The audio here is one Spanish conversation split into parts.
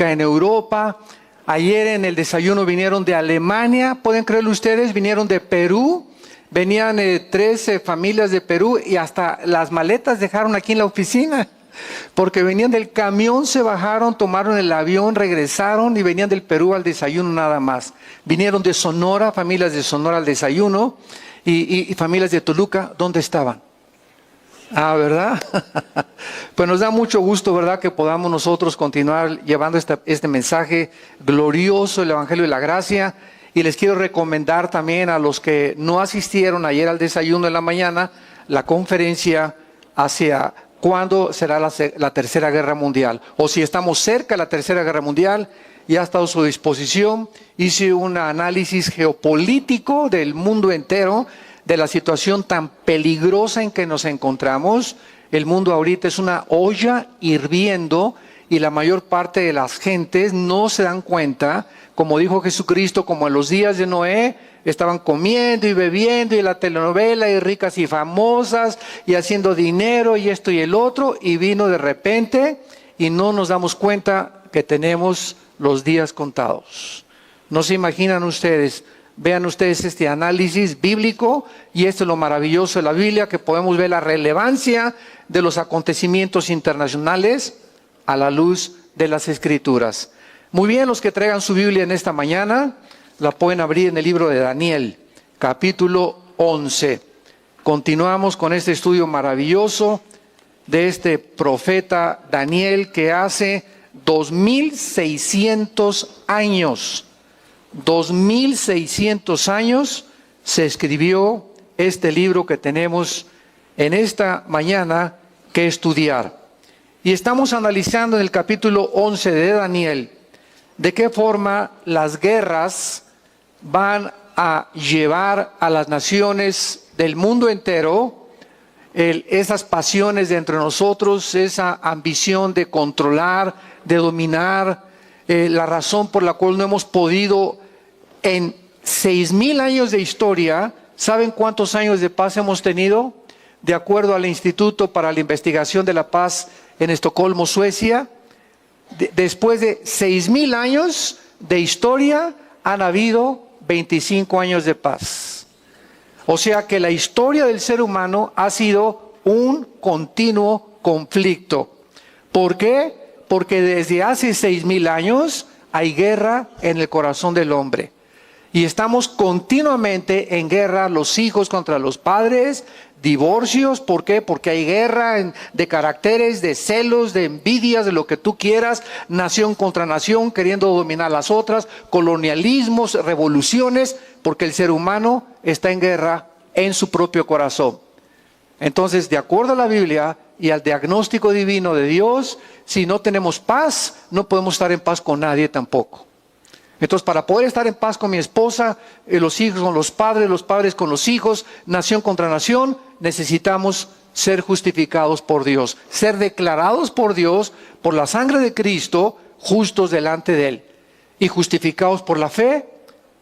política en Europa. Ayer en el desayuno vinieron de Alemania, ¿pueden creerlo ustedes? Vinieron de Perú, venían 13 familias de Perú y hasta las maletas dejaron aquí en la oficina. Porque venían del camión, se bajaron, tomaron el avión, regresaron y venían del Perú al desayuno nada más. Vinieron de Sonora, familias de Sonora al desayuno y familias de Toluca, ¿dónde estaban? Ah, ¿verdad? Pues nos da mucho gusto, ¿verdad?, que podamos nosotros continuar llevando este mensaje glorioso, el Evangelio de la Gracia. Y les quiero recomendar también a los que no asistieron ayer al desayuno en la mañana, la conferencia hacia cuándo será la Tercera Guerra Mundial. O si estamos cerca de la Tercera Guerra Mundial, ya ha estado a su disposición. Hice un análisis geopolítico del mundo entero, de la situación tan peligrosa en que nos encontramos. El mundo ahorita es una olla hirviendo y la mayor parte de las gentes no se dan cuenta, como dijo Jesucristo, como en los días de Noé, estaban comiendo y bebiendo y la telenovela y ricas y famosas y haciendo dinero y esto y el otro, y vino de repente y no nos damos cuenta que tenemos los días contados. No se imaginan ustedes. Vean ustedes este análisis bíblico y esto es lo maravilloso de la Biblia, que podemos ver la relevancia de los acontecimientos internacionales a la luz de las Escrituras. Muy bien, los que traigan su Biblia en esta mañana, la pueden abrir en el libro de Daniel, capítulo 11. Continuamos con este estudio maravilloso de este profeta Daniel que hace 2600 años. 2600 años se escribió este libro que tenemos en esta mañana que estudiar. Y estamos analizando en el capítulo 11 de Daniel de qué forma las guerras van a llevar a las naciones del mundo entero, esas pasiones de entre nosotros, esa ambición de controlar, de dominar, la razón por la cual no hemos podido en 6000 años de historia. ¿Saben cuántos años de paz hemos tenido? De acuerdo al Instituto para la Investigación de la Paz en Estocolmo, Suecia, después de 6000 años de historia han habido 25 años de paz. O sea que la historia del ser humano ha sido un continuo conflicto. ¿Por qué? Porque desde hace 6000 años hay guerra en el corazón del hombre. Y estamos continuamente en guerra, los hijos contra los padres, divorcios. ¿Por qué? Porque hay guerra de caracteres, de celos, de envidias, de lo que tú quieras, nación contra nación, queriendo dominar las otras, colonialismos, revoluciones, porque el ser humano está en guerra en su propio corazón. Entonces, de acuerdo a la Biblia y al diagnóstico divino de Dios, si no tenemos paz, no podemos estar en paz con nadie tampoco. Entonces, para poder estar en paz con mi esposa, los hijos con los padres con los hijos, nación contra nación, necesitamos ser justificados por Dios, ser declarados por Dios, por la sangre de Cristo, justos delante de Él. Y justificados por la fe,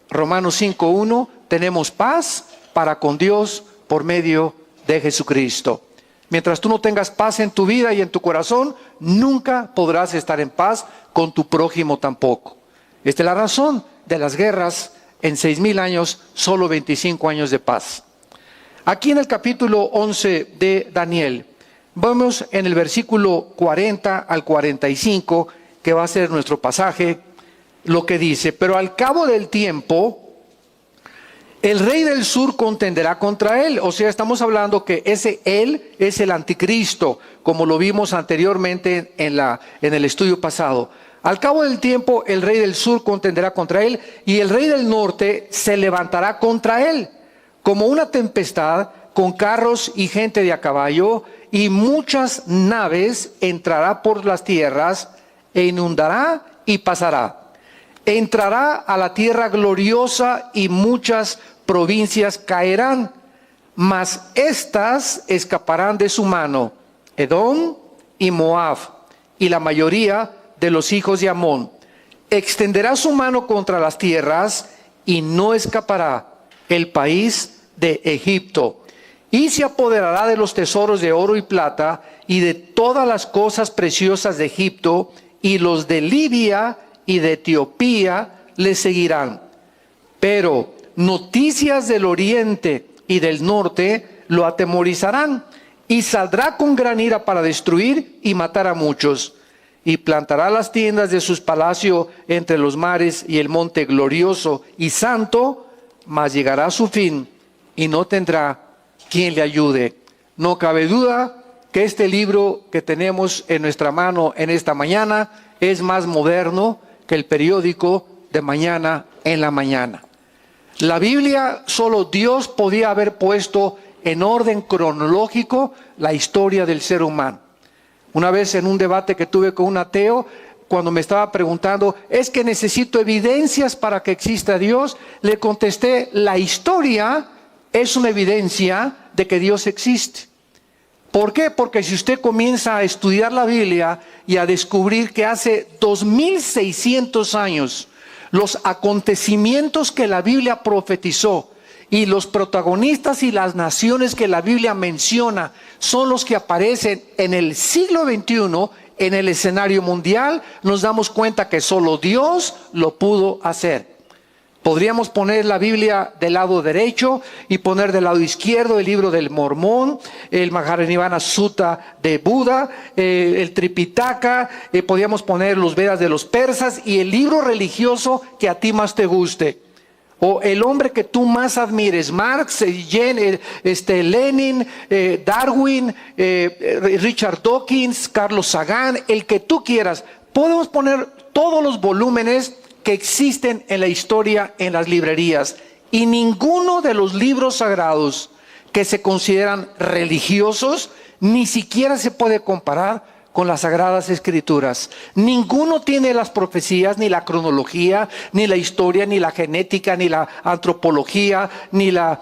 Romanos 5:1, tenemos paz para con Dios por medio de Jesucristo. Mientras tú no tengas paz en tu vida y en tu corazón, nunca podrás estar en paz con tu prójimo tampoco. Esta es la razón de las guerras en 6000 años, solo 25 años de paz. Aquí en el capítulo 11 de Daniel, vamos en el versículo 40 al 45, que va a ser nuestro pasaje, lo que dice: pero al cabo del tiempo, el rey del sur contenderá contra él. O sea, estamos hablando que ese él es el anticristo, como lo vimos anteriormente en el estudio pasado. Al cabo del tiempo, el rey del sur contenderá contra él, y el rey del norte se levantará contra él, como una tempestad, con carros y gente de a caballo, y muchas naves entrará por las tierras, e inundará y pasará. Entrará a la tierra gloriosa, y muchas provincias caerán, mas éstas escaparán de su mano: Edom y Moab, y la mayoría de los hijos de Amón. Extenderá su mano contra las tierras, y no escapará el país de Egipto. Y se apoderará de los tesoros de oro y plata, y de todas las cosas preciosas de Egipto, y los de Libia y de Etiopía le seguirán. Pero noticias del oriente y del norte lo atemorizarán, y saldrá con gran ira para destruir y matar a muchos. Y plantará las tiendas de sus palacios entre los mares y el monte glorioso y santo, mas llegará a su fin y no tendrá quien le ayude. No cabe duda que este libro que tenemos en nuestra mano en esta mañana es más moderno que el periódico de mañana en la mañana. La Biblia, solo Dios podía haber puesto en orden cronológico la historia del ser humano. Una vez en un debate que tuve con un ateo, cuando me estaba preguntando, ¿es que necesito evidencias para que exista Dios? Le contesté, la historia es una evidencia de que Dios existe. ¿Por qué? Porque si usted comienza a estudiar la Biblia y a descubrir que hace 2600 años, los acontecimientos que la Biblia profetizó y los protagonistas y las naciones que la Biblia menciona son los que aparecen en el siglo XXI en el escenario mundial, nos damos cuenta que solo Dios lo pudo hacer. Podríamos poner la Biblia del lado derecho y poner del lado izquierdo el libro del Mormón, el Mahajanivana Sutta de Buda, el Tripitaka, podríamos poner los Vedas de los persas y el libro religioso que a ti más te guste. O el hombre que tú más admires, Marx, Lenin, Darwin, Richard Dawkins, Carlos Sagan, el que tú quieras. Podemos poner todos los volúmenes que existen en la historia en las librerías, y ninguno de los libros sagrados que se consideran religiosos ni siquiera se puede comparar con las Sagradas Escrituras. Ninguno tiene las profecías, ni la cronología, ni la historia, ni la genética, ni la antropología, ni la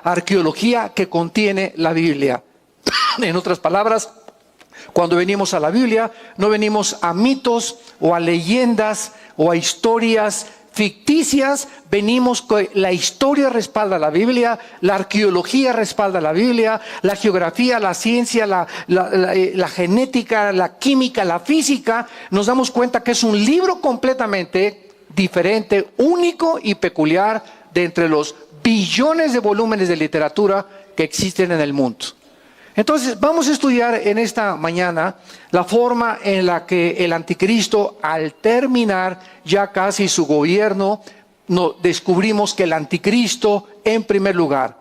arqueología que contiene la Biblia. En otras palabras, cuando venimos a la Biblia, no venimos a mitos o a leyendas o a historias ficticias, venimos con la historia respalda la Biblia, la arqueología respalda la Biblia, la geografía, la ciencia, la genética, la química, la física. Nos damos cuenta que es un libro completamente diferente, único y peculiar de entre los billones de volúmenes de literatura que existen en el mundo. Entonces, vamos a estudiar en esta mañana la forma en la que el anticristo, al terminar ya casi su gobierno, descubrimos que el anticristo, en primer lugar,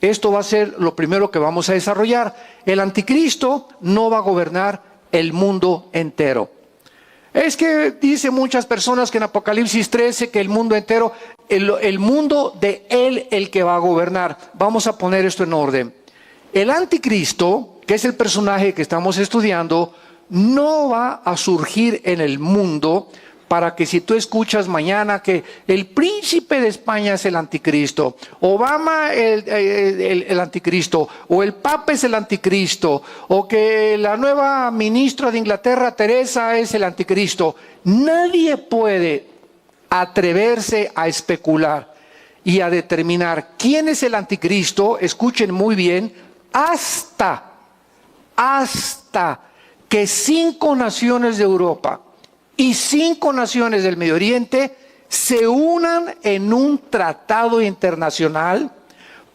esto va a ser lo primero que vamos a desarrollar, el anticristo no va a gobernar el mundo entero. Es que dicen muchas personas que en Apocalipsis 13 que el mundo entero, el mundo de él el que va a gobernar. Vamos a poner esto en orden. El anticristo, que es el personaje que estamos estudiando, no va a surgir en el mundo para que si tú escuchas mañana que el príncipe de España es el anticristo, Obama el anticristo, o el papa es el anticristo, o que la nueva ministra de Inglaterra, Teresa, es el anticristo. Nadie puede atreverse a especular y a determinar quién es el anticristo, escuchen muy bien, hasta que 5 naciones de Europa y 5 naciones del Medio Oriente se unan en un tratado internacional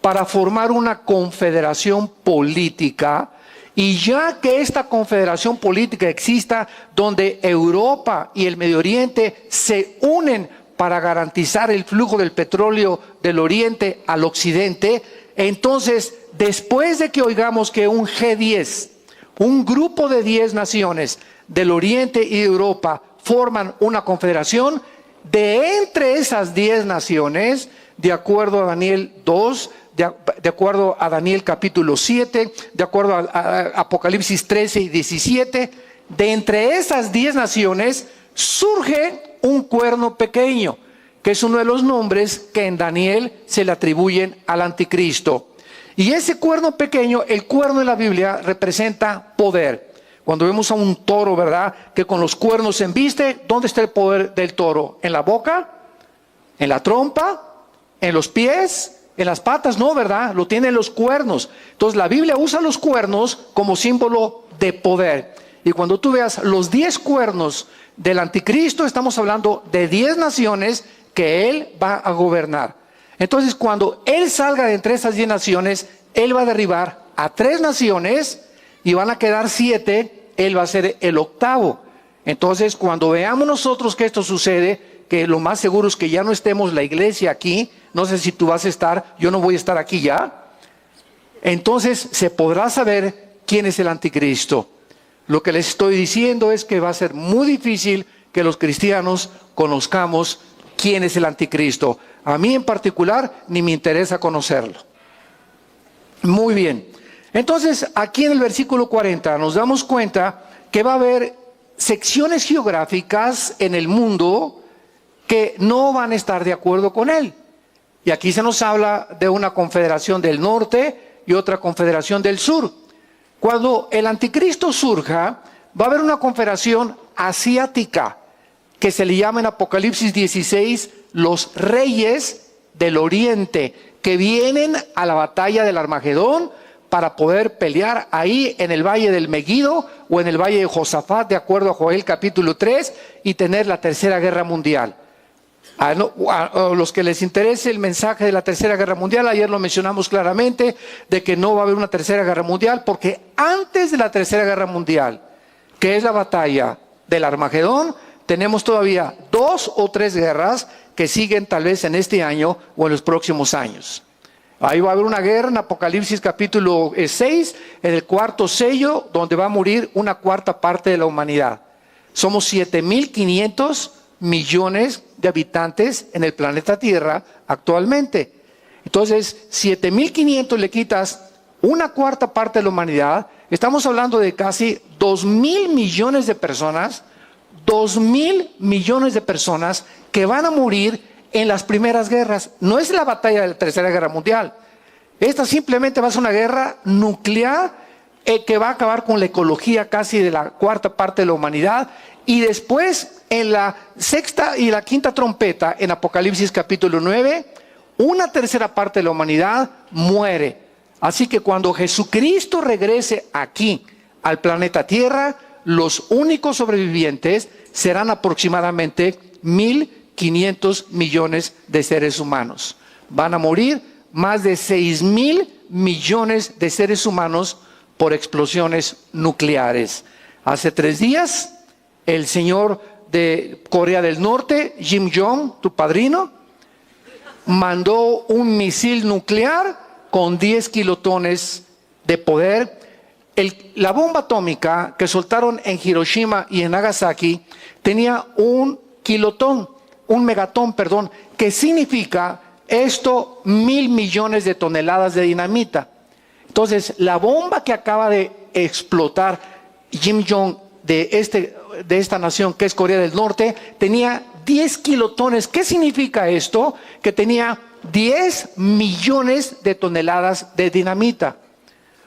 para formar una confederación política, y ya que esta confederación política exista, donde Europa y el Medio Oriente se unen para garantizar el flujo del petróleo del Oriente al Occidente, entonces, después de que oigamos que un G10, un grupo de 10 naciones del Oriente y de Europa forman una confederación, de entre esas 10 naciones, de acuerdo a Daniel 2, de acuerdo a Daniel capítulo 7, de acuerdo a Apocalipsis 13 y 17, de entre esas 10 naciones surge un cuerno pequeño, que es uno de los nombres que en Daniel se le atribuyen al anticristo. Y ese cuerno pequeño, el cuerno en la Biblia, representa poder. Cuando vemos a un toro, ¿verdad?, que con los cuernos se embiste, ¿dónde está el poder del toro? ¿En la boca? ¿En la trompa? ¿En los pies? ¿En las patas? No, ¿verdad? Lo tiene en los cuernos. Entonces la Biblia usa los cuernos como símbolo de poder. Y cuando tú veas los 10 cuernos del anticristo, estamos hablando de 10 naciones que él va a gobernar. Entonces, cuando él salga de entre esas 10 naciones, él va a derribar a 3 naciones y van a quedar 7, él va a ser el octavo. Entonces, cuando veamos nosotros que esto sucede, que lo más seguro es que ya no estemos la iglesia aquí, no sé si tú vas a estar, yo no voy a estar aquí ya, entonces se podrá saber quién es el anticristo. Lo que les estoy diciendo es que va a ser muy difícil que los cristianos conozcamos quién es el anticristo. A mí en particular ni me interesa conocerlo. Muy bien. Entonces, aquí en el versículo 40 nos damos cuenta que va a haber secciones geográficas en el mundo que no van a estar de acuerdo con él. Y aquí se nos habla de una confederación del norte y otra confederación del sur. Cuando el anticristo surja, va a haber una confederación asiática que se le llama en Apocalipsis 16 los reyes del oriente, que vienen a la batalla del Armagedón para poder pelear ahí en el valle del Megido o en el valle de Josafat, de acuerdo a Joel capítulo 3, y tener la tercera guerra mundial. A los que les interese el mensaje de la tercera guerra mundial, ayer lo mencionamos claramente, de que no va a haber una tercera guerra mundial, porque antes de la tercera guerra mundial, que es la batalla del Armagedón, tenemos todavía 2 o 3 guerras que siguen tal vez en este año o en los próximos años. Ahí va a haber una guerra en Apocalipsis capítulo 6, en el 4º sello, donde va a morir una 1/4 parte de la humanidad. Somos 7.500 millones de habitantes en el planeta Tierra actualmente. Entonces, 7.500 le quitas una 1/4 parte de la humanidad, estamos hablando de casi 2.000 millones de personas, 2.000 millones de personas que van a morir en las primeras guerras. No es la batalla de la tercera guerra mundial. Esta simplemente va a ser una guerra nuclear que va a acabar con la ecología casi de la 1/4 parte de la humanidad. Y después, en la 6ª y la 5ª trompeta, en Apocalipsis capítulo 9, una 1/3 parte de la humanidad muere. Así que cuando Jesucristo regrese aquí al planeta Tierra, los únicos sobrevivientes serán aproximadamente 1.500 millones de seres humanos. Van a morir más de 6.000 millones de seres humanos por explosiones nucleares. Hace 3 días, el señor de Corea del Norte, Kim Jong, tu padrino, mandó un misil nuclear con 10 kilotones de poder. La bomba atómica que soltaron en Hiroshima y en Nagasaki tenía un megatón, que significa esto 1.000 millones de toneladas de dinamita. Entonces, la bomba que acaba de explotar Kim Jong de esta nación que es Corea del Norte tenía 10 kilotones. ¿Qué significa esto? Que tenía 10 millones de toneladas de dinamita.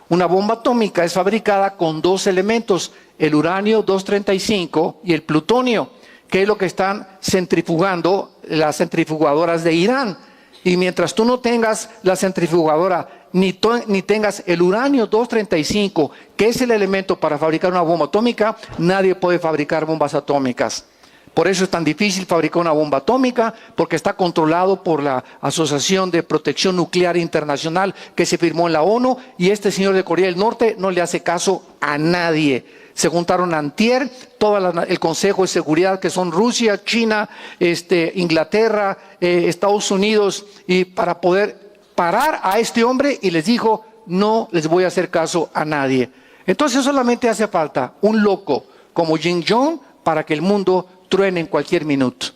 Una bomba atómica es fabricada con 2 elementos, el uranio 235 y el plutonio, que es lo que están centrifugando las centrifugadoras de Irán. Y mientras tú no tengas la centrifugadora ni tengas el uranio 235, que es el elemento para fabricar una bomba atómica, nadie puede fabricar bombas atómicas. Por eso es tan difícil fabricar una bomba atómica, porque está controlado por la Asociación de Protección Nuclear Internacional que se firmó en la ONU, y este señor de Corea del Norte no le hace caso a nadie. Se juntaron antier todo el Consejo de Seguridad, que son Rusia, China, Inglaterra, Estados Unidos, y para poder parar a este hombre, y les dijo, no les voy a hacer caso a nadie. Entonces solamente hace falta un loco como Kim Jong para que el mundo truene en cualquier minuto.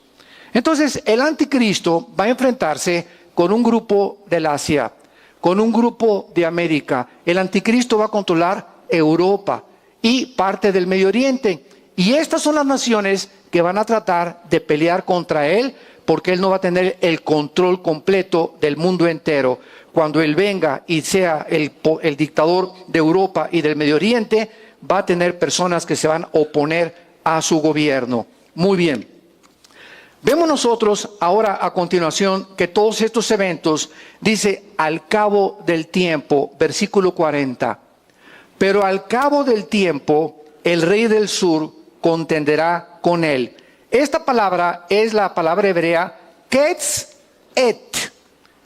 Entonces el anticristo va a enfrentarse con un grupo del Asia, con un grupo de América. El anticristo va a controlar Europa y parte del Medio Oriente. Y estas son las naciones que van a tratar de pelear contra él, porque él no va a tener el control completo del mundo entero. Cuando él venga y sea el dictador de Europa y del Medio Oriente, va a tener personas que se van a oponer a su gobierno. Muy bien. Vemos nosotros ahora a continuación que todos estos eventos, dice, al cabo del tiempo, versículo 40. Pero al cabo del tiempo, el rey del sur contenderá con él. Esta palabra es la palabra hebrea Ketz-et,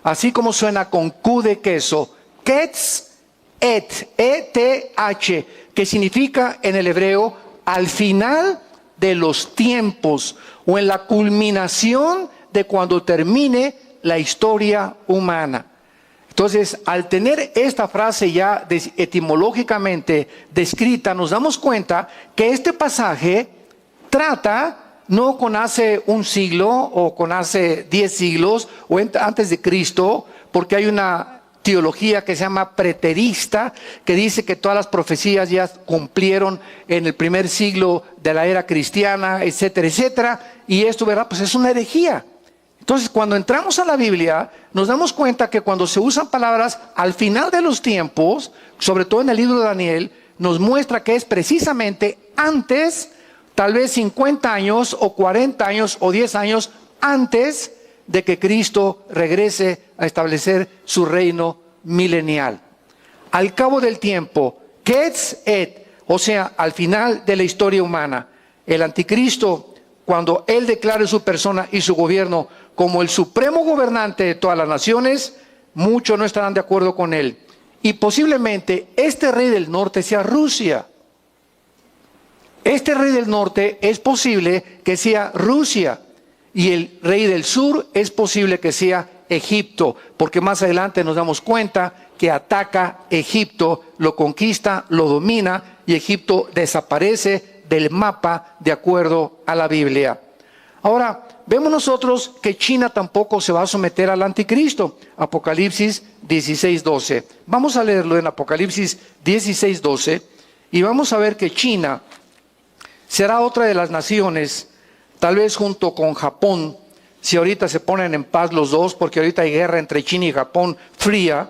así como suena con Q de queso, Ketz-et, E-T-H, que significa en el hebreo al final de los tiempos o en la culminación de cuando termine la historia humana. Entonces, al tener esta frase ya etimológicamente descrita, nos damos cuenta que este pasaje trata no con hace un siglo o con hace 10 siglos o antes de Cristo, porque hay una teología que se llama preterista, que dice que todas las profecías ya cumplieron en el primer siglo de la era cristiana, etcétera, etcétera, y esto, ¿verdad? Pues es una herejía. Entonces, cuando entramos a la Biblia, nos damos cuenta que cuando se usan palabras al final de los tiempos, sobre todo en el libro de Daniel, nos muestra que es precisamente antes, tal vez 50 años o 40 años o 10 años antes de que Cristo regrese a establecer su reino milenial. Al cabo del tiempo, Ketz-et, o sea, al final de la historia humana, el anticristo, cuando él declare su persona y su gobierno como el supremo gobernante de todas las naciones, muchos no estarán de acuerdo con él. Y posiblemente este rey del norte sea Rusia. Este rey del norte es posible que sea Rusia. Y el rey del sur es posible que sea Egipto, porque más adelante nos damos cuenta que ataca Egipto, lo conquista, lo domina y Egipto desaparece del mapa de acuerdo a la Biblia. Ahora, vemos nosotros que China tampoco se va a someter al anticristo. Apocalipsis 16:12. Vamos a leerlo en Apocalipsis 16:12 y vamos a ver que China será otra de las naciones, tal vez junto con Japón, si ahorita se ponen en paz los dos, porque ahorita hay guerra entre China y Japón fría.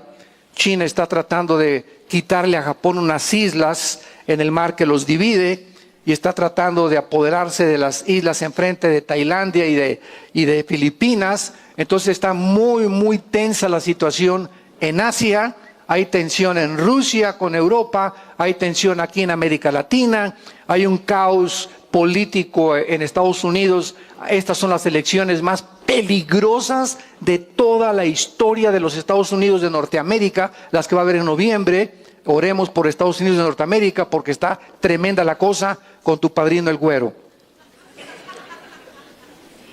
China está tratando de quitarle a Japón unas islas en el mar que los divide y está tratando de apoderarse de las islas enfrente de Tailandia y de Filipinas. Entonces está muy tensa la situación en Asia. Hay tensión en Rusia con Europa, hay tensión aquí en América Latina, hay un caos político en Estados Unidos. Estas son las elecciones más peligrosas de toda la historia de los Estados Unidos de Norteamérica, las que va a haber en noviembre. Oremos por Estados Unidos de Norteamérica porque está tremenda la cosa con tu padrino el güero.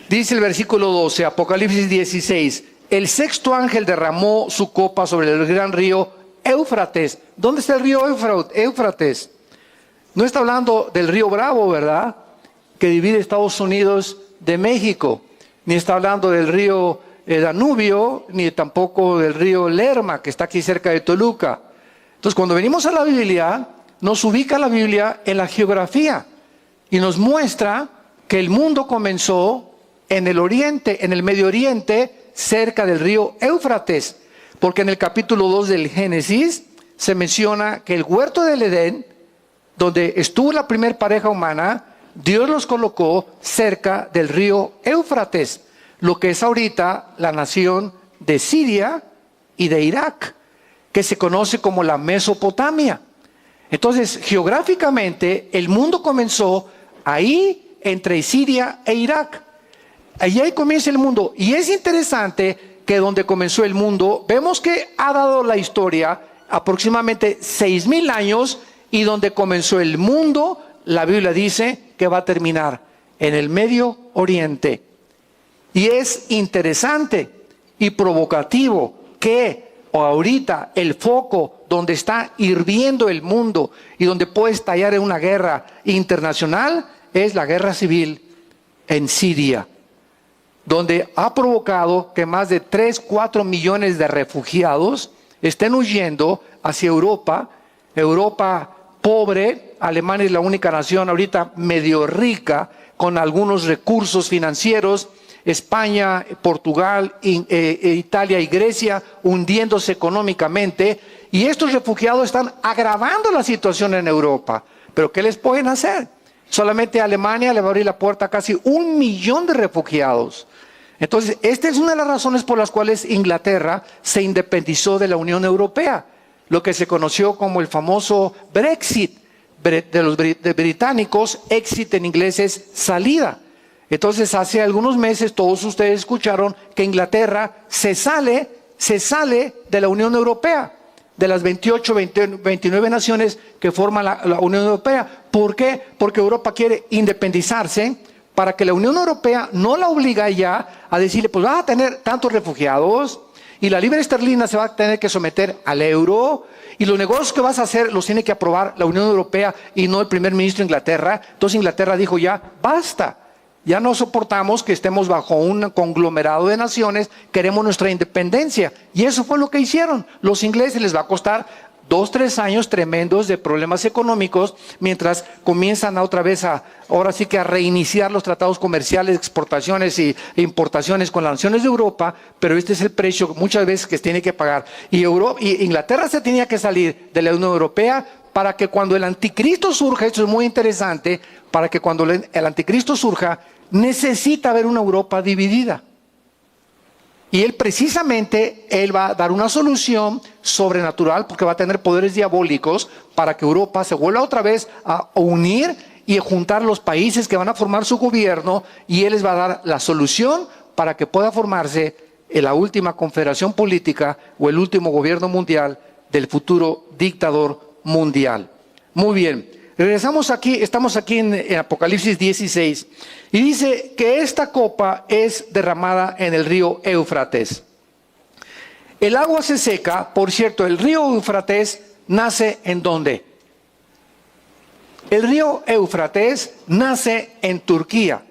Dice el versículo 12, Apocalipsis 16, el sexto ángel derramó su copa sobre el gran río Éufrates. ¿Dónde está el río Éufrates? No está hablando del río Bravo, ¿verdad? Que divide Estados Unidos de México. Ni está hablando del río Danubio, ni tampoco del río Lerma, que está aquí cerca de Toluca. Entonces, cuando venimos a la Biblia, nos ubica la Biblia en la geografía y nos muestra que el mundo comenzó en el oriente, en el Medio Oriente, cerca del río Éufrates, porque en el capítulo 2 del Génesis se menciona que el huerto del Edén, donde estuvo la primer pareja humana, Dios los colocó cerca del río Éufrates, lo que es ahorita la nación de Siria y de Irak, que se conoce como la Mesopotamia. Entonces, geográficamente, el mundo comenzó ahí entre Siria e Irak. Ahí comienza el mundo. Y es interesante que donde comenzó el mundo, vemos que ha dado la historia aproximadamente 6,000 años, y donde comenzó el mundo, la Biblia dice que va a terminar en el Medio Oriente. Y es interesante y provocativo que ahorita el foco donde está hirviendo el mundo y donde puede estallar en una guerra internacional es la guerra civil en Siria, donde ha provocado que más de 3-4 millones de refugiados estén huyendo hacia Europa. Europa pobre, Alemania es la única nación ahorita medio rica con algunos recursos financieros. España, Portugal, Italia y Grecia hundiéndose económicamente, y estos refugiados están agravando la situación en Europa. ¿Pero qué les pueden hacer? Solamente Alemania le va a abrir la puerta a casi 1 millón de refugiados. Entonces, esta es una de las razones por las cuales Inglaterra se independizó de la Unión Europea, lo que se conoció como el famoso Brexit, de británicos, exit en inglés es salida. Entonces, hace algunos meses todos ustedes escucharon que Inglaterra se sale de la Unión Europea, de las 28, 29 naciones que forman la Unión Europea. ¿Por qué? Porque Europa quiere independizarse para que la Unión Europea no la obligue ya a decirle, pues vas a tener tantos refugiados y la libra esterlina se va a tener que someter al euro y los negocios que vas a hacer los tiene que aprobar la Unión Europea y no el primer ministro de Inglaterra. Entonces Inglaterra dijo ya, basta. Ya no soportamos que estemos bajo un conglomerado de naciones, queremos nuestra independencia. Y eso fue lo que hicieron. Los ingleses les va a costar 2, 3 años tremendos de problemas económicos, mientras comienzan otra vez ahora sí que a reiniciar los tratados comerciales, exportaciones e importaciones con las naciones de Europa, pero este es el precio muchas veces que se tiene que pagar. Y Inglaterra se tenía que salir de la Unión Europea para que cuando el anticristo surja, esto es muy interesante, para que cuando el anticristo surja, necesita haber una Europa dividida. Y él precisamente, él va a dar una solución sobrenatural, porque va a tener poderes diabólicos, para que Europa se vuelva otra vez a unir y a juntar los países que van a formar su gobierno, y él les va a dar la solución para que pueda formarse la última confederación política o el último gobierno mundial del futuro dictador mundial. Muy bien, regresamos aquí, estamos aquí en Apocalipsis 16 y dice que esta copa es derramada en el río Éufrates. El agua se seca, por cierto, el río Éufrates nace ¿en dónde? El río Éufrates nace en Turquía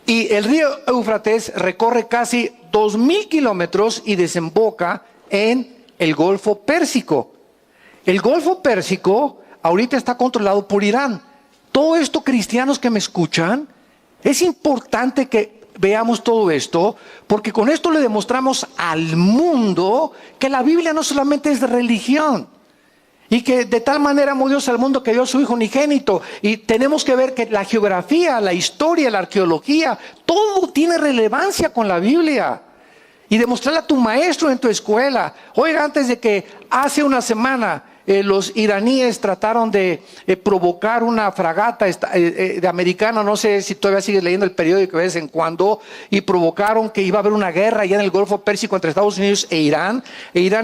y el río Éufrates recorre casi 2000 kilómetros y desemboca en el Golfo Pérsico. El Golfo Pérsico ahorita está controlado por Irán. Todo esto, cristianos que me escuchan, es importante que veamos todo esto, porque con esto le demostramos al mundo que la Biblia no solamente es de religión, y que de tal manera amó Dios al mundo que dio a su Hijo unigénito. Y tenemos que ver que la geografía, la historia, la arqueología, todo tiene relevancia con la Biblia. Y demostrarle a tu maestro en tu escuela. Oiga, antes de que hace una semana los iraníes trataron de provocar una fragata de americana, no sé si todavía sigues leyendo el periódico de vez en cuando, y provocaron que iba a haber una guerra allá en el Golfo Pérsico entre Estados Unidos e Irán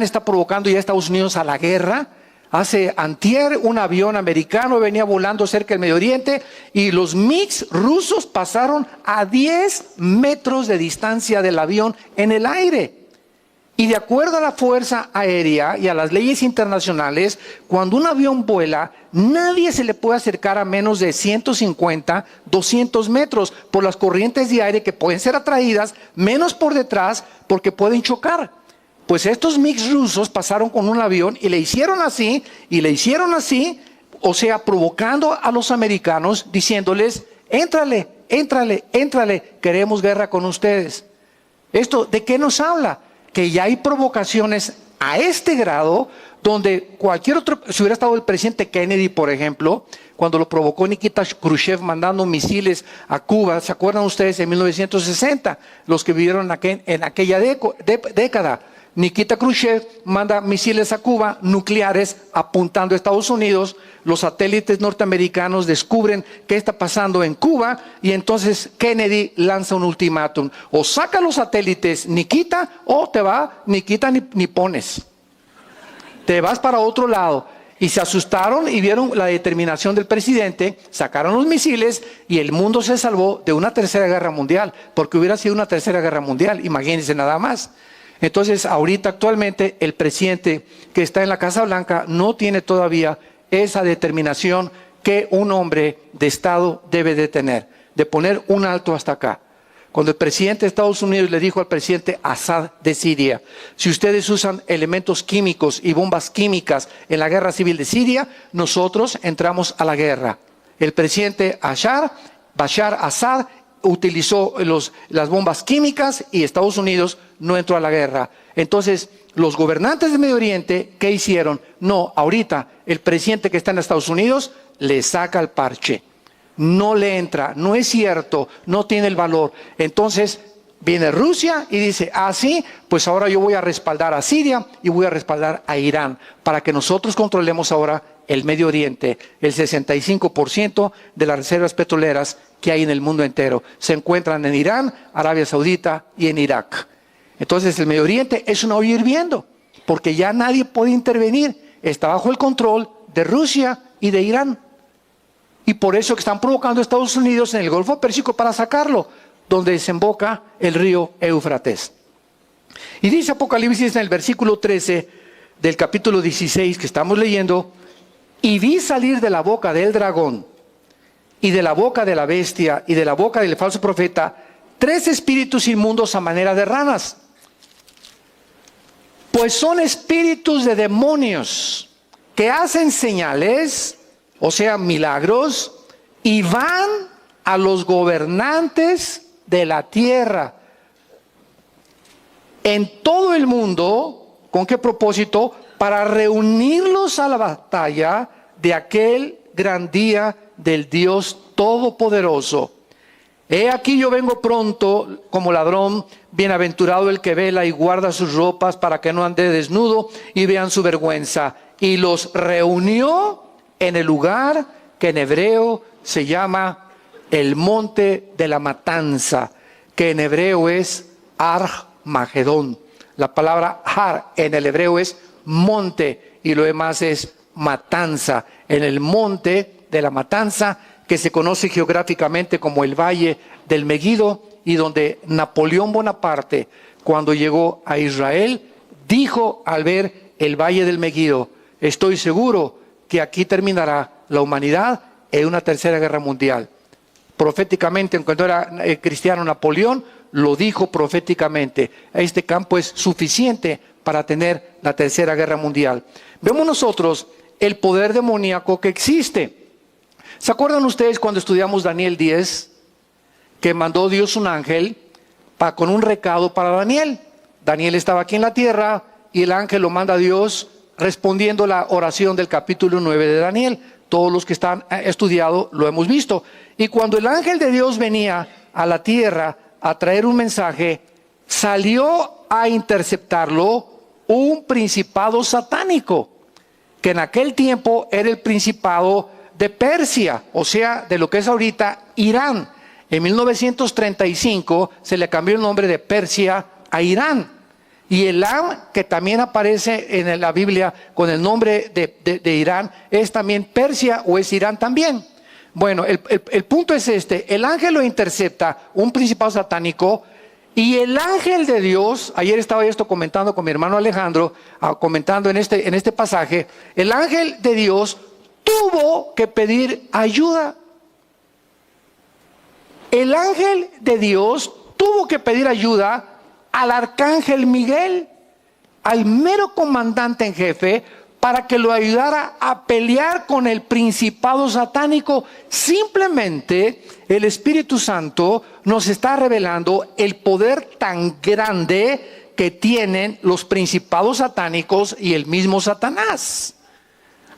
está provocando ya a Estados Unidos a la guerra. Hace antier un avión americano venía volando cerca del Medio Oriente y los MiGs rusos pasaron a 10 metros de distancia del avión en el aire. Y de acuerdo a la Fuerza Aérea y a las leyes internacionales, cuando un avión vuela, nadie se le puede acercar a menos de 150, 200 metros por las corrientes de aire que pueden ser atraídas, menos por detrás porque pueden chocar. Pues estos MiGs rusos pasaron con un avión y le hicieron así, o sea, provocando a los americanos, diciéndoles, éntrale, queremos guerra con ustedes. ¿Esto de qué nos habla? Que ya hay provocaciones a este grado, donde cualquier otro, si hubiera estado el presidente Kennedy, por ejemplo, cuando lo provocó Nikita Khrushchev mandando misiles a Cuba, ¿se acuerdan ustedes? En 1960, los que vivieron en aquella década. Nikita Khrushchev manda misiles a Cuba, nucleares, apuntando a Estados Unidos. Los satélites norteamericanos descubren qué está pasando en Cuba y entonces Kennedy lanza un ultimátum. O saca los satélites Nikita o te va Nikita ni pones. Te vas para otro lado. Y se asustaron y vieron la determinación del presidente, sacaron los misiles y el mundo se salvó de una tercera guerra mundial, porque hubiera sido una tercera guerra mundial, imagínense nada más. Entonces, ahorita actualmente el presidente que está en la Casa Blanca no tiene todavía esa determinación que un hombre de Estado debe de tener, de poner un alto hasta acá. Cuando el presidente de Estados Unidos le dijo al presidente Assad de Siria, si ustedes usan elementos químicos y bombas químicas en la guerra civil de Siria, nosotros entramos a la guerra. El presidente Bashar Assad utilizó las bombas químicas y Estados Unidos no entró a la guerra. Entonces, los gobernantes de Medio Oriente, ¿qué hicieron? No, ahorita el presidente que está en Estados Unidos le saca el parche. No le entra, no es cierto, no tiene el valor. Entonces, viene Rusia y dice, sí, pues ahora yo voy a respaldar a Siria y voy a respaldar a Irán para que nosotros controlemos ahora el Medio Oriente. El 65% de las reservas petroleras que hay en el mundo entero se encuentran en Irán, Arabia Saudita y en Irak. Entonces el Medio Oriente es una olla hirviendo, porque ya nadie puede intervenir. Está bajo el control de Rusia y de Irán. Y por eso que están provocando a Estados Unidos en el Golfo Pérsico para sacarlo, donde desemboca el río Éufrates. Y dice Apocalipsis en el versículo 13 del capítulo 16 que estamos leyendo: y vi salir de la boca del dragón, y de la boca de la bestia, y de la boca del falso profeta, 3 espíritus inmundos a manera de ranas. Pues son espíritus de demonios que hacen señales, o sea, milagros, y van a los gobernantes de la tierra en todo el mundo. ¿Con qué propósito? Para reunirlos a la batalla de aquel gran día del Dios Todopoderoso. He aquí yo vengo pronto como ladrón. Bienaventurado el que vela y guarda sus ropas para que no ande desnudo y vean su vergüenza. Y los reunió en el lugar que en hebreo se llama el monte de la matanza, que en hebreo es Armagedón. La palabra Har en el hebreo es monte y lo demás es matanza. En el monte de la matanza, que se conoce geográficamente como el Valle del Megido, y donde Napoleón Bonaparte, cuando llegó a Israel, dijo al ver el Valle del Megido: estoy seguro que aquí terminará la humanidad en una tercera guerra mundial. Proféticamente, cuando era cristiano Napoleón, lo dijo proféticamente. Este campo es suficiente para tener la tercera guerra mundial. Vemos nosotros el poder demoníaco que existe. ¿Se acuerdan ustedes cuando estudiamos Daniel 10? Que mandó Dios un ángel con un recado para Daniel. Daniel estaba aquí en la tierra y el ángel lo manda a Dios respondiendo la oración del capítulo 9 de Daniel. Todos los que están estudiado lo hemos visto. Y cuando el ángel de Dios venía a la tierra a traer un mensaje, salió a interceptarlo un principado satánico, que en aquel tiempo era el principado de Persia, o sea, de lo que es ahorita Irán. En 1935 se le cambió el nombre de Persia a Irán. Y Elam, que también aparece en la Biblia con el nombre de Irán, es también Persia o es Irán también. Bueno, el punto es este: el ángel lo intercepta, un principado satánico, y el ángel de Dios, ayer estaba esto comentando con mi hermano Alejandro, comentando en este pasaje, el ángel de Dios tuvo que pedir ayuda. El ángel de Dios tuvo que pedir ayuda al arcángel Miguel, al mero comandante en jefe, para que lo ayudara a pelear con el principado satánico. Simplemente el Espíritu Santo nos está revelando el poder tan grande que tienen los principados satánicos y el mismo Satanás.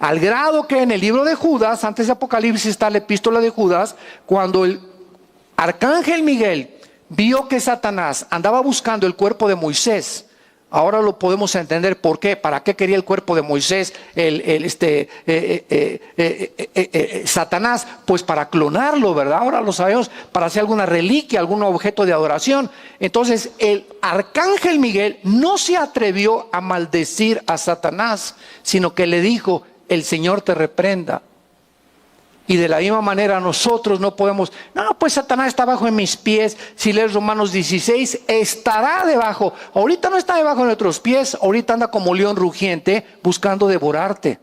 Al grado que en el libro de Judas, antes de Apocalipsis está la epístola de Judas, cuando el arcángel Miguel vio que Satanás andaba buscando el cuerpo de Moisés. Ahora lo podemos entender por qué. ¿Para qué quería el cuerpo de Moisés Satanás? Pues para clonarlo, ¿verdad? Ahora lo sabemos, para hacer alguna reliquia, algún objeto de adoración. Entonces el arcángel Miguel no se atrevió a maldecir a Satanás, sino que le dijo: el Señor te reprenda. Y de la misma manera nosotros no podemos: no, pues Satanás está bajo en mis pies. Si lees Romanos 16, estará debajo. Ahorita no está debajo de nuestros pies, ahorita anda como león rugiente buscando devorarte.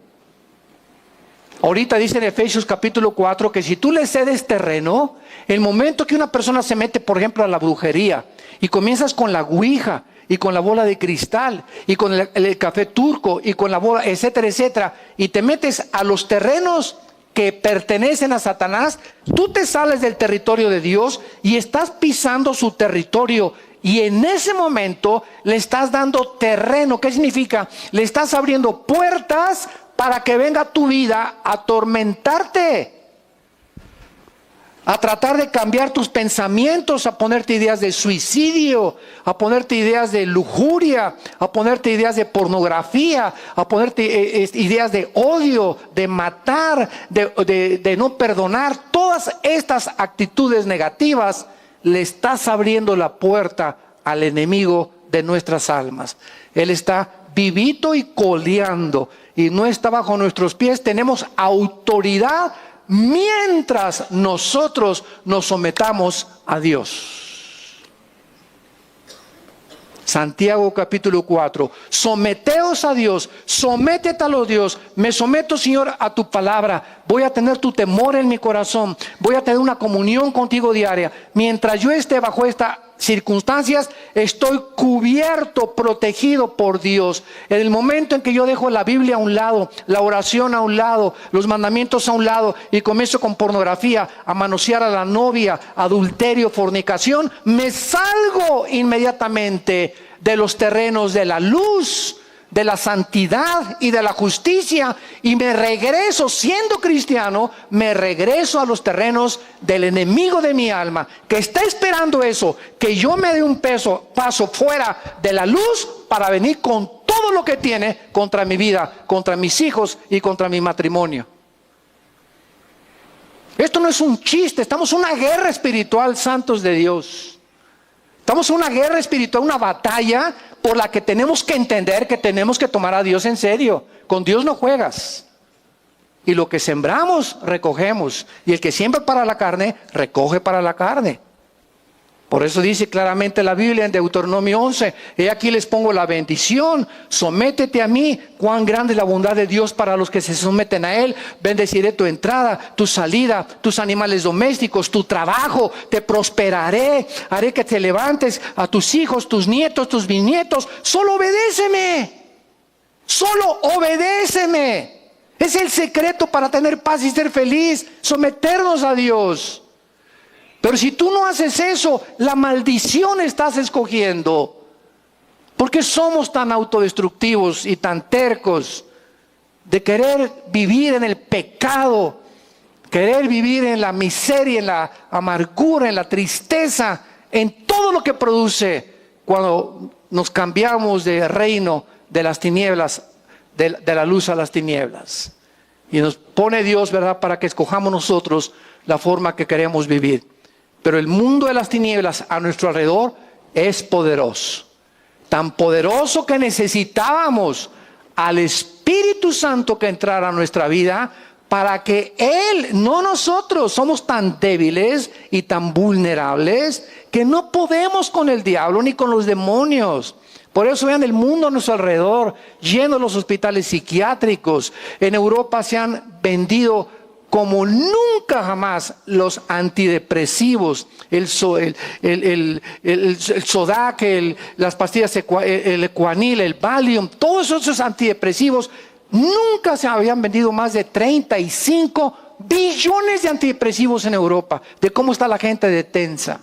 Ahorita dice en Efesios capítulo 4 que si tú le cedes terreno, el momento que una persona se mete, por ejemplo, a la brujería, y comienzas con la ouija, y con la bola de cristal, y con el café turco, y con la bola, etcétera, etcétera, y te metes a los terrenos que pertenecen a Satanás, tú te sales del territorio de Dios y estás pisando su territorio, y en ese momento le estás dando terreno. ¿Qué significa? Le estás abriendo puertas para que venga a tu vida a atormentarte. a tratar de cambiar tus pensamientos, a ponerte ideas de suicidio, a ponerte ideas de lujuria, a ponerte ideas de pornografía, a ponerte ideas de odio, de matar, de no perdonar. Todas estas actitudes negativas le estás abriendo la puerta al enemigo de nuestras almas. Él está vivito y coleando y no está bajo nuestros pies. Tenemos autoridad mientras nosotros nos sometamos a Dios. Santiago capítulo 4. Someteos a Dios, sométete a los Dios. Me someto, Señor, a tu palabra. Voy a tener tu temor en mi corazón. Voy a tener una comunión contigo diaria. Mientras yo esté bajo estas circunstancias, estoy cubierto, protegido por Dios. En el momento en que yo dejo la Biblia a un lado, la oración a un lado, los mandamientos a un lado y comienzo con pornografía, a manosear a la novia, adulterio, fornicación, me salgo inmediatamente de los terrenos de la luz, de la santidad y de la justicia, y me regreso, siendo cristiano, me regreso a los terrenos del enemigo de mi alma, que está esperando eso, que yo me dé un paso fuera de la luz para venir con todo lo que tiene contra mi vida, contra mis hijos y contra mi matrimonio. Esto no es un chiste, estamos en una guerra espiritual, santos de Dios. Estamos en una guerra espiritual, una batalla por la que tenemos que entender que tenemos que tomar a Dios en serio. Con Dios no juegas. Y lo que sembramos, recogemos. Y el que siembra para la carne, recoge para la carne. Por eso dice claramente la Biblia en Deuteronomio 11, he aquí les pongo la bendición, sométete a mí, cuán grande es la bondad de Dios para los que se someten a Él, bendeciré tu entrada, tu salida, tus animales domésticos, tu trabajo, te prosperaré, haré que te levantes a tus hijos, tus nietos, tus bisnietos, solo obedéceme, solo obedéceme. Es el secreto para tener paz y ser feliz, someternos a Dios. Pero si tú no haces eso, la maldición estás escogiendo. ¿Por qué somos tan autodestructivos y tan tercos de querer vivir en el pecado, querer vivir en la miseria, en la amargura, en la tristeza, en todo lo que produce cuando nos cambiamos de reino, de las tinieblas, de la luz a las tinieblas? Y nos pone Dios, ¿verdad?, para que escojamos nosotros la forma que queremos vivir. Pero el mundo de las tinieblas a nuestro alrededor es poderoso. Tan poderoso que necesitábamos al Espíritu Santo que entrara a nuestra vida para que Él, no nosotros, somos tan débiles y tan vulnerables que no podemos con el diablo ni con los demonios. Por eso vean el mundo a nuestro alrededor, lleno de los hospitales psiquiátricos. En Europa se han vendido como nunca jamás los antidepresivos, el Sodac, las pastillas, el Equanil, el Valium, todos esos antidepresivos, nunca se habían vendido más de 35 billones de antidepresivos en Europa. De cómo está la gente de tensa.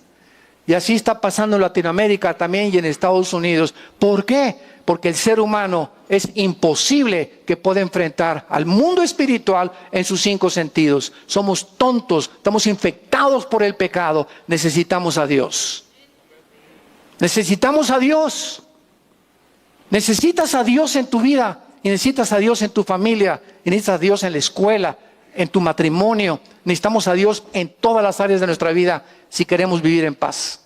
Y así está pasando en Latinoamérica también y en Estados Unidos. ¿Por qué? Porque el ser humano es imposible que pueda enfrentar al mundo espiritual en sus 5 sentidos. Somos tontos, estamos infectados por el pecado. Necesitamos a Dios. Necesitamos a Dios. Necesitas a Dios en tu vida y necesitas a Dios en tu familia y necesitas a Dios en la escuela, en tu matrimonio. Necesitamos a Dios en todas las áreas de nuestra vida si queremos vivir en paz,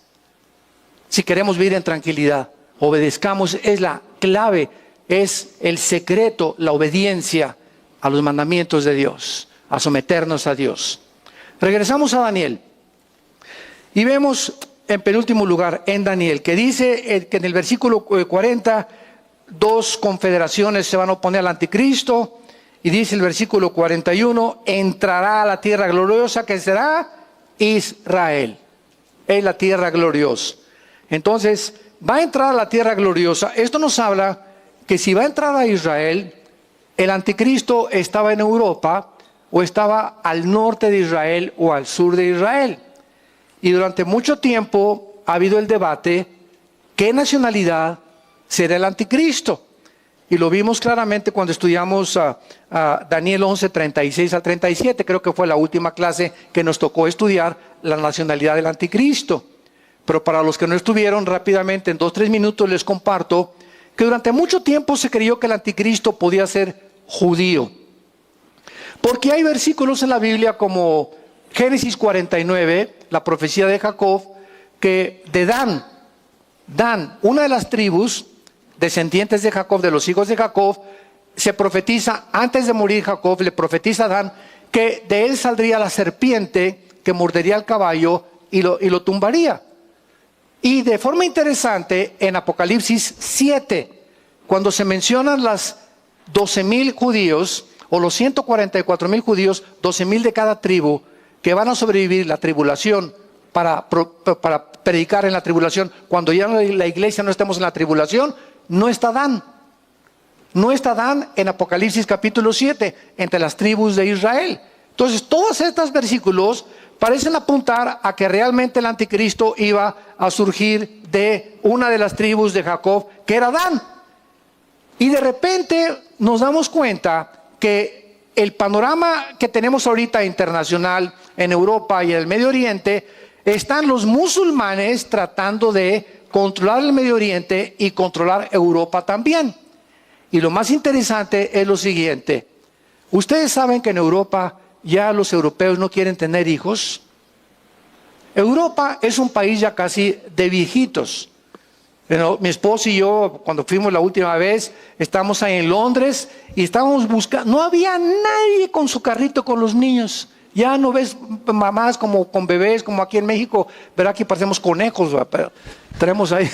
si queremos vivir en tranquilidad. Obedezcamos, es la clave, es el secreto, la obediencia a los mandamientos de Dios, a someternos a Dios. Regresamos a Daniel y vemos en penúltimo lugar en Daniel que dice que en el versículo 40 2 confederaciones se van a oponer al anticristo, y dice el versículo 41, entrará a la tierra gloriosa que será Israel. Es la tierra gloriosa. Entonces, va a entrar a la tierra gloriosa. Esto nos habla que si va a entrar a Israel, el anticristo estaba en Europa o estaba al norte de Israel o al sur de Israel. Y durante mucho tiempo ha habido el debate, ¿qué nacionalidad será el anticristo? Y lo vimos claramente cuando estudiamos a Daniel 11, 36 al 37. Creo que fue la última clase que nos tocó estudiar la nacionalidad del anticristo. Pero para los que no estuvieron, rápidamente, en 2-3 minutos les comparto que durante mucho tiempo se creyó que el anticristo podía ser judío. Porque hay versículos en la Biblia como Génesis 49, la profecía de Jacob, que de Dan, una de las tribus descendientes de Jacob, de los hijos de Jacob, se profetiza, antes de morir Jacob, le profetiza a Dan que de él saldría la serpiente que mordería al caballo y lo tumbaría. Y de forma interesante, en Apocalipsis 7, cuando se mencionan las 12,000 judíos, o los 144,000 judíos, 12,000 de cada tribu, que van a sobrevivir la tribulación para predicar en la tribulación, cuando ya la iglesia no estemos en la tribulación, no está Dan. No está Dan en Apocalipsis capítulo 7, entre las tribus de Israel. Entonces, todos estos versículos parecen apuntar a que realmente el anticristo iba a surgir de una de las tribus de Jacob, que era Dan. Y de repente nos damos cuenta que el panorama que tenemos ahorita internacional en Europa y en el Medio Oriente, están los musulmanes tratando de controlar el Medio Oriente y controlar Europa también. Y lo más interesante es lo siguiente. Ustedes saben que en Europa ya los europeos no quieren tener hijos. Europa es un país ya casi de viejitos. Pero mi esposo y yo, cuando fuimos la última vez, estamos ahí en Londres y estábamos buscando, no había nadie con su carrito con los niños. Ya no ves mamás como con bebés, como aquí en México, pero aquí parecemos conejos, pero tenemos ahí.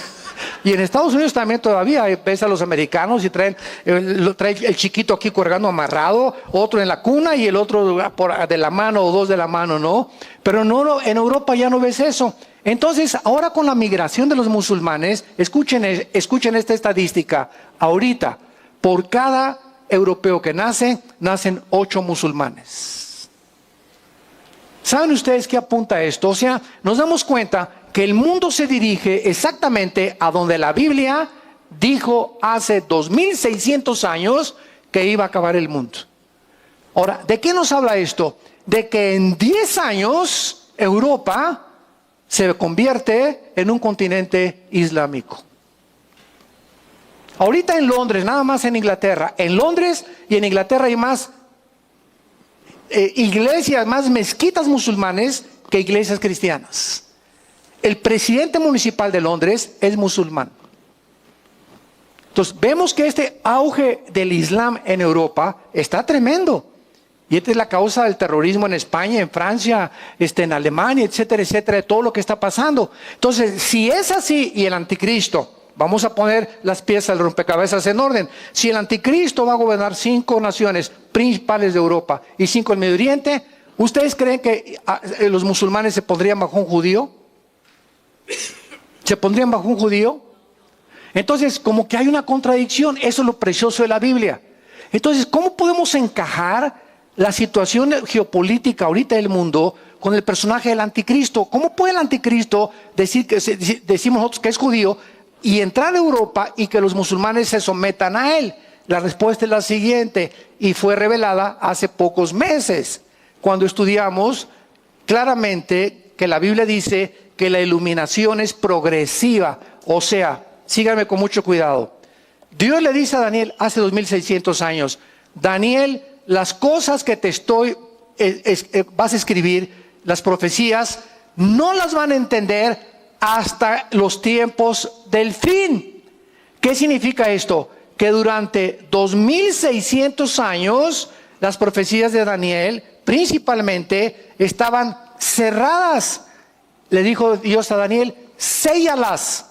Y en Estados Unidos también todavía ves a los americanos y trae el chiquito aquí colgando amarrado, otro en la cuna y el otro de la mano o dos de la mano, ¿no? Pero no, en Europa ya no ves eso. Entonces, ahora con la migración de los musulmanes, escuchen esta estadística. Ahorita, por cada europeo que nace, nacen 8 musulmanes. ¿Saben ustedes qué apunta esto? O sea, nos damos cuenta que el mundo se dirige exactamente a donde la Biblia dijo hace 2600 años que iba a acabar el mundo. Ahora, ¿de qué nos habla esto? De que en 10 años Europa se convierte en un continente islámico. Ahorita en Londres, nada más en Inglaterra. En Londres y en Inglaterra hay más iglesias, más mezquitas musulmanes que iglesias cristianas. El presidente municipal de Londres es musulmán. Entonces vemos que este auge del Islam en Europa está tremendo. Y esta es la causa del terrorismo en España, en Francia, en Alemania, etcétera, etcétera, de todo lo que está pasando. Entonces, si es así y el anticristo, vamos a poner las piezas del rompecabezas en orden. Si el anticristo va a gobernar 5 naciones principales de Europa y 5 en Medio Oriente, ¿ustedes creen que los musulmanes se pondrían bajo un judío? ¿Se pondrían bajo un judío? Entonces, como que hay una contradicción. Eso es lo precioso de la Biblia. Entonces, ¿cómo podemos encajar la situación geopolítica ahorita del mundo con el personaje del anticristo? ¿Cómo puede el anticristo decir que decimos nosotros que es judío y entrar a Europa y que los musulmanes se sometan a él? La respuesta es la siguiente, y fue revelada hace pocos meses, cuando estudiamos claramente que la Biblia dice que la iluminación es progresiva. O sea, síganme con mucho cuidado. Dios le dice a Daniel hace 2600 años, Daniel, las cosas que te vas a escribir, las profecías, no las van a entender hasta los tiempos del fin. ¿Qué significa esto? Que durante 2600 años, las profecías de Daniel principalmente estaban cerradas. Le dijo Dios a Daniel, séllalas,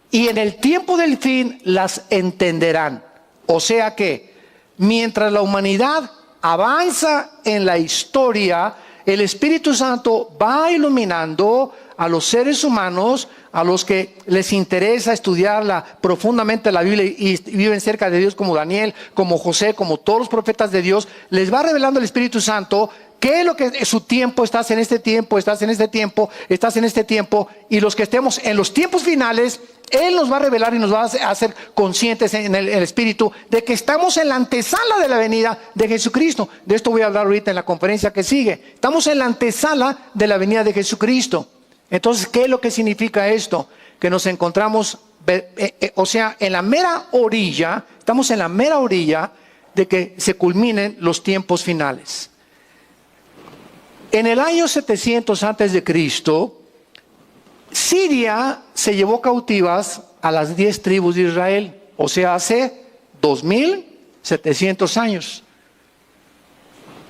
y en el tiempo del fin las entenderán. O sea que, mientras la humanidad avanza en la historia, el Espíritu Santo va iluminando a los seres humanos, a los que les interesa estudiar profundamente la Biblia y viven cerca de Dios, como Daniel, como José, como todos los profetas de Dios, les va revelando el Espíritu Santo qué es lo que es su tiempo. Estás en este tiempo, estás en este tiempo, estás en este tiempo. Y los que estemos en los tiempos finales, Él nos va a revelar y nos va a hacer conscientes en el Espíritu de que estamos en la antesala de la venida de Jesucristo. De esto voy a hablar ahorita en la conferencia que sigue. Estamos en la antesala de la venida de Jesucristo. Entonces, ¿qué es lo que significa esto? Que nos encontramos, en la mera orilla, estamos en la mera orilla de que se culminen los tiempos finales. En el año 700 antes de Cristo, Siria se llevó cautivas a las 10 tribus de Israel, o sea, hace 2700 años.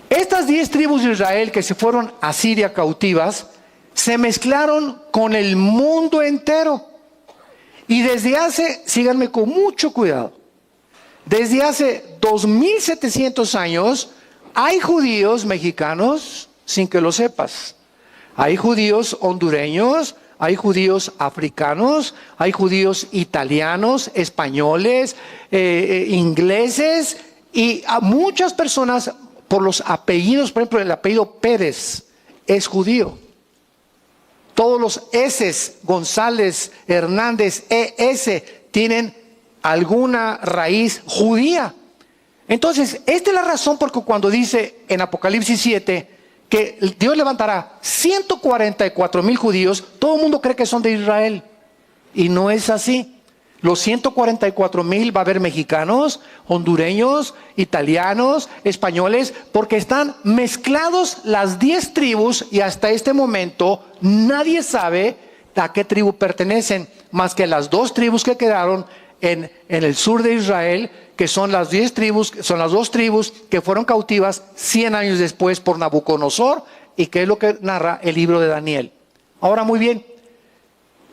Estas 10 tribus de Israel que se fueron a Siria cautivas, se mezclaron con el mundo entero. Y desde hace, síganme con mucho cuidado, desde hace 2700 años, hay judíos mexicanos, sin que lo sepas. Hay judíos hondureños, hay judíos africanos, hay judíos italianos, españoles, ingleses, y a muchas personas por los apellidos. Por ejemplo, el apellido Pérez es judío. Todos los S, González, Hernández, ES, tienen alguna raíz judía. Entonces, esta es la razón porque cuando dice en Apocalipsis 7 que Dios levantará 144,000 judíos, todo el mundo cree que son de Israel. Y no es así. Los 144,000 va a haber mexicanos, hondureños, italianos, españoles, porque están mezclados las 10 tribus y hasta este momento nadie sabe a qué tribu pertenecen, más que las 2 tribus que quedaron en el sur de Israel, que son las 10 tribus, son las 2 tribus que fueron cautivas 100 años después por Nabucodonosor, y que es lo que narra el libro de Daniel. Ahora, muy bien,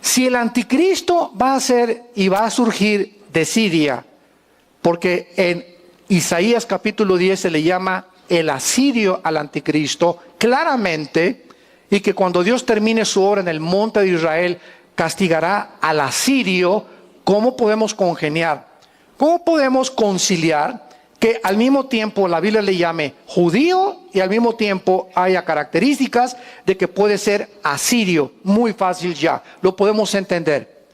si el anticristo va a ser y va a surgir de Siria, porque en Isaías capítulo 10 se le llama el asirio al anticristo, claramente, y que cuando Dios termine su obra en el monte de Israel, castigará al asirio. ¿Cómo podemos congeniar? ¿Cómo podemos conciliar que al mismo tiempo la Biblia le llame judío y al mismo tiempo haya características de que puede ser asirio? Muy fácil ya, lo podemos entender.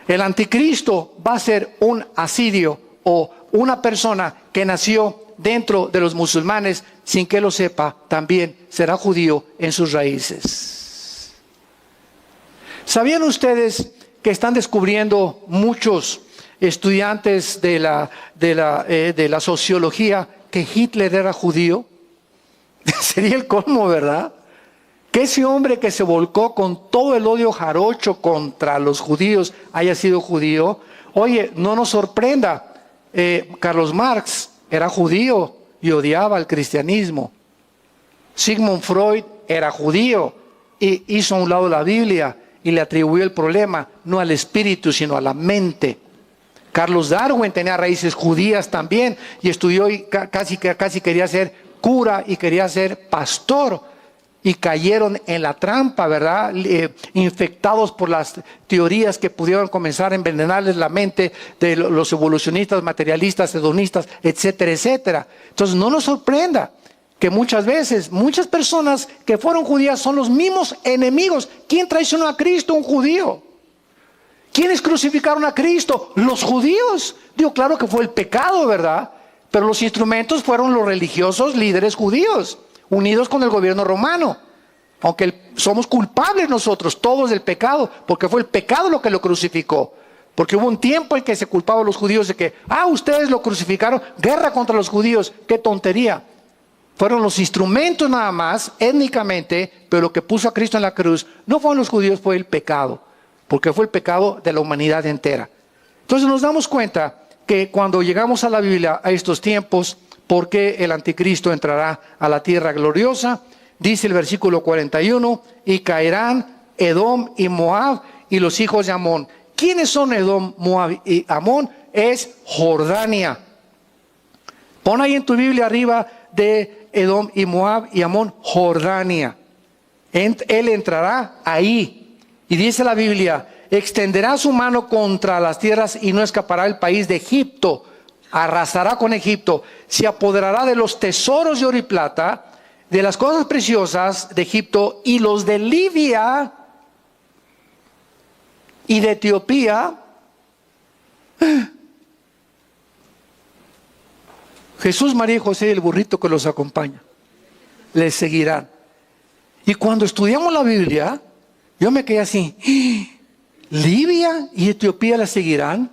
El anticristo va a ser un asirio o una persona que nació dentro de los musulmanes sin que lo sepa, también será judío en sus raíces. ¿Sabían ustedes que están descubriendo muchos estudiantes de la sociología que Hitler era judío? Sería el colmo, ¿verdad? Que ese hombre que se volcó con todo el odio jarocho contra los judíos haya sido judío. Oye, no nos sorprenda, Carlos Marx era judío y odiaba el cristianismo. Sigmund Freud era judío y hizo a un lado la Biblia y le atribuyó el problema no al espíritu sino a la mente. Carlos Darwin tenía raíces judías también y estudió y casi quería ser cura y quería ser pastor, y cayeron en la trampa, ¿verdad? Infectados por las teorías que pudieron comenzar a envenenarles la mente de los evolucionistas, materialistas, hedonistas, etcétera, etcétera. Entonces no nos sorprenda que muchas veces, muchas personas que fueron judías son los mismos enemigos. ¿Quién traicionó a Cristo? Un judío. ¿Quiénes crucificaron a Cristo? Los judíos. Digo, claro que fue el pecado, ¿verdad? Pero los instrumentos fueron los religiosos líderes judíos, unidos con el gobierno romano. Aunque somos culpables nosotros, todos del pecado, porque fue el pecado lo que lo crucificó. Porque hubo un tiempo en que se culpaba a los judíos de que, ustedes lo crucificaron, guerra contra los judíos, qué tontería. Fueron los instrumentos nada más, étnicamente, pero lo que puso a Cristo en la cruz no fueron los judíos, fue el pecado, porque fue el pecado de la humanidad entera. Entonces nos damos cuenta que cuando llegamos a la Biblia, a estos tiempos, ¿por qué el anticristo entrará a la tierra gloriosa? Dice el versículo 41, y caerán Edom y Moab y los hijos de Amón. ¿Quiénes son Edom, Moab y Amón? Es Jordania. Pon ahí en tu Biblia arriba de Edom y Moab y Amón, Jordania. Él entrará ahí. Y dice la Biblia, extenderá su mano contra las tierras y no escapará el país de Egipto. Arrasará con Egipto, se apoderará de los tesoros de oro y plata, de las cosas preciosas de Egipto y los de Libia y de Etiopía. Jesús, María y José y el burrito que los acompaña les seguirán. Y cuando estudiamos la Biblia, yo me quedé así, ¿Libia y Etiopía la seguirán?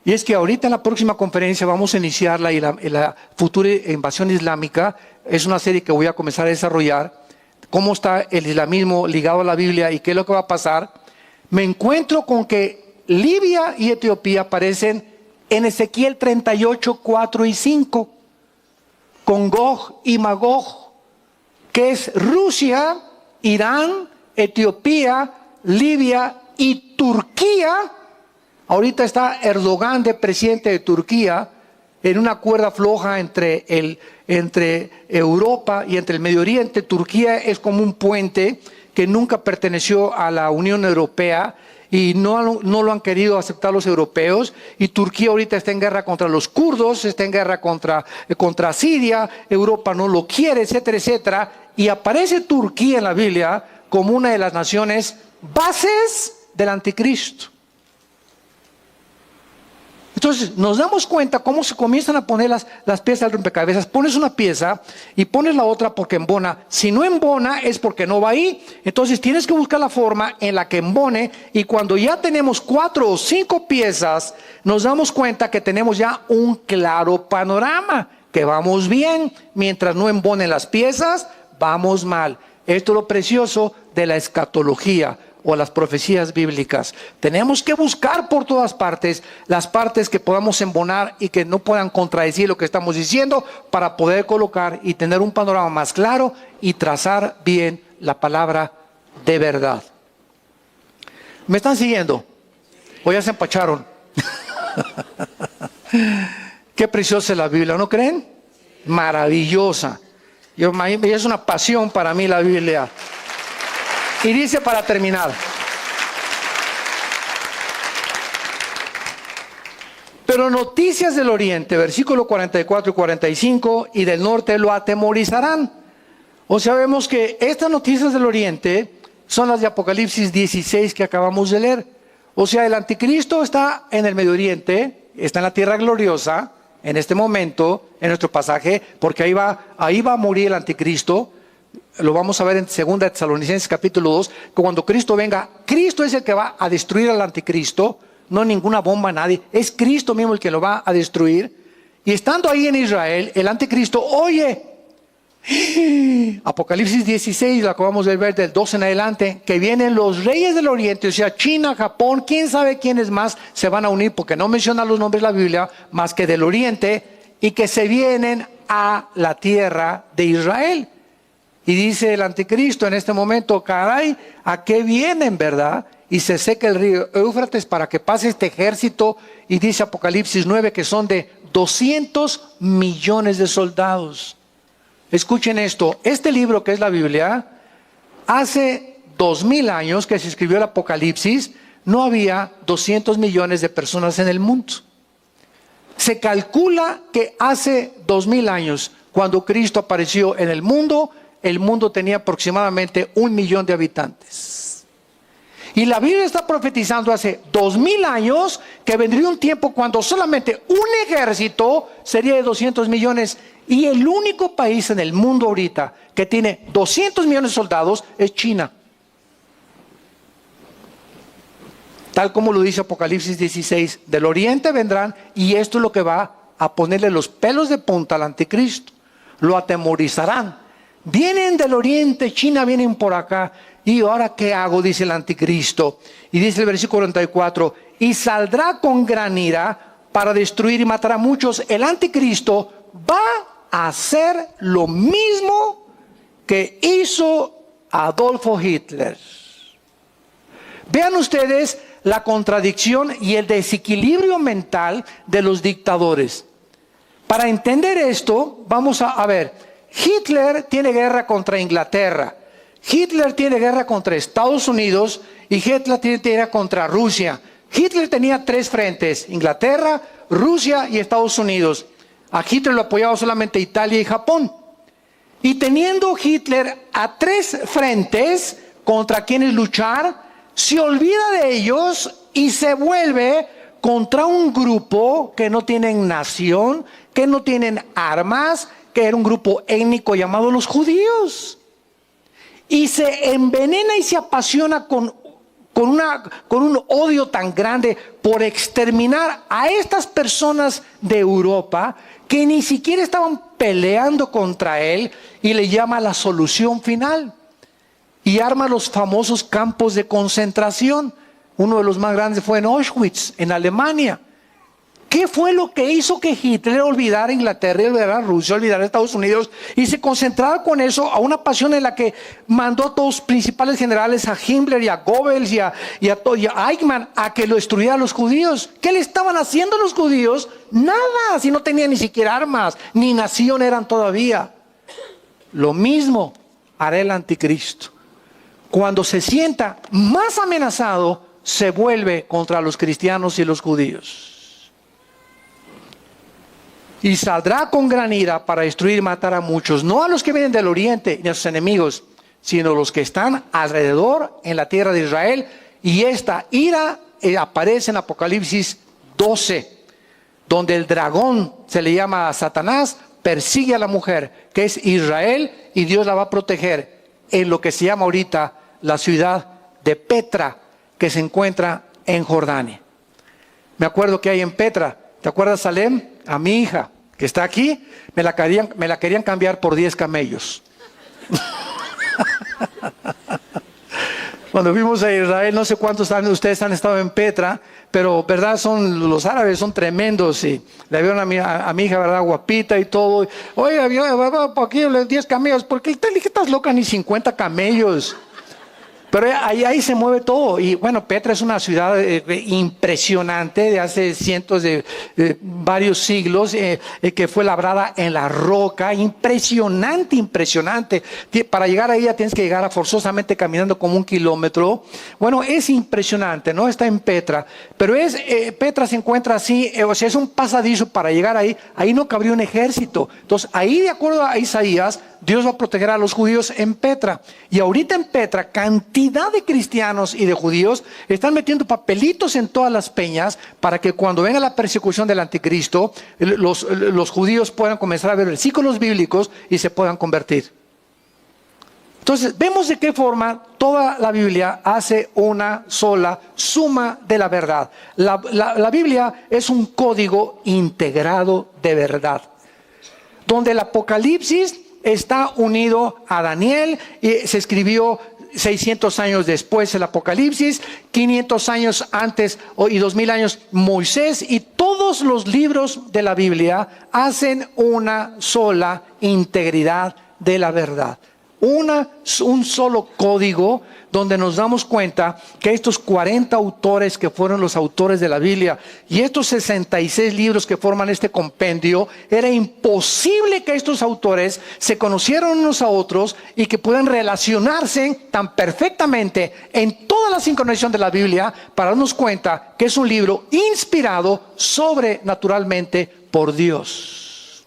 Y es que ahorita en la próxima conferencia vamos a iniciarla y la futura invasión islámica es una serie que voy a comenzar a desarrollar. Cómo está el islamismo ligado a la Biblia y qué es lo que va a pasar. Me encuentro con que Libia y Etiopía aparecen en Ezequiel 38, 4 y 5. Con Gog y Magog, que es Rusia, Irán, Etiopía, Libia y Turquía. Ahorita está Erdogan de presidente de Turquía en una cuerda floja entre Europa y entre el Medio Oriente. Turquía es como un puente que nunca perteneció a la Unión Europea y no lo han querido aceptar los europeos. Y Turquía ahorita está en guerra contra los kurdos, está en guerra contra Siria, Europa no lo quiere, etcétera, etcétera. Y aparece Turquía en la Biblia como una de las naciones bases del anticristo. Entonces nos damos cuenta cómo se comienzan a poner las piezas del rompecabezas. Pones una pieza y pones la otra porque embona. Si no embona es porque no va ahí. Entonces tienes que buscar la forma en la que embone. Y cuando ya tenemos 4 o 5 piezas, nos damos cuenta que tenemos ya un claro panorama, que vamos bien. Mientras no embonen las piezas, vamos mal. Esto es lo precioso de la escatología o las profecías bíblicas. Tenemos que buscar por todas partes las partes que podamos embonar y que no puedan contradecir lo que estamos diciendo para poder colocar y tener un panorama más claro y trazar bien la palabra de verdad. ¿Me están siguiendo? ¿O ya se empacharon? Qué preciosa es la Biblia, ¿no creen? Maravillosa. Es una pasión para mí la Biblia. Y dice para terminar, pero noticias del oriente, versículo 44 y 45, y del norte lo atemorizarán. O sea, vemos que estas noticias del oriente son las de Apocalipsis 16 que acabamos de leer. O sea, el anticristo está en el Medio Oriente, está en la tierra gloriosa, en este momento, en nuestro pasaje, porque ahí va a morir el anticristo. Lo vamos a ver en 2 Tesalonicenses capítulo 2, que cuando Cristo venga, Cristo es el que va a destruir al anticristo, no ninguna bomba, nadie, es Cristo mismo el que lo va a destruir. Y estando ahí en Israel, el anticristo oye, Apocalipsis 16, lo acabamos de ver del 12 en adelante, que vienen los reyes del oriente, o sea, China, Japón, quién sabe quiénes más se van a unir, porque no menciona los nombres de la Biblia, más que del oriente, y que se vienen a la tierra de Israel. Y dice el anticristo en este momento, caray, ¿a qué vienen, verdad? Y se seca el río Éufrates para que pase este ejército. Y dice Apocalipsis 9 que son de 200 millones de soldados. Escuchen esto, este libro que es la Biblia, hace 2000 años que se escribió el Apocalipsis, no había 200 millones de personas en el mundo. Se calcula que hace 2000 años, cuando Cristo apareció en el mundo tenía aproximadamente 1 millón de habitantes. Y la Biblia está profetizando hace 2000 años que vendría un tiempo cuando solamente un ejército sería de 200 millones. Y el único país en el mundo ahorita que tiene 200 millones de soldados es China. Tal como lo dice Apocalipsis 16, del oriente vendrán y esto es lo que va a ponerle los pelos de punta al anticristo. Lo atemorizarán. Vienen del oriente, China, vienen por acá. ¿Y ahora qué hago? Dice el anticristo. Y dice el versículo 44, y saldrá con gran ira para destruir y matar a muchos. El anticristo va a hacer lo mismo que hizo Adolfo Hitler. Vean ustedes la contradicción y el desequilibrio mental de los dictadores. Para entender esto, vamos a ver. Hitler tiene guerra contra Inglaterra. Hitler tiene guerra contra Estados Unidos y Hitler tiene guerra contra Rusia. Hitler tenía 3 frentes: Inglaterra, Rusia y Estados Unidos. A Hitler lo apoyaba solamente Italia y Japón. Y teniendo Hitler a 3 frentes contra quienes luchar, se olvida de ellos y se vuelve contra un grupo que no tienen nación, que no tienen armas, que era un grupo étnico llamado los judíos. Y se envenena y se apasiona con un odio tan grande por exterminar a estas personas de Europa que ni siquiera estaban peleando contra él, y le llama la solución final. Y arma los famosos campos de concentración. Uno de los más grandes fue en Auschwitz, en Alemania. ¿Qué fue lo que hizo que Hitler olvidara a Inglaterra, olvidara a Rusia, olvidara a Estados Unidos y se concentrara con eso a una pasión en la que mandó a todos los principales generales, a Himmler y a Goebbels y a Eichmann, a que lo destruyeran los judíos? ¿Qué le estaban haciendo los judíos? Nada, si no tenían ni siquiera armas, ni nación eran todavía. Lo mismo hará el anticristo. Cuando se sienta más amenazado, se vuelve contra los cristianos y los judíos. Y saldrá con gran ira para destruir y matar a muchos, no a los que vienen del oriente ni a sus enemigos, sino los que están alrededor en la tierra de Israel. Y esta ira aparece en Apocalipsis 12, donde el dragón, se le llama a Satanás, persigue a la mujer, que es Israel, y Dios la va a proteger en lo que se llama ahorita la ciudad de Petra, que se encuentra en Jordania. Me acuerdo que hay en Petra, ¿te acuerdas, Salem? A mi hija, que está aquí, me la querían cambiar por 10 camellos. Cuando fuimos a Israel, no sé cuántos de ustedes han estado en Petra, pero verdad, los árabes son tremendos, y le vieron a mi hija, verdad, guapita y todo. Oiga, aquí 10 camellos, ¿por qué estás loca? Ni 50 camellos. Pero ahí se mueve todo. Y bueno, Petra es una ciudad impresionante de hace cientos de varios siglos, que fue labrada en la roca. Impresionante, impresionante. Para llegar a ella tienes que llegar forzosamente caminando como 1 kilómetro. Bueno, es impresionante, ¿no? Está en Petra. Pero Petra se encuentra así, o sea, es un pasadizo para llegar ahí. Ahí no cabría un ejército. Entonces, ahí, de acuerdo a Isaías, Dios va a proteger a los judíos en Petra. Y ahorita en Petra, cantidad de cristianos y de judíos están metiendo papelitos en todas las peñas para que cuando venga la persecución del anticristo, los judíos puedan comenzar a ver versículos bíblicos y se puedan convertir. Entonces, vemos de qué forma toda la Biblia hace una sola suma de la verdad. La Biblia es un código integrado de verdad, donde el Apocalipsis está unido a Daniel, y se escribió 600 años después el Apocalipsis, 500 años antes y 2000 años Moisés, y todos los libros de la Biblia hacen una sola integridad de la verdad. Un solo código donde nos damos cuenta que estos 40 autores que fueron los autores de la Biblia y estos 66 libros que forman este compendio, era imposible que estos autores se conocieran unos a otros y que puedan relacionarse tan perfectamente en toda la sincronización de la Biblia para darnos cuenta que es un libro inspirado sobrenaturalmente por Dios.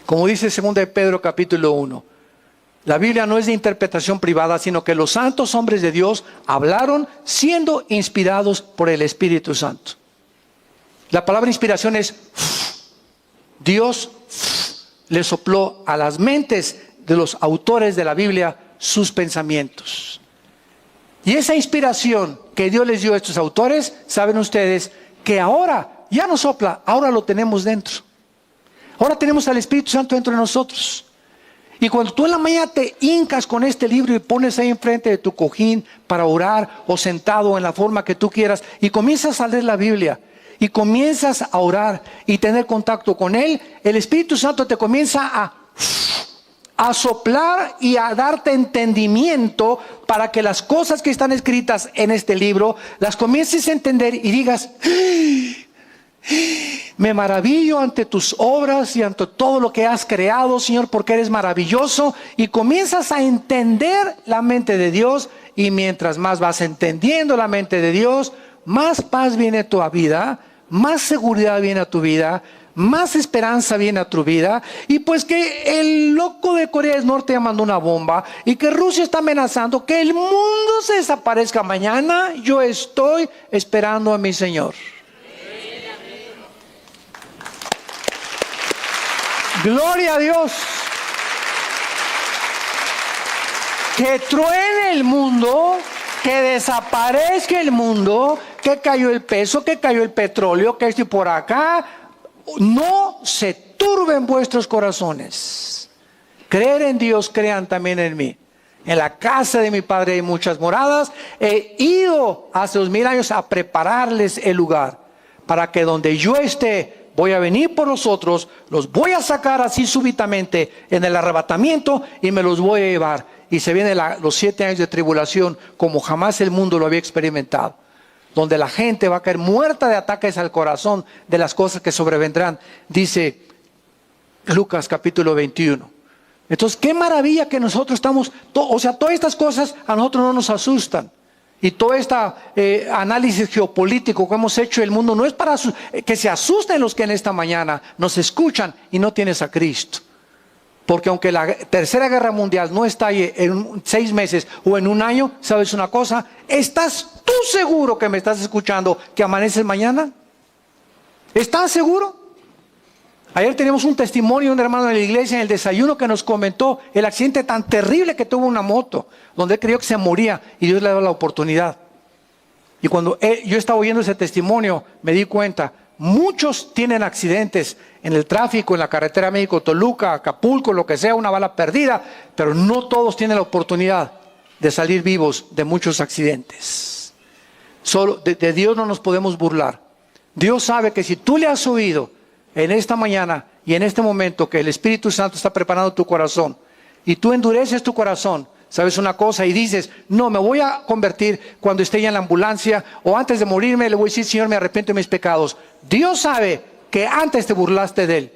Como dice 2 de Pedro capítulo 1. La Biblia no es de interpretación privada, sino que los santos hombres de Dios hablaron siendo inspirados por el Espíritu Santo. La palabra inspiración es Dios le sopló a las mentes de los autores de la Biblia sus pensamientos. Y esa inspiración que Dios les dio a estos autores, saben ustedes que ahora ya no sopla, ahora lo tenemos dentro. Ahora tenemos al Espíritu Santo dentro de nosotros. Y cuando tú en la mañana te hincas con este libro y pones ahí enfrente de tu cojín para orar, o sentado en la forma que tú quieras, y comienzas a leer la Biblia y comienzas a orar y tener contacto con Él, el Espíritu Santo te comienza a soplar y a darte entendimiento para que las cosas que están escritas en este libro las comiences a entender y digas: Me maravillo ante tus obras y ante todo lo que has creado, Señor, porque eres maravilloso. Y comienzas a entender la mente de Dios. Y mientras más vas entendiendo la mente de Dios, más paz viene a tu vida, más seguridad viene a tu vida, más esperanza viene a tu vida. Y pues que el loco de Corea del Norte ya mandó una bomba y que Rusia está amenazando que el mundo se desaparezca mañana, yo estoy esperando a mi Señor. Gloria a Dios. Que truene el mundo, que desaparezca el mundo, que cayó el peso, que cayó el petróleo, que estoy por acá. No se turben vuestros corazones. Creer en Dios, crean también en mí. En la casa de mi Padre hay muchas moradas. He ido hace 2000 años a prepararles el lugar, para que donde yo esté, voy a venir por nosotros, los voy a sacar así súbitamente en el arrebatamiento y me los voy a llevar. Y se vienen los 7 años de tribulación como jamás el mundo lo había experimentado, donde la gente va a caer muerta de ataques al corazón de las cosas que sobrevendrán, dice Lucas capítulo 21. Entonces, qué maravilla que nosotros estamos, todas estas cosas a nosotros no nos asustan. Y todo este análisis geopolítico que hemos hecho del mundo no es para que se asusten los que en esta mañana nos escuchan y no tienes a Cristo. Porque aunque la tercera guerra mundial no estalle en 6 meses o en 1 año, ¿sabes una cosa? ¿Estás tú seguro que me estás escuchando que amaneces mañana? ¿Estás seguro? Ayer teníamos un testimonio de un hermano de la iglesia en el desayuno que nos comentó el accidente tan terrible que tuvo una moto, donde él creyó que se moría y Dios le dio la oportunidad. Y cuando yo estaba oyendo ese testimonio, me di cuenta, muchos tienen accidentes en el tráfico, en la carretera México-Toluca, Acapulco, lo que sea, una bala perdida, pero no todos tienen la oportunidad de salir vivos de muchos accidentes. Solo de Dios no nos podemos burlar. Dios sabe que si tú le has oído en esta mañana y en este momento que el Espíritu Santo está preparando tu corazón y tú endureces tu corazón, sabes una cosa y dices, no, me voy a convertir cuando esté ya en la ambulancia o antes de morirme le voy a decir, Señor, me arrepiento de mis pecados. Dios sabe que antes te burlaste de Él.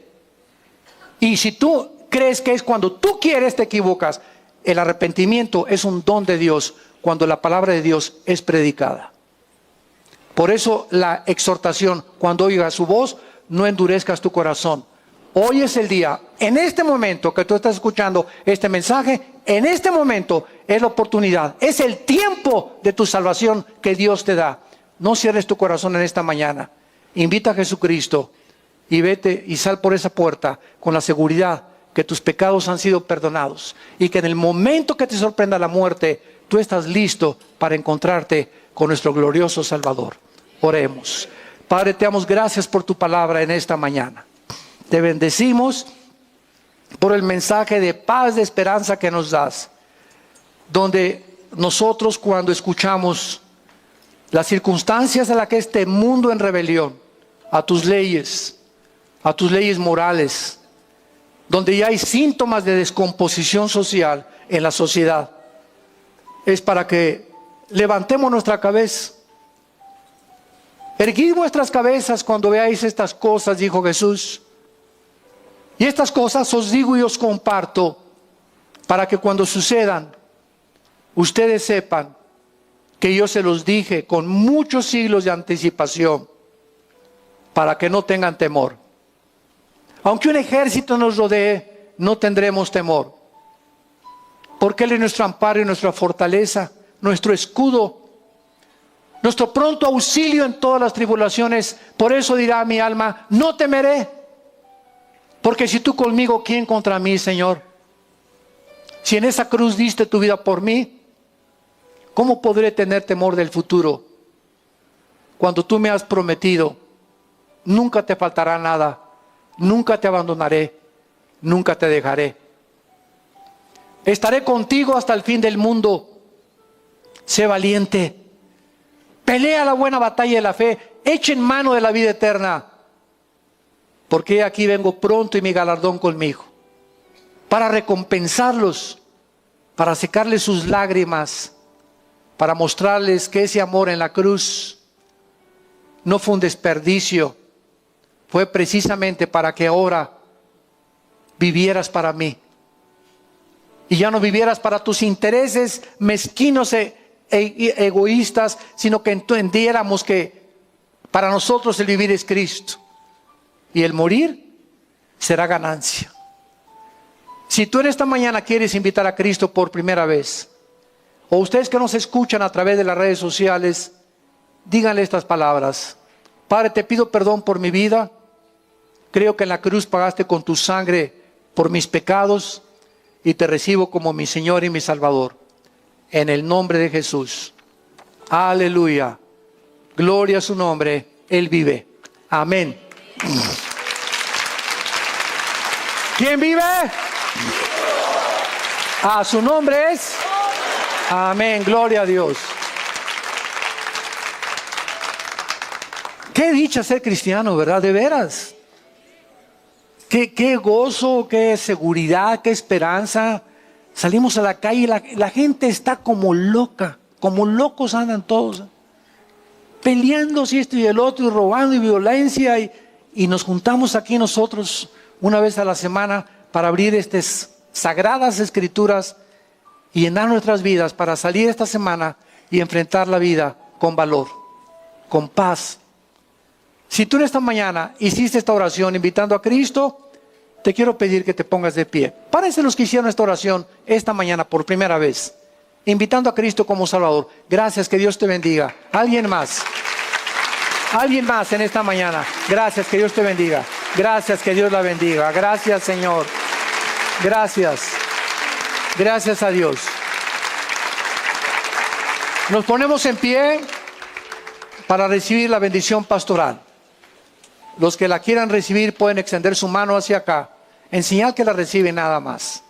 Y si tú crees que es cuando tú quieres, te equivocas. El arrepentimiento es un don de Dios cuando la palabra de Dios es predicada. Por eso la exhortación, cuando oigas su voz, no endurezcas tu corazón. Hoy es el día, en este momento que tú estás escuchando este mensaje, en este momento es la oportunidad, es el tiempo de tu salvación que Dios te da. No cierres tu corazón en esta mañana. Invita a Jesucristo y vete y sal por esa puerta con la seguridad que tus pecados han sido perdonados y que en el momento que te sorprenda la muerte, tú estás listo para encontrarte con nuestro glorioso Salvador. Oremos. Padre, te damos gracias por tu palabra en esta mañana. Te bendecimos por el mensaje de paz, de esperanza que nos das, donde nosotros cuando escuchamos las circunstancias en las que este mundo en rebelión a tus leyes morales, donde ya hay síntomas de descomposición social en la sociedad, es para que levantemos nuestra cabeza. Erguid vuestras cabezas cuando veáis estas cosas, dijo Jesús. Y estas cosas os digo y os comparto para que cuando sucedan, ustedes sepan que yo se los dije con muchos siglos de anticipación, para que no tengan temor. Aunque un ejército nos rodee, no tendremos temor, porque Él es nuestro amparo y nuestra fortaleza, nuestro escudo, nuestro pronto auxilio en todas las tribulaciones. Por eso dirá mi alma, no temeré, porque si tú conmigo, ¿quién contra mí, Señor? Si en esa cruz diste tu vida por mí, ¿cómo podré tener temor del futuro? Cuando tú me has prometido, nunca te faltará nada, nunca te abandonaré, nunca te dejaré. Estaré contigo hasta el fin del mundo. Sé valiente. Pelea la buena batalla de la fe. Echa en mano de la vida eterna. Porque aquí vengo pronto y mi galardón conmigo. Para recompensarlos. Para secarles sus lágrimas. Para mostrarles que ese amor en la cruz no fue un desperdicio. fue precisamente para que ahora vivieras para mí. Y ya no vivieras para tus intereses mezquinos e egoístas, sino que entendiéramos que para nosotros el vivir es Cristo y el morir será ganancia. Si tú en esta mañana quieres invitar a Cristo por primera vez, o ustedes que nos escuchan a través de las redes sociales, díganle estas palabras: Padre, te pido perdón por mi vida. Creo que en la cruz pagaste con tu sangre por mis pecados y te recibo como mi Señor y mi Salvador. En el nombre de Jesús. Aleluya. Gloria a su nombre. Él vive. Amén. ¿Quién vive? A su nombre es. Amén. Gloria a Dios. Qué dicha ser cristiano, ¿verdad? De veras. Qué gozo, qué seguridad, qué esperanza. Salimos a la calle y la gente está como loca, como locos andan todos, peleándose esto y el otro, y robando y violencia, y nos juntamos aquí nosotros una vez a la semana para abrir estas sagradas escrituras y llenar nuestras vidas para salir esta semana y enfrentar la vida con valor, con paz. Si tú en esta mañana hiciste esta oración invitando a Cristo, te quiero pedir que te pongas de pie. Párense los que hicieron esta oración esta mañana por primera vez, invitando a Cristo como Salvador. Gracias, que Dios te bendiga. ¿Alguien más? ¿Alguien más en esta mañana? Gracias, que Dios te bendiga. Gracias, que Dios la bendiga. Gracias, Señor. Gracias. Gracias a Dios. Nos ponemos en pie para recibir la bendición pastoral. Los que la quieran recibir pueden extender su mano hacia acá, en señal que la reciben nada más.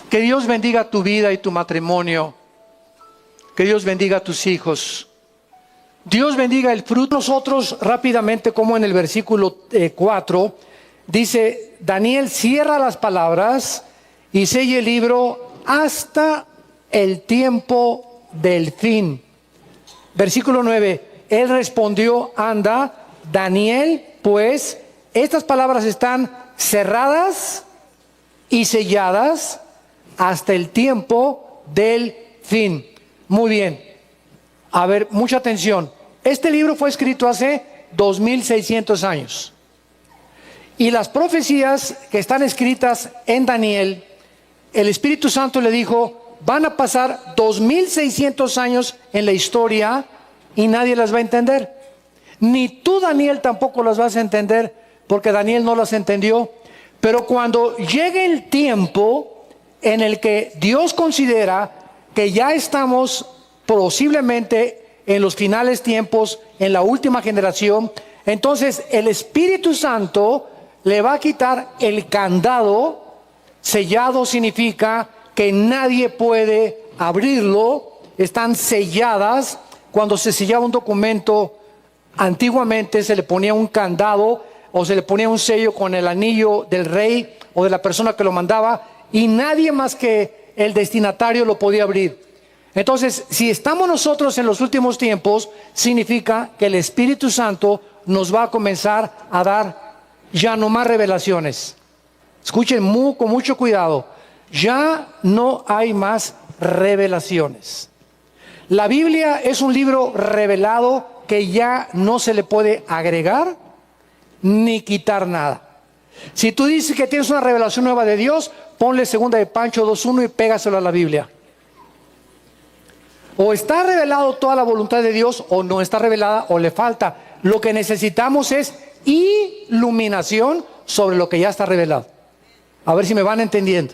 Que Dios bendiga tu vida y tu matrimonio. Que Dios bendiga a tus hijos. Dios bendiga el fruto. Nosotros rápidamente, como en el versículo 4, dice: Daniel cierra las palabras y sella el libro hasta el tiempo del fin. Versículo 9. Él respondió: anda, Daniel, pues estas palabras están cerradas y selladas hasta el tiempo del fin. Muy bien. A ver, mucha atención. Este libro fue escrito hace 2600 años. Y las profecías que están escritas en Daniel, el Espíritu Santo le dijo: van a pasar 2600 años en la historia y nadie las va a entender. Ni tú, Daniel, tampoco las vas a entender, porque Daniel no las entendió. Pero cuando llegue el tiempo en el que Dios considera que ya estamos posiblemente en los finales tiempos, en la última generación, entonces el Espíritu Santo le va a quitar el candado. Sellado significa que nadie puede abrirlo. Están selladas. Cuando se sellaba un documento, antiguamente se le ponía un candado o se le ponía un sello con el anillo del rey o de la persona que lo mandaba, y nadie más que el destinatario lo podía abrir. Entonces, si estamos nosotros en los últimos tiempos, significa que el Espíritu Santo nos va a comenzar a dar ya no más revelaciones. Escuchen con mucho cuidado. Ya no hay más revelaciones. La Biblia es un libro revelado que ya no se le puede agregar ni quitar nada. Si tú dices que tienes una revelación nueva de Dios, ponle segunda de Pancho 2:1 y pégaselo a la Biblia. O está revelado toda la voluntad de Dios, o no está revelada, o le falta. Lo que necesitamos es iluminación sobre lo que ya está revelado. A ver si me van entendiendo.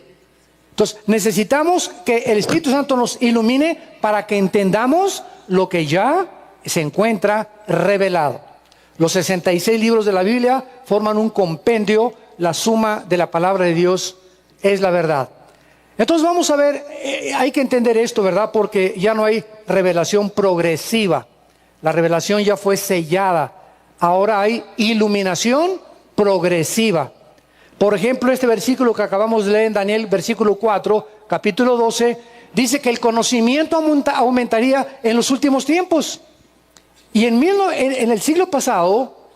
Entonces, necesitamos que el Espíritu Santo nos ilumine para que entendamos lo que ya se encuentra revelado. Los 66 libros de la Biblia forman un compendio. La suma de la palabra de Dios es la verdad. Entonces vamos a ver, hay que entender esto, ¿verdad? Porque ya no hay revelación progresiva. La revelación ya fue sellada. Ahora hay iluminación progresiva. Por ejemplo, este versículo que acabamos de leer en Daniel, versículo 4, capítulo 12, dice que el conocimiento aumentaría en los últimos tiempos. Y en el siglo pasado,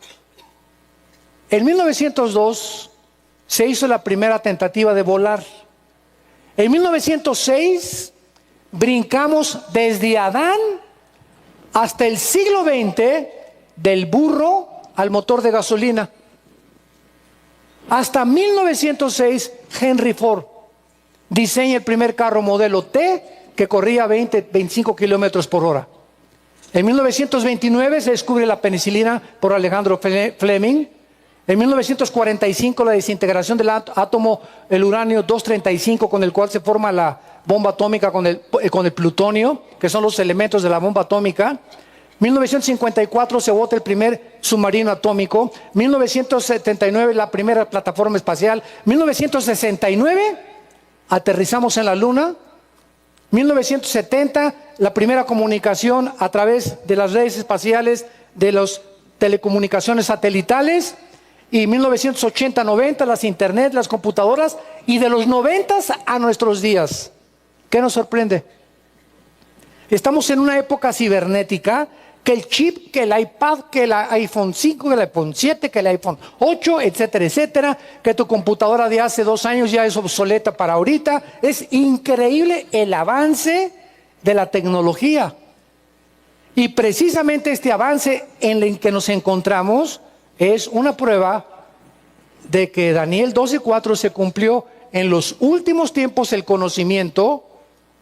En 1902 se hizo la primera tentativa de volar. En 1906 brincamos desde Adán hasta el siglo XX, del burro al motor de gasolina. Hasta 1906, Henry Ford diseña el primer carro modelo T que corría 25 kilómetros por hora. En 1929 se descubre la penicilina por Alejandro Fleming. En 1945 la desintegración del átomo, el uranio 235, con el cual se forma la bomba atómica con el plutonio, que son los elementos de la bomba atómica. 1954 se bota el primer submarino atómico. 1979 la primera plataforma espacial. 1969 aterrizamos en la Luna. 1970 la primera comunicación a través de las redes espaciales, de las telecomunicaciones satelitales. Y 1980-90 las internet, las computadoras, y de los 90 a nuestros días. ¿Qué nos sorprende? Estamos en una época cibernética, que el chip, que el iPad, que el iPhone 5, que el iPhone 7, que el iPhone 8, etcétera, etcétera, que tu computadora de hace 2 años ya es obsoleta para ahorita. Es increíble el avance de la tecnología. Y precisamente este avance en el que nos encontramos es una prueba de que Daniel 12:4 se cumplió. En los últimos tiempos el conocimiento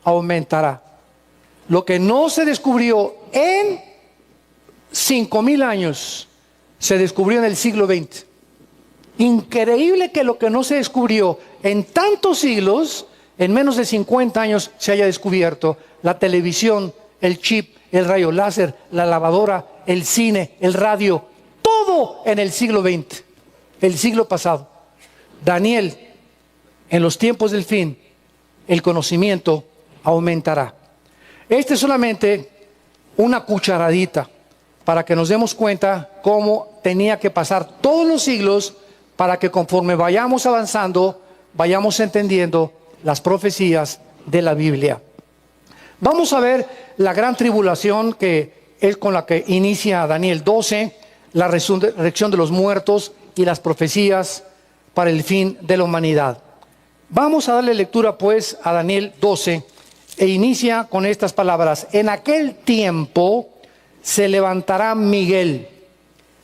aumentará. Lo que no se descubrió en 5,000 años, se descubrió en el siglo XX. Increíble que lo que no se descubrió en tantos siglos, en menos de 50 años se haya descubierto. La televisión, el chip, el rayo láser, la lavadora, el cine, el radio, todo en el siglo XX, el siglo pasado. Daniel, en los tiempos del fin, el conocimiento aumentará. Este es solamente una cucharadita para que nos demos cuenta cómo tenía que pasar todos los siglos para que conforme vayamos avanzando, vayamos entendiendo las profecías de la Biblia. Vamos a ver la gran tribulación, que es con la que inicia Daniel 12, la resurrección de los muertos y las profecías para el fin de la humanidad. Vamos a darle lectura pues a Daniel 12 e inicia con estas palabras: en aquel tiempo se levantará Miguel,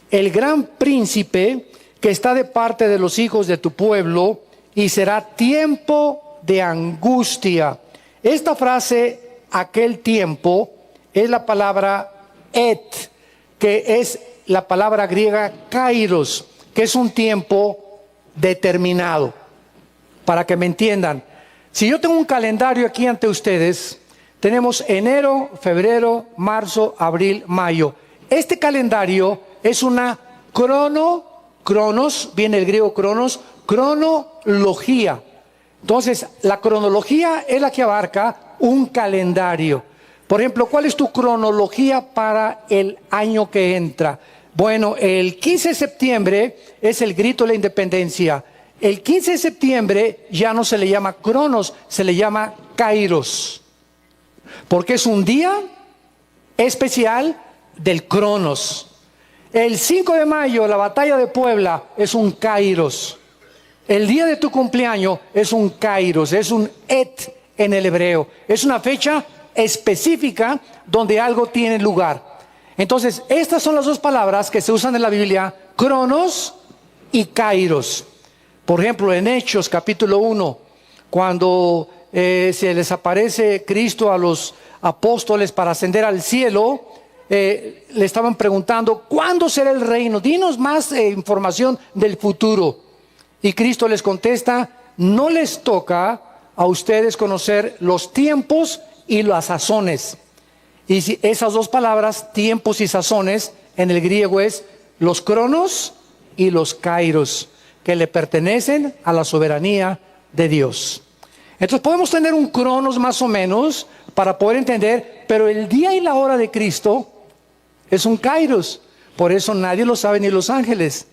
el gran príncipe que está de parte de los hijos de tu pueblo, y será tiempo de angustia. Esta frase, aquel tiempo, es la palabra et, que es la palabra griega kairos, que es un tiempo determinado. Para que me entiendan, si yo tengo un calendario aquí ante ustedes, tenemos enero, febrero, marzo, abril, mayo. Este calendario es una cronos, viene el griego cronos, cronología. Entonces, la cronología es la que abarca un calendario. Por ejemplo, ¿cuál es tu cronología para el año que entra? Bueno, el 15 de septiembre es el grito de la independencia. El 15 de septiembre ya no se le llama cronos, se le llama kairos, porque es un día especial del cronos. El 5 de mayo, la batalla de Puebla, es un kairos. El día de tu cumpleaños es un kairos, es un et en el hebreo. Es una fecha específica donde algo tiene lugar. Entonces, estas son las dos palabras que se usan en la Biblia, cronos y kairos. Por ejemplo, en Hechos capítulo 1, cuando se les aparece Cristo a los apóstoles para ascender al cielo, le estaban preguntando: ¿cuándo será el reino? Dinos más información del futuro. Y Cristo les contesta: no les toca a ustedes conocer los tiempos y las sazones. Y si esas dos palabras, tiempos y sazones, en el griego es los cronos y los kairos, que le pertenecen a la soberanía de Dios. Entonces podemos tener un cronos más o menos para poder entender, pero el día y la hora de Cristo es un kairos. Por eso nadie lo sabe, ni los ángeles,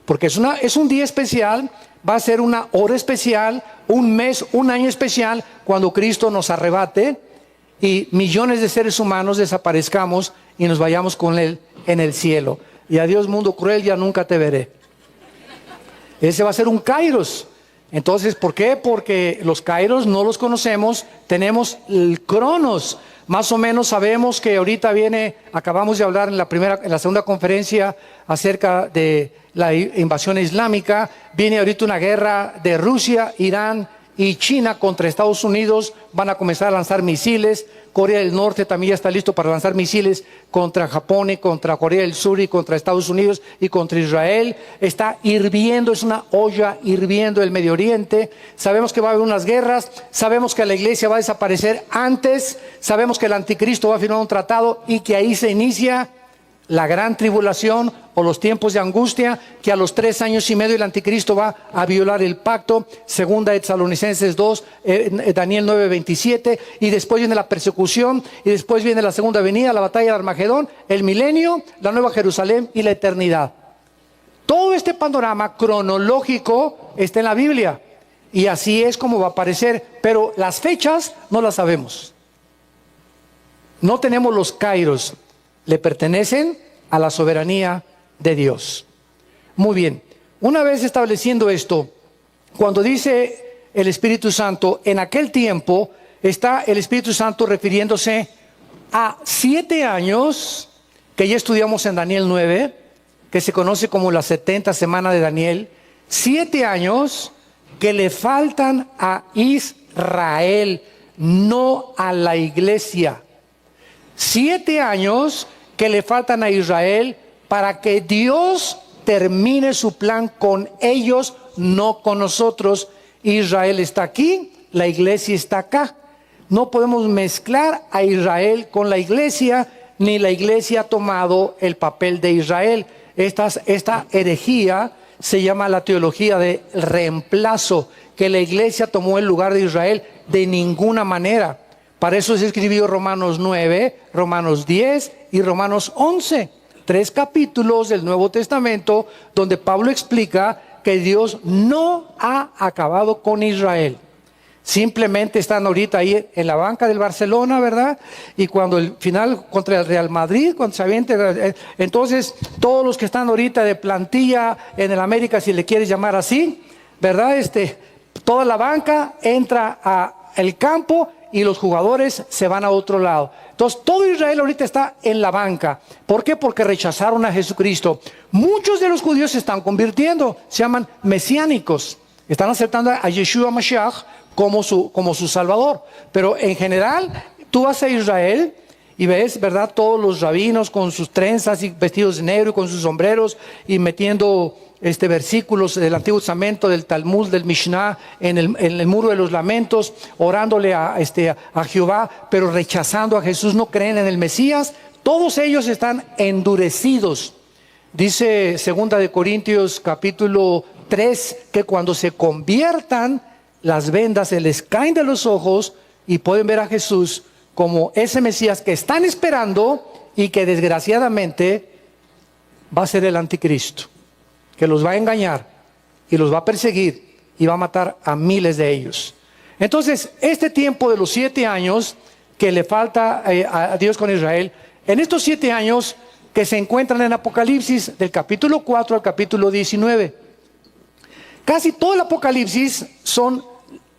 porque es un día especial, va a ser una hora especial, un mes, un año especial, cuando Cristo nos arrebate y millones de seres humanos desaparezcamos y nos vayamos con Él en el cielo. Y adiós mundo cruel, ya nunca te veré. Ese va a ser un kairos. Entonces, ¿por qué? Porque los kairos no los conocemos, tenemos el cronos. Más o menos sabemos que ahorita viene, acabamos de hablar en la segunda conferencia acerca de la invasión islámica, viene ahorita una guerra de Rusia, Irán y China contra Estados Unidos, van a comenzar a lanzar misiles. Corea del Norte también ya está listo para lanzar misiles contra Japón y contra Corea del Sur y contra Estados Unidos y contra Israel. Está hirviendo, es una olla hirviendo el Medio Oriente. Sabemos que va a haber unas guerras, sabemos que la iglesia va a desaparecer antes, sabemos que el anticristo va a firmar un tratado y que ahí se inicia la gran tribulación o los tiempos de angustia, que a los 3 años y medio el anticristo va a violar el pacto. Segunda de Tesalonicenses 2, Daniel 9:27, y después viene la persecución, y después viene la segunda venida, la batalla de Armagedón, el milenio, la nueva Jerusalén y la eternidad. Todo este panorama cronológico está en la Biblia, y así es como va a aparecer, pero las fechas no las sabemos. No tenemos los kairos, le pertenecen a la soberanía de Dios. Muy bien, una vez estableciendo esto, cuando dice el Espíritu Santo, en aquel tiempo está el Espíritu Santo refiriéndose a 7 años que ya estudiamos en Daniel 9, que se conoce como la 70 semana de Daniel. 7 años que le faltan a Israel, no a la iglesia. 7 años que le faltan a Israel para que Dios termine su plan con ellos, no con nosotros. Israel está aquí, la iglesia está acá. No podemos mezclar a Israel con la iglesia, ni la iglesia ha tomado el papel de Israel. Esta herejía se llama la teología de reemplazo, que la iglesia tomó el lugar de Israel de ninguna manera. Para eso se escribió Romanos 9, Romanos 10 y Romanos 11. 3 capítulos del Nuevo Testamento donde Pablo explica que Dios no ha acabado con Israel. Simplemente están ahorita ahí en la banca del Barcelona, ¿verdad? Y cuando el final contra el Real Madrid, cuando se aviente, entonces todos los que están ahorita de plantilla en el América, si le quieres llamar así, ¿verdad? Toda la banca entra al campo y los jugadores se van a otro lado. Entonces todo Israel ahorita está en la banca. ¿Por qué? Porque rechazaron a Jesucristo. Muchos de los judíos se están convirtiendo, se llaman mesiánicos, están aceptando a Yeshua Mashiach como su salvador. Pero en general tú vas a Israel y ves, ¿verdad?, todos los rabinos con sus trenzas y vestidos de negro y con sus sombreros y metiendo versículos del Antiguo Testamento, del Talmud, del Mishnah, en el muro de los lamentos, orándole a Jehová, pero rechazando a Jesús, no creen en el Mesías. Todos ellos están endurecidos. Dice 2 de Corintios capítulo 3, que cuando se conviertan, las vendas se les caen de los ojos y pueden ver a Jesús como ese Mesías que están esperando y que desgraciadamente va a ser el anticristo, que los va a engañar y los va a perseguir y va a matar a miles de ellos. Entonces, este tiempo de los 7 años que le falta a Dios con Israel, en estos 7 años que se encuentran en Apocalipsis, del capítulo 4 al capítulo 19, casi todo el Apocalipsis son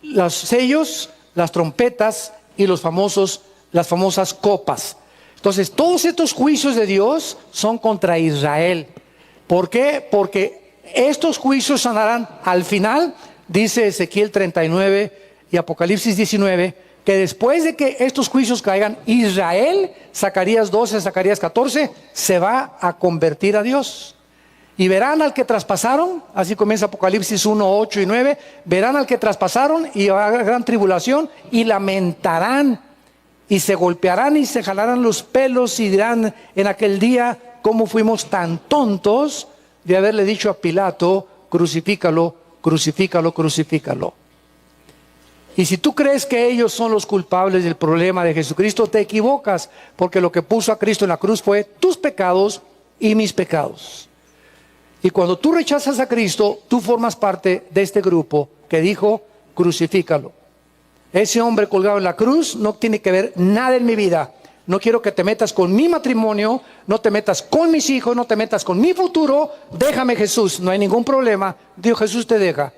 los sellos, las trompetas y las famosas copas. Entonces, todos estos juicios de Dios son contra Israel. ¿Por qué? Porque estos juicios sonarán al final, dice Ezequiel 39 y Apocalipsis 19, que después de que estos juicios caigan, Israel, Zacarías 12, Zacarías 14, se va a convertir a Dios. Y verán al que traspasaron, así comienza Apocalipsis 1, 8 y 9, verán al que traspasaron y habrá gran tribulación y lamentarán y se golpearán y se jalarán los pelos y dirán en aquel día: ¿cómo fuimos tan tontos de haberle dicho a Pilato, crucifícalo, crucifícalo, crucifícalo? Y si tú crees que ellos son los culpables del problema de Jesucristo, te equivocas, porque lo que puso a Cristo en la cruz fue tus pecados y mis pecados. Y cuando tú rechazas a Cristo, tú formas parte de este grupo que dijo: crucifícalo. Ese hombre colgado en la cruz no tiene que ver nada en mi vida. no quiero que te metas con mi matrimonio, no te metas con mis hijos, no te metas con mi futuro, déjame Jesús, no hay ningún problema. Dios, Jesús te deja,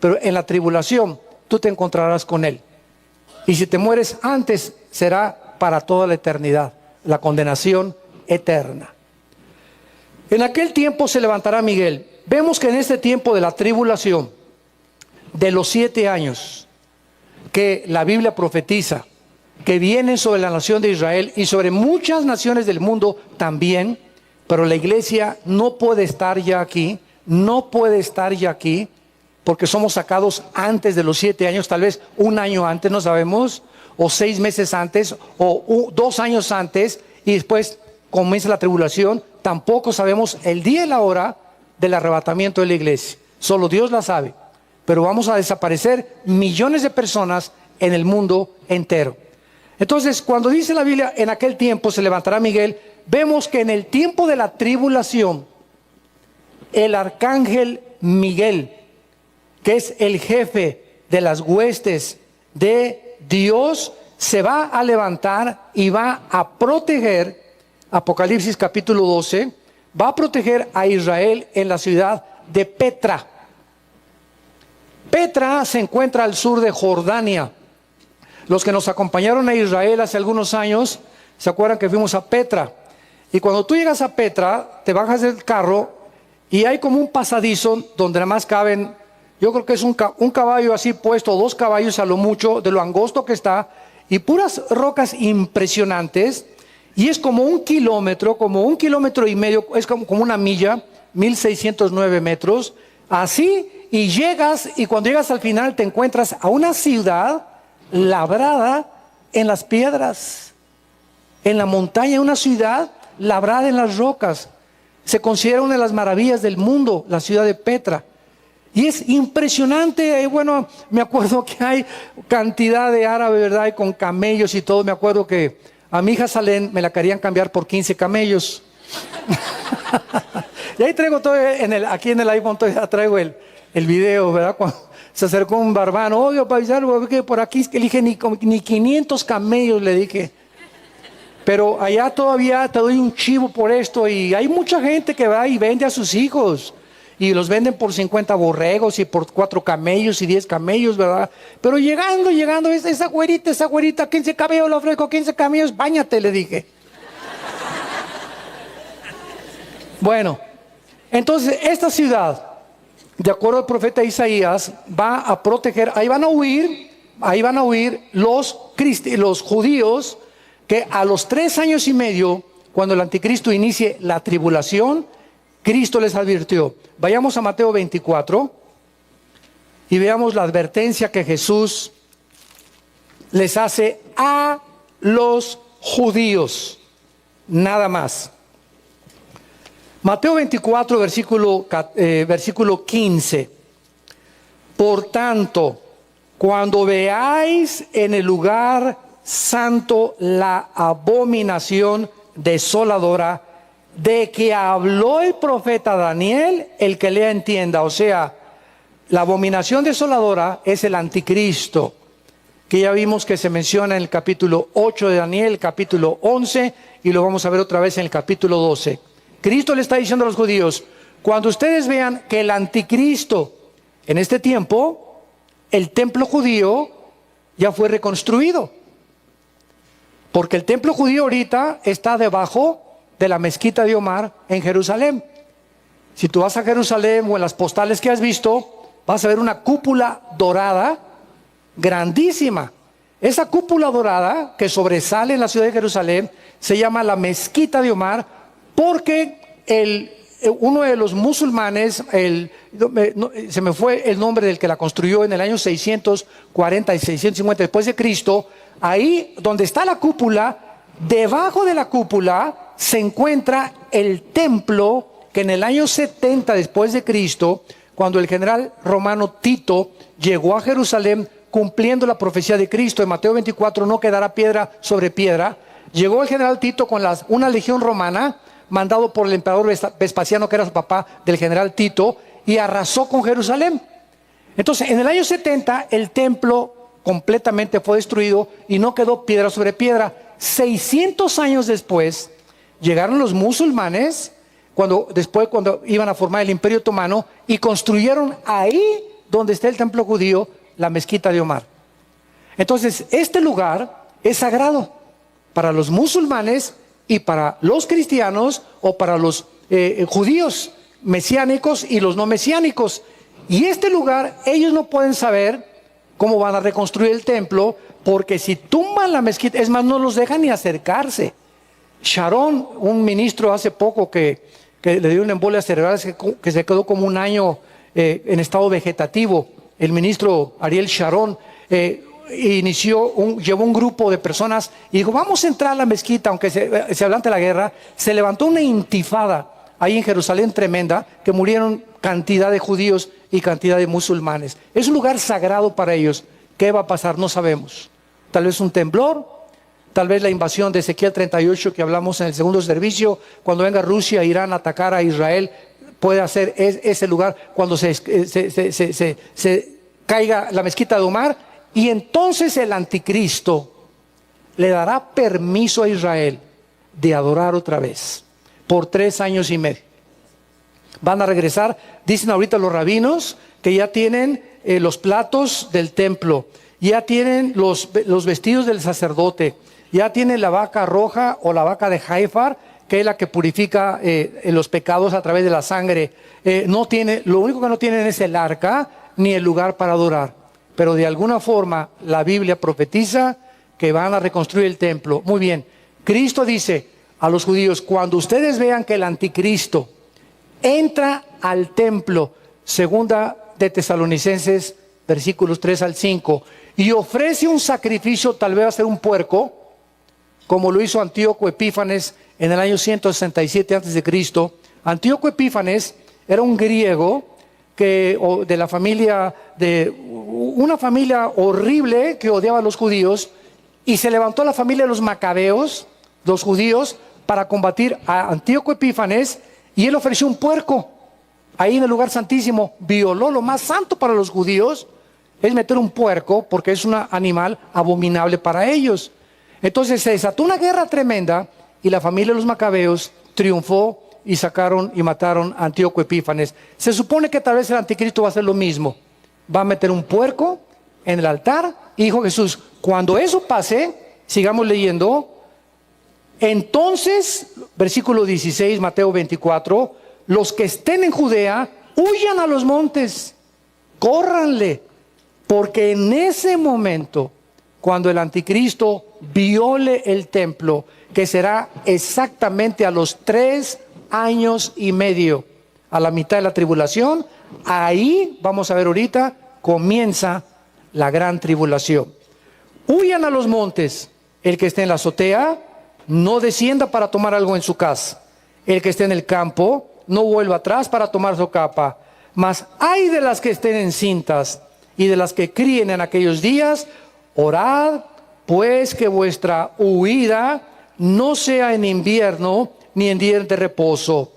pero en la tribulación tú te encontrarás con Él. Y si te mueres antes, será para toda la eternidad, la condenación eterna. En aquel tiempo se levantará Miguel. Vemos que en este tiempo de la tribulación, de los 7 años, que la Biblia profetiza, que vienen sobre la nación de Israel y sobre muchas naciones del mundo también, pero la iglesia no puede estar ya aquí, no puede estar ya aquí, porque somos sacados antes de los 7 años, tal vez un año antes, no sabemos, o 6 meses antes, o 2 años antes, y después comienza la tribulación. Tampoco sabemos el día y la hora del arrebatamiento de la iglesia, solo Dios la sabe, pero vamos a desaparecer millones de personas en el mundo entero. Entonces, cuando dice la Biblia, en aquel tiempo se levantará Miguel, vemos que en el tiempo de la tribulación, el arcángel Miguel, que es el jefe de las huestes de Dios, se va a levantar y va a proteger, Apocalipsis capítulo 12, va a proteger a Israel en la ciudad de Petra. Petra se encuentra al sur de Jordania. Los que nos acompañaron a Israel hace algunos años, se acuerdan que fuimos a Petra. Y cuando tú llegas a Petra, te bajas del carro y hay como un pasadizo donde nada más caben, yo creo que es un caballo así puesto, 2 caballos a lo mucho, de lo angosto que está, y puras rocas impresionantes. Y es como 1 kilómetro, como 1,5 kilómetros, es como una milla, 1,609 metros, así, y llegas, y cuando llegas al final te encuentras a una ciudad labrada en las piedras, en la montaña, una ciudad labrada en las rocas. Se considera una de las maravillas del mundo, la ciudad de Petra. Y es impresionante. Bueno, me acuerdo que hay cantidad de árabes, ¿verdad? Y con camellos y todo. Me acuerdo que a mi hija Salén me la querían cambiar por 15 camellos. Y ahí traigo todo, aquí en el iPhone todavía traigo el video, ¿verdad? Cuando se acercó un barbano, oye, paisano, que por aquí, que le dije, ni 500 camellos, le dije. Pero allá todavía te doy un chivo por esto, y hay mucha gente que va y vende a sus hijos, y los venden por 50 borregos, y por 4 camellos, y 10 camellos, ¿verdad? Pero llegando, esa güerita, 15 camellos, le ofrezco 15 camellos, báñate, le dije. Bueno, entonces esta ciudad, de acuerdo al profeta Isaías, va a proteger, ahí van a huir los judíos, que a los 3 años y medio, cuando el anticristo inicie la tribulación, Cristo les advirtió. Vayamos a Mateo 24 y veamos la advertencia que Jesús les hace a los judíos, nada más. Mateo 24, versículo 15. Por tanto, cuando veáis en el lugar santo la abominación desoladora de que habló el profeta Daniel, el que lea entienda. O sea, la abominación desoladora es el anticristo, que ya vimos que se menciona en el capítulo 8 de Daniel, el capítulo 11, y lo vamos a ver otra vez en el capítulo 12. Cristo le está diciendo a los judíos, cuando ustedes vean que el anticristo, en este tiempo, el templo judío ya fue reconstruido. Porque el templo judío ahorita está debajo de la mezquita de Omar en Jerusalén. Si tú vas a Jerusalén o en las postales que has visto, vas a ver una cúpula dorada, grandísima. Esa cúpula dorada que sobresale en la ciudad de Jerusalén se llama la mezquita de Omar, porque uno de los musulmanes, se me fue el nombre del que la construyó en el año 640 y 650 después de Cristo, ahí donde está la cúpula, debajo de la cúpula se encuentra el templo que en el año 70 después de Cristo, cuando el general romano Tito llegó a Jerusalén cumpliendo la profecía de Cristo, en Mateo 24 no quedará piedra sobre piedra, llegó el general Tito con una legión romana, mandado por el emperador Vespasiano, que era su papá del general Tito, y arrasó con Jerusalén. Entonces, en el año 70, el templo completamente fue destruido y no quedó piedra sobre piedra. 600 años después, llegaron los musulmanes, cuando iban a formar el Imperio Otomano, y construyeron ahí donde está el templo judío, la mezquita de Omar. Entonces, este lugar es sagrado para los musulmanes y para los cristianos o para los judíos mesiánicos y los no mesiánicos. Y este lugar, ellos no pueden saber cómo van a reconstruir el templo, porque si tumban la mezquita, es más, no los dejan ni acercarse. Sharon, un ministro hace poco que le dio una embolia cerebral, que se quedó como un año en estado vegetativo, el ministro Ariel Sharon llevó un grupo de personas y dijo, vamos a entrar a la mezquita, aunque se adelante la guerra. Se levantó una intifada ahí en Jerusalén tremenda, que murieron cantidad de judíos y cantidad de musulmanes. Es un lugar sagrado para ellos. ¿Qué va a pasar? No sabemos. Tal vez un temblor, tal vez la invasión de Ezequiel 38 que hablamos en el segundo servicio, cuando venga Rusia e Irán a atacar a Israel, puede hacer ese lugar cuando se caiga la mezquita de Omar, y entonces el anticristo le dará permiso a Israel de adorar otra vez por 3 años y medio. Van a regresar, dicen ahorita los rabinos, que ya tienen los platos del templo, ya tienen los vestidos del sacerdote, ya tienen la vaca roja o la vaca de Haifar, que es la que purifica los pecados a través de la sangre. Lo único que no tienen es el arca ni el lugar para adorar. Pero de alguna forma la Biblia profetiza que van a reconstruir el templo. Muy bien, Cristo dice a los judíos, cuando ustedes vean que el anticristo entra al templo, segunda de Tesalonicenses, versículos 3 al 5, y ofrece un sacrificio, tal vez va a ser un puerco, como lo hizo Antíoco Epífanes en el año 167 a.C. Antíoco Epífanes era un griego de la familia, de una familia horrible que odiaba a los judíos, y se levantó la familia de los macabeos, los judíos, para combatir a Antíoco Epífanes, y él ofreció un puerco ahí en el lugar santísimo. Violó lo más santo para los judíos, es meter un puerco, porque es un animal abominable para ellos. Entonces se desató una guerra tremenda, y la familia de los macabeos triunfó y sacaron y mataron a Antíoco Epífanes. Se supone que tal vez el anticristo va a hacer lo mismo. Va a meter un puerco en el altar, y dijo Jesús, cuando eso pase, sigamos leyendo, entonces, versículo 16, Mateo 24, los que estén en Judea, huyan a los montes, córranle, porque en ese momento, cuando el anticristo viole el templo, que será exactamente a los 3 años y medio, a la mitad de la tribulación, ahí, vamos a ver ahorita, comienza la gran tribulación. Huyan a los montes, el que esté en la azotea, no descienda para tomar algo en su casa. El que esté en el campo, no vuelva atrás para tomar su capa. Mas ay de las que estén encintas y de las que críen en aquellos días, orad, pues que vuestra huida no sea en invierno ni en días de reposo,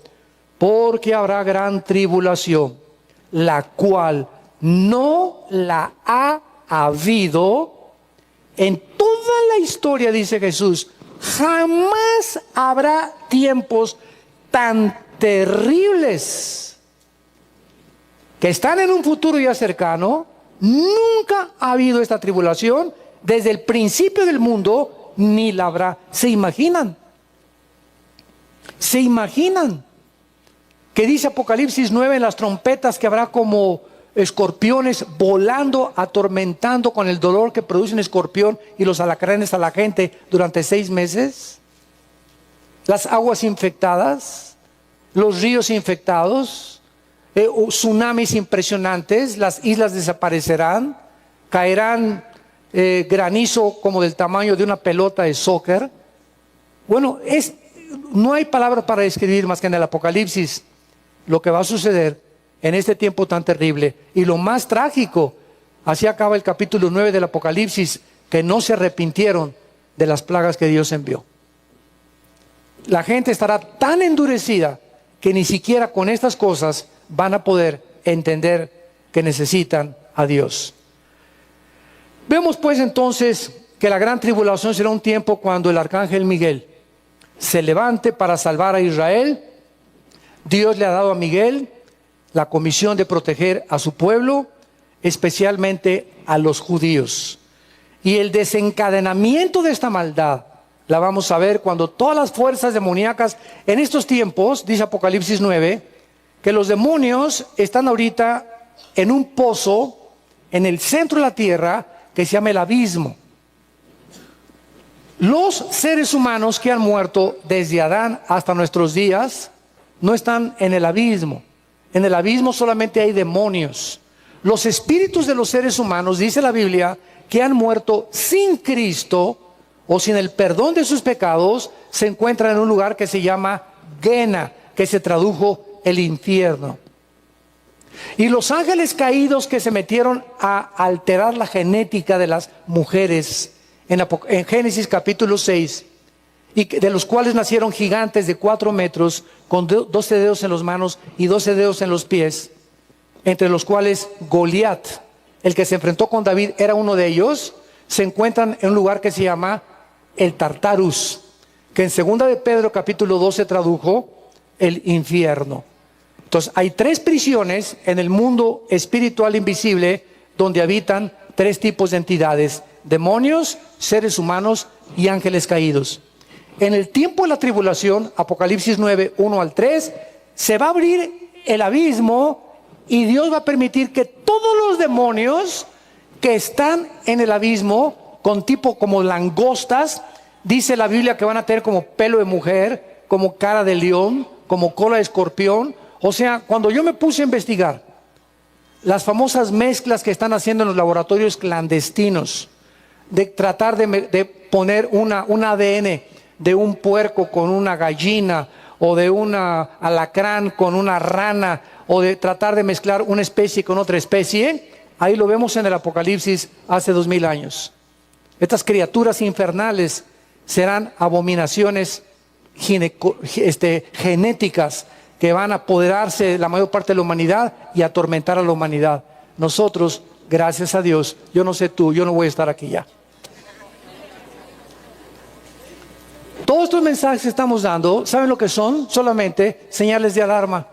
porque habrá gran tribulación, la cual no la ha habido en toda la historia, dice Jesús. Jamás habrá tiempos tan terribles que están en un futuro ya cercano. Nunca ha habido esta tribulación desde el principio del mundo, ni la habrá. ¿Se imaginan? ¿Se imaginan? Que dice Apocalipsis 9 en las trompetas que habrá como escorpiones volando, atormentando con el dolor que produce un escorpión y los alacranes a la gente durante 6 meses. Las aguas infectadas, los ríos infectados, tsunamis impresionantes, las islas desaparecerán, caerán granizo como del tamaño de una pelota de soccer. Bueno, no hay palabras para describir más que en el Apocalipsis lo que va a suceder en este tiempo tan terrible. Y lo más trágico, así acaba el capítulo 9 del Apocalipsis, que no se arrepintieron de las plagas que Dios envió. La gente estará tan endurecida que ni siquiera con estas cosas van a poder entender que necesitan a Dios. Vemos pues entonces que la gran tribulación será un tiempo cuando el arcángel Miguel se levante para salvar a Israel. Dios le ha dado a Miguel la comisión de proteger a su pueblo, especialmente a los judíos. Y el desencadenamiento de esta maldad la vamos a ver cuando todas las fuerzas demoníacas en estos tiempos, dice Apocalipsis 9, que los demonios están ahorita en un pozo en el centro de la tierra que se llama el abismo. Los seres humanos que han muerto desde Adán hasta nuestros días no están en el abismo. En el abismo solamente hay demonios. Los espíritus de los seres humanos, dice la Biblia, que han muerto sin Cristo o sin el perdón de sus pecados, se encuentran en un lugar que se llama Gehenna, que se tradujo el infierno. Y los ángeles caídos que se metieron a alterar la genética de las mujeres en Génesis capítulo 6, y de los cuales nacieron gigantes de 4 metros, con 12 dedos en las manos y 12 dedos en los pies, entre los cuales Goliat, el que se enfrentó con David, era uno de ellos. Se encuentran en un lugar que se llama el Tartarus, que en 2 de Pedro capítulo 2 se tradujo el infierno. Entonces hay 3 prisiones en el mundo espiritual invisible donde habitan 3 tipos de entidades: demonios, seres humanos y ángeles caídos. En el tiempo de la tribulación, Apocalipsis 9, 1 al 3, se va a abrir el abismo y Dios va a permitir que todos los demonios que están en el abismo, con tipo como langostas, dice la Biblia que van a tener como pelo de mujer, como cara de león, como cola de escorpión. O sea, cuando yo me puse a investigar las famosas mezclas que están haciendo en los laboratorios clandestinos, de tratar de poner un ADN de un puerco con una gallina, o de un alacrán con una rana, o de tratar de mezclar una especie con otra especie, ahí lo vemos en el Apocalipsis hace 2000 años. Estas criaturas infernales serán abominaciones genéticas que van a apoderarse de la mayor parte de la humanidad y atormentar a la humanidad. Nosotros, gracias a Dios, yo no sé tú, yo no voy a estar aquí ya. Todos estos mensajes que estamos dando, ¿saben lo que son? Solamente señales de alarma.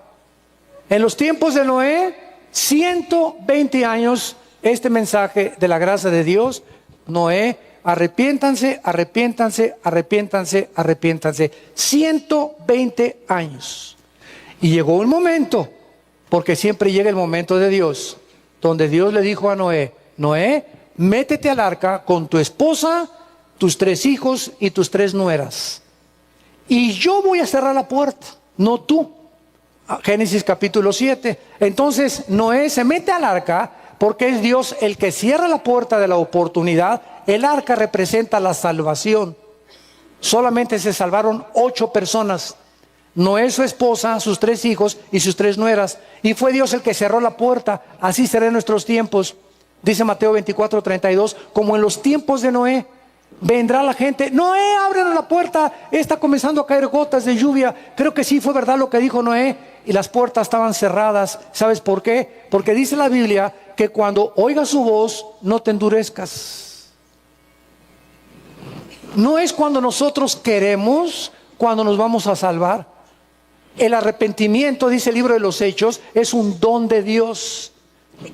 En los tiempos de Noé, 120 años, este mensaje de la gracia de Dios, Noé, arrepiéntanse, arrepiéntanse, arrepiéntanse, arrepiéntanse. 120 años. Y llegó un momento, porque siempre llega el momento de Dios, donde Dios le dijo a Noé: Noé, métete al arca con tu esposa, tus 3 hijos y tus 3 nueras. Y yo voy a cerrar la puerta, no tú. Génesis capítulo 7. Entonces Noé se mete al arca porque es Dios el que cierra la puerta de la oportunidad. El arca representa la salvación. Solamente se salvaron 8 personas. Noé, su esposa, sus 3 hijos y sus 3 nueras. Y fue Dios el que cerró la puerta. Así será en nuestros tiempos. Dice Mateo 24, 32, como en los tiempos de Noé. Vendrá la gente: Noé, ábrenos la puerta, está comenzando a caer gotas de lluvia. Creo que sí fue verdad lo que dijo Noé. Y las puertas estaban cerradas. ¿Sabes por qué? Porque dice la Biblia que cuando oigas su voz, no te endurezcas. No es cuando nosotros queremos, cuando nos vamos a salvar. El arrepentimiento, dice el libro de los Hechos, es un don de Dios.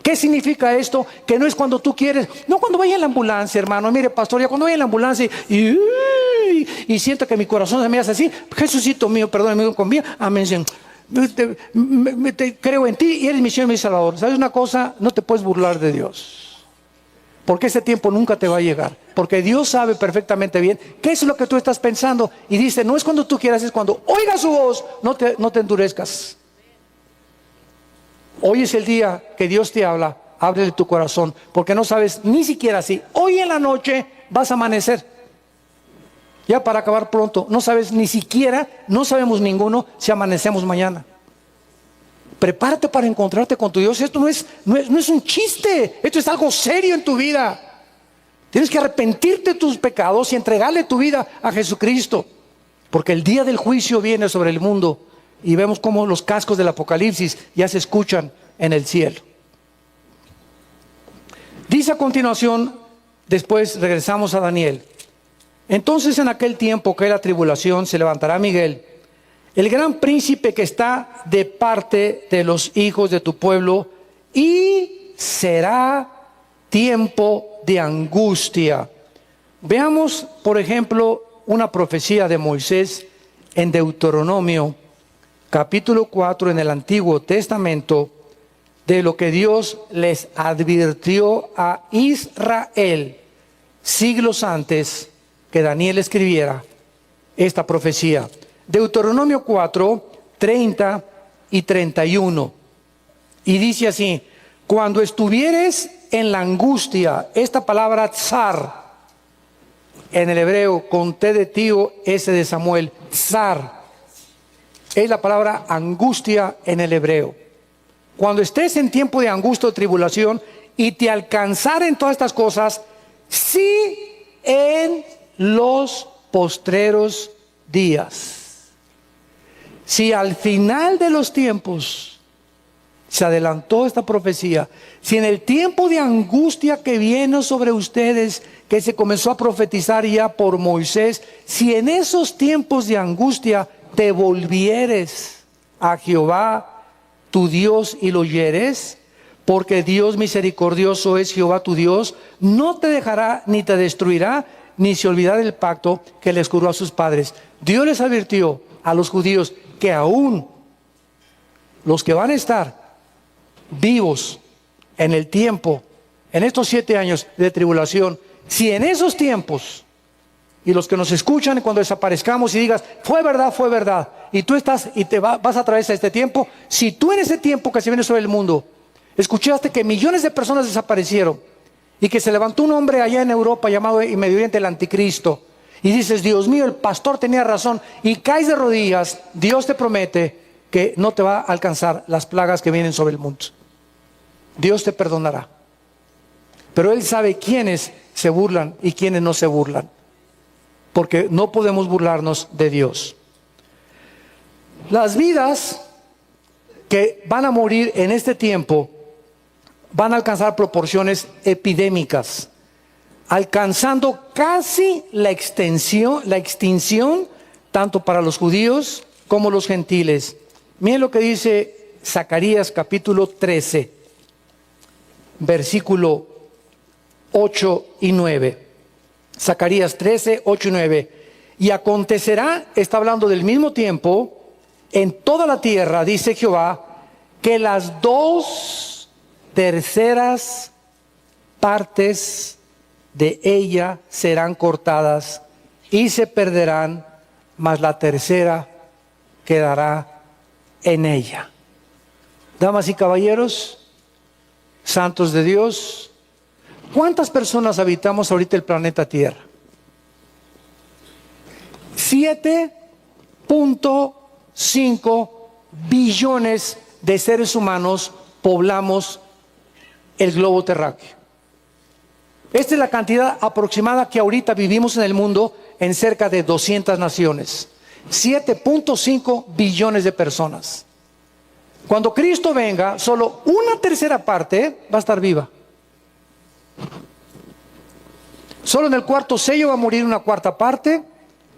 ¿Qué significa esto? Que no es cuando tú quieres. No cuando vaya en la ambulancia, hermano. Mire, pastor, ya cuando vaya en la ambulancia y siento que mi corazón se me hace así: Jesucito mío, perdóname conmigo, amén. Creo en ti y eres mi Señor y mi Salvador. ¿Sabes una cosa? No te puedes burlar de Dios, porque ese tiempo nunca te va a llegar. Porque Dios sabe perfectamente bien qué es lo que tú estás pensando. Y dice: no es cuando tú quieras, es cuando oigas su voz. No te endurezcas. Hoy es el día que Dios te habla. Ábrele tu corazón, porque no sabes ni siquiera si hoy en la noche vas a amanecer. Ya para acabar pronto, no sabes ni siquiera, no sabemos ninguno si amanecemos mañana. Prepárate para encontrarte con tu Dios. Esto no es un chiste, esto es algo serio en tu vida. Tienes que arrepentirte de tus pecados y entregarle tu vida a Jesucristo, porque el día del juicio viene sobre el mundo. Y vemos cómo los cascos del Apocalipsis ya se escuchan en el cielo. Dice a continuación Después regresamos a Daniel. Entonces en aquel tiempo que hay la tribulación se levantará Miguel, el gran príncipe que está de parte de los hijos de tu pueblo, y será tiempo de angustia. Veamos, por ejemplo, una profecía de Moisés en Deuteronomio, capítulo 4 en el Antiguo Testamento, de lo que Dios les advirtió a Israel siglos antes que Daniel escribiera esta profecía. Deuteronomio 4, 30 y 31. Y dice así: cuando estuvieres en la angustia, esta palabra tsar, en el hebreo, con T de tío, S de Samuel, tsar, es la palabra angustia en el hebreo. Cuando estés en tiempo de angustia o tribulación y te alcanzaren todas estas cosas, sí, en los postreros días. Si al final de los tiempos se adelantó esta profecía, si en el tiempo de angustia que viene sobre ustedes, que se comenzó a profetizar ya por Moisés, si en esos tiempos de angustia te volvieres a Jehová tu Dios y lo oyeres, porque Dios misericordioso es Jehová tu Dios, no te dejará ni te destruirá, ni se olvidará del pacto que les juró a sus padres. Dios les advirtió a los judíos que aún los que van a estar vivos en el tiempo, en estos 7 años de tribulación, si en esos tiempos, y los que nos escuchan cuando desaparezcamos y digas, fue verdad, y tú estás y vas a través de este tiempo, si tú en ese tiempo que se viene sobre el mundo, escuchaste que millones de personas desaparecieron, y que se levantó un hombre allá en Europa llamado en Medio Oriente el Anticristo, y dices, Dios mío, el pastor tenía razón, y caes de rodillas, Dios te promete que no te va a alcanzar las plagas que vienen sobre el mundo. Dios te perdonará. Pero Él sabe quiénes se burlan y quiénes no se burlan, porque no podemos burlarnos de Dios. Las vidas que van a morir en este tiempo van a alcanzar proporciones epidémicas, alcanzando casi la extinción tanto para los judíos como los gentiles. Miren lo que dice Zacarías capítulo 13, versículo 8 y 9. Zacarías 13, 8 y 9. Y acontecerá, está hablando del mismo tiempo, en toda la tierra, dice Jehová, que las 2/3 partes de ella serán cortadas y se perderán, mas la 1/3 quedará en ella. Damas y caballeros, santos de Dios, ¿cuántas personas habitamos ahorita el planeta Tierra? 7.5 billones de seres humanos poblamos el globo terráqueo. Esta es la cantidad aproximada que ahorita vivimos en el mundo en cerca de 200 naciones. 7.5 billones de personas. Cuando Cristo venga, solo 1/3 parte va a estar viva. Solo en el cuarto sello va a morir 1/4 parte.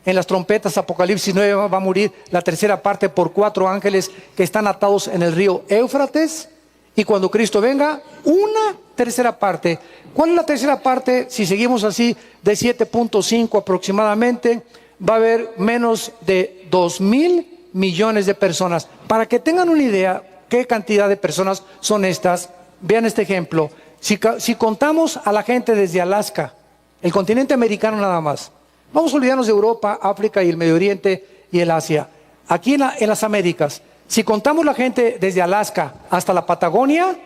En las trompetas, Apocalipsis 9, va a morir la 1/3 parte por 4 ángeles que están atados en el río Éufrates. Y cuando Cristo venga, 1/3 parte. ¿Cuál es la 1/3 parte? Si seguimos así, de 7.5 aproximadamente, va a haber menos de 2,000 millones de personas. Para que tengan una idea qué cantidad de personas son estas, vean este ejemplo. Si contamos a la gente desde Alaska, el continente americano nada más, vamos a olvidarnos de Europa, África y el Medio Oriente y el Asia. Aquí en las Américas, si contamos la gente desde Alaska hasta la Patagonia,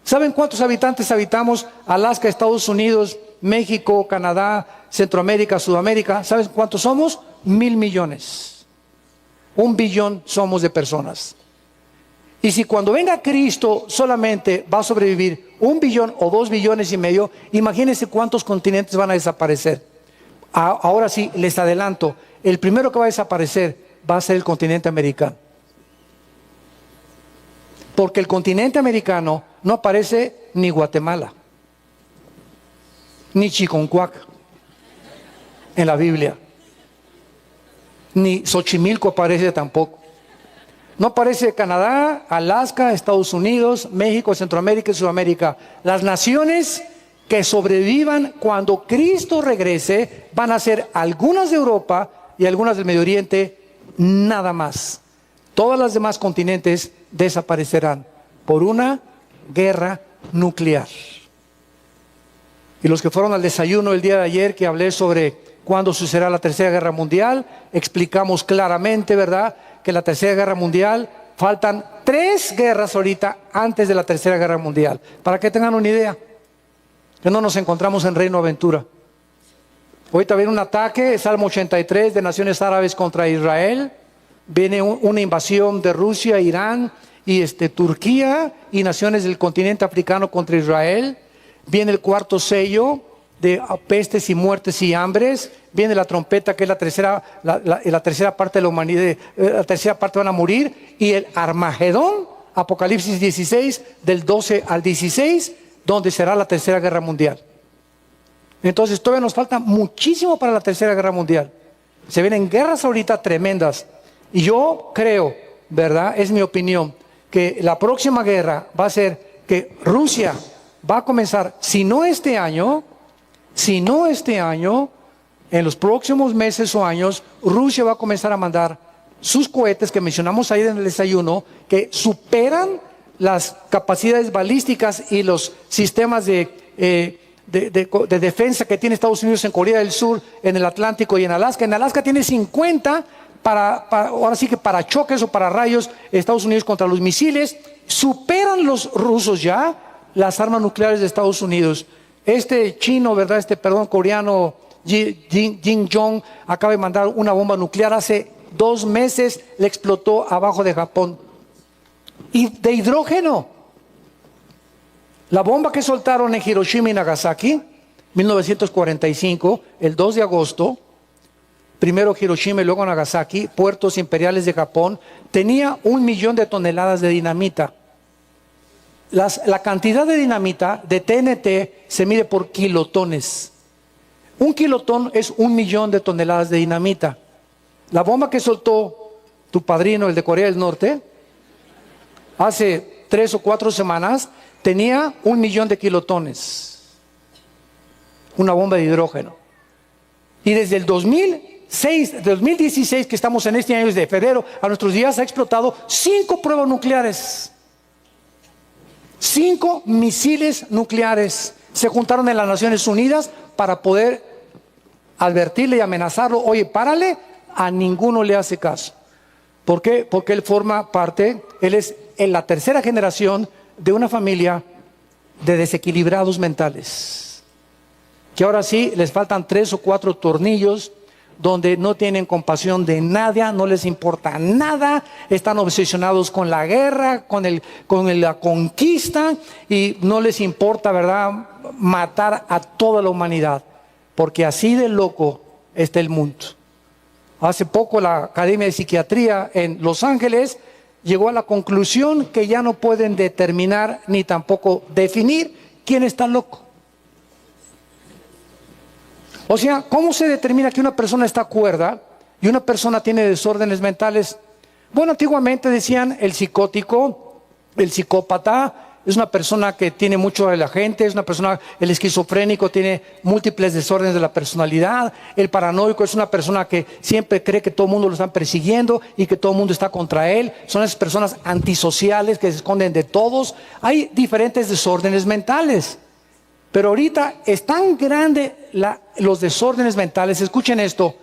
¿saben cuántos habitantes habitamos? Alaska, Estados Unidos, México, Canadá, Centroamérica, Sudamérica. ¿Saben cuántos somos? 1,000 millones. 1 billón somos de personas. Y si cuando venga Cristo solamente va a sobrevivir 1 billón o 2,5 billones, imagínense cuántos continentes van a desaparecer. Ahora sí, les adelanto, el primero que va a desaparecer va a ser el continente americano. Porque el continente americano no aparece ni Guatemala. ni Chiconcuac en la Biblia, ni Xochimilco aparece tampoco. No aparece Canadá, Alaska, Estados Unidos, México, Centroamérica y Sudamérica. Las naciones que sobrevivan cuando Cristo regrese van a ser algunas de Europa y algunas del Medio Oriente, nada más. Todas las demás continentes desaparecerán por una guerra nuclear. Y los que fueron al desayuno el día de ayer, que hablé sobre cuándo sucederá la Tercera Guerra Mundial, explicamos claramente, ¿verdad?, que la Tercera Guerra Mundial, faltan 3 guerras ahorita antes de la Tercera Guerra Mundial. Para que tengan una idea, que no nos encontramos en Reino Aventura. Ahorita viene un ataque, Salmo 83, de naciones árabes contra Israel. Viene una invasión de Rusia, Irán y Turquía y naciones del continente africano contra Israel. Viene el 4º sello de pestes y muertes y hambres. Viene la trompeta, que es la tercera parte de la humanidad. La tercera parte van a morir. Y el Armagedón, Apocalipsis 16, del 12 al 16, donde será la Tercera Guerra Mundial. Entonces todavía nos falta muchísimo para la Tercera Guerra Mundial. Se vienen guerras ahorita tremendas. Y yo creo, ¿verdad?, es mi opinión, que la próxima guerra va a ser que Rusia va a comenzar, si no este año, en los próximos meses o años, Rusia va a comenzar a mandar sus cohetes que mencionamos ahí en el desayuno, que superan las capacidades balísticas y los sistemas de defensa que tiene Estados Unidos en Corea del Sur, en el Atlántico y en Alaska. En Alaska tiene 50 ahora sí que para choques o para rayos, Estados Unidos contra los misiles. Superan los rusos ya las armas nucleares de Estados Unidos. Coreano, Kim Jong, acaba de mandar una bomba nuclear. Hace 2 meses le explotó abajo de Japón. Y de hidrógeno. La bomba que soltaron en Hiroshima y Nagasaki, 1945, el 2 de agosto, primero Hiroshima y luego Nagasaki, puertos imperiales de Japón, tenía 1 millón de toneladas de dinamita. La cantidad de dinamita de TNT se mide por kilotones. 1 kilotón es 1 millón de toneladas de dinamita. La bomba que soltó tu padrino, el de Corea del Norte, hace 3 o 4 semanas, tenía 1 millón de kilotones. Una bomba de hidrógeno. Y desde el 2016, que estamos en este año, desde febrero a nuestros días, ha explotado 5 pruebas nucleares. 5 misiles nucleares se juntaron en las Naciones Unidas para poder advertirle y amenazarlo. Oye, párale. A ninguno le hace caso. ¿Por qué? Porque él forma parte, él es en la 3ª generación de una familia de desequilibrados mentales, que ahora sí les faltan 3 o 4 tornillos, donde no tienen compasión de nada, no les importa nada, están obsesionados con la guerra, con la conquista, y no les importa, ¿verdad?, matar a toda la humanidad, porque así de loco está el mundo. Hace poco la Academia de Psiquiatría en Los Ángeles llegó a la conclusión que ya no pueden determinar ni tampoco definir quién está loco. O sea, ¿cómo se determina que una persona está cuerda y una persona tiene desórdenes mentales? Bueno, antiguamente decían el psicótico, el psicópata, es una persona que tiene mucho de la gente, es una persona, el esquizofrénico tiene múltiples desórdenes de la personalidad, el paranoico es una persona que siempre cree que todo el mundo lo están persiguiendo y que todo el mundo está contra él. Son esas personas antisociales que se esconden de todos. Hay diferentes desórdenes mentales. Pero ahorita es tan grande los desórdenes mentales. Escuchen esto.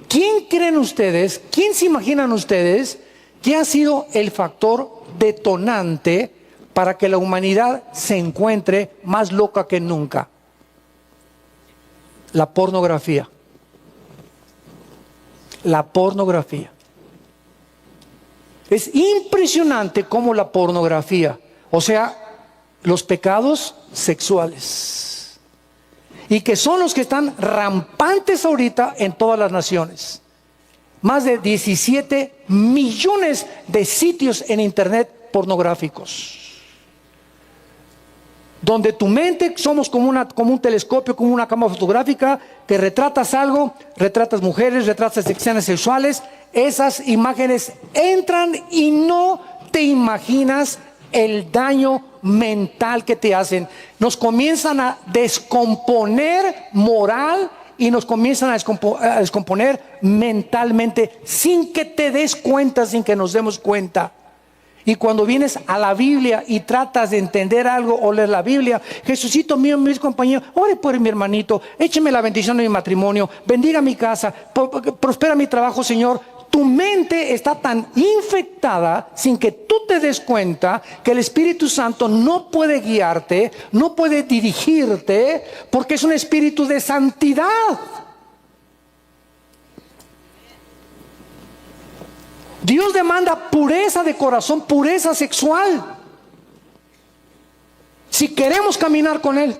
¿Quién creen ustedes, quién se imaginan ustedes que ha sido el factor detonante para que la humanidad se encuentre más loca que nunca? La pornografía. La pornografía. Es impresionante cómo la pornografía, o sea, los pecados sexuales, y que son los que están rampantes ahorita en todas las naciones. Más de 17 millones de sitios en internet pornográficos. donde tu mente somos como un telescopio, como una cámara fotográfica, que retratas algo, retratas mujeres, retratas escenas sexuales. Esas imágenes entran y no te imaginas el daño mental que te hacen. Nos comienzan a descomponer moral y nos comienzan a descomponer mentalmente sin que te des cuenta, sin que nos demos cuenta. Y cuando vienes a la Biblia y tratas de entender algo o leer la Biblia, Jesucito mío, mis compañeros, ore por mi hermanito, écheme la bendición de mi matrimonio, bendiga mi casa, prospera mi trabajo, Señor. Tu mente está tan infectada sin que tú te des cuenta que el Espíritu Santo no puede guiarte, no puede dirigirte, porque es un espíritu de santidad. Dios demanda pureza de corazón, pureza sexual. Si queremos caminar con Él,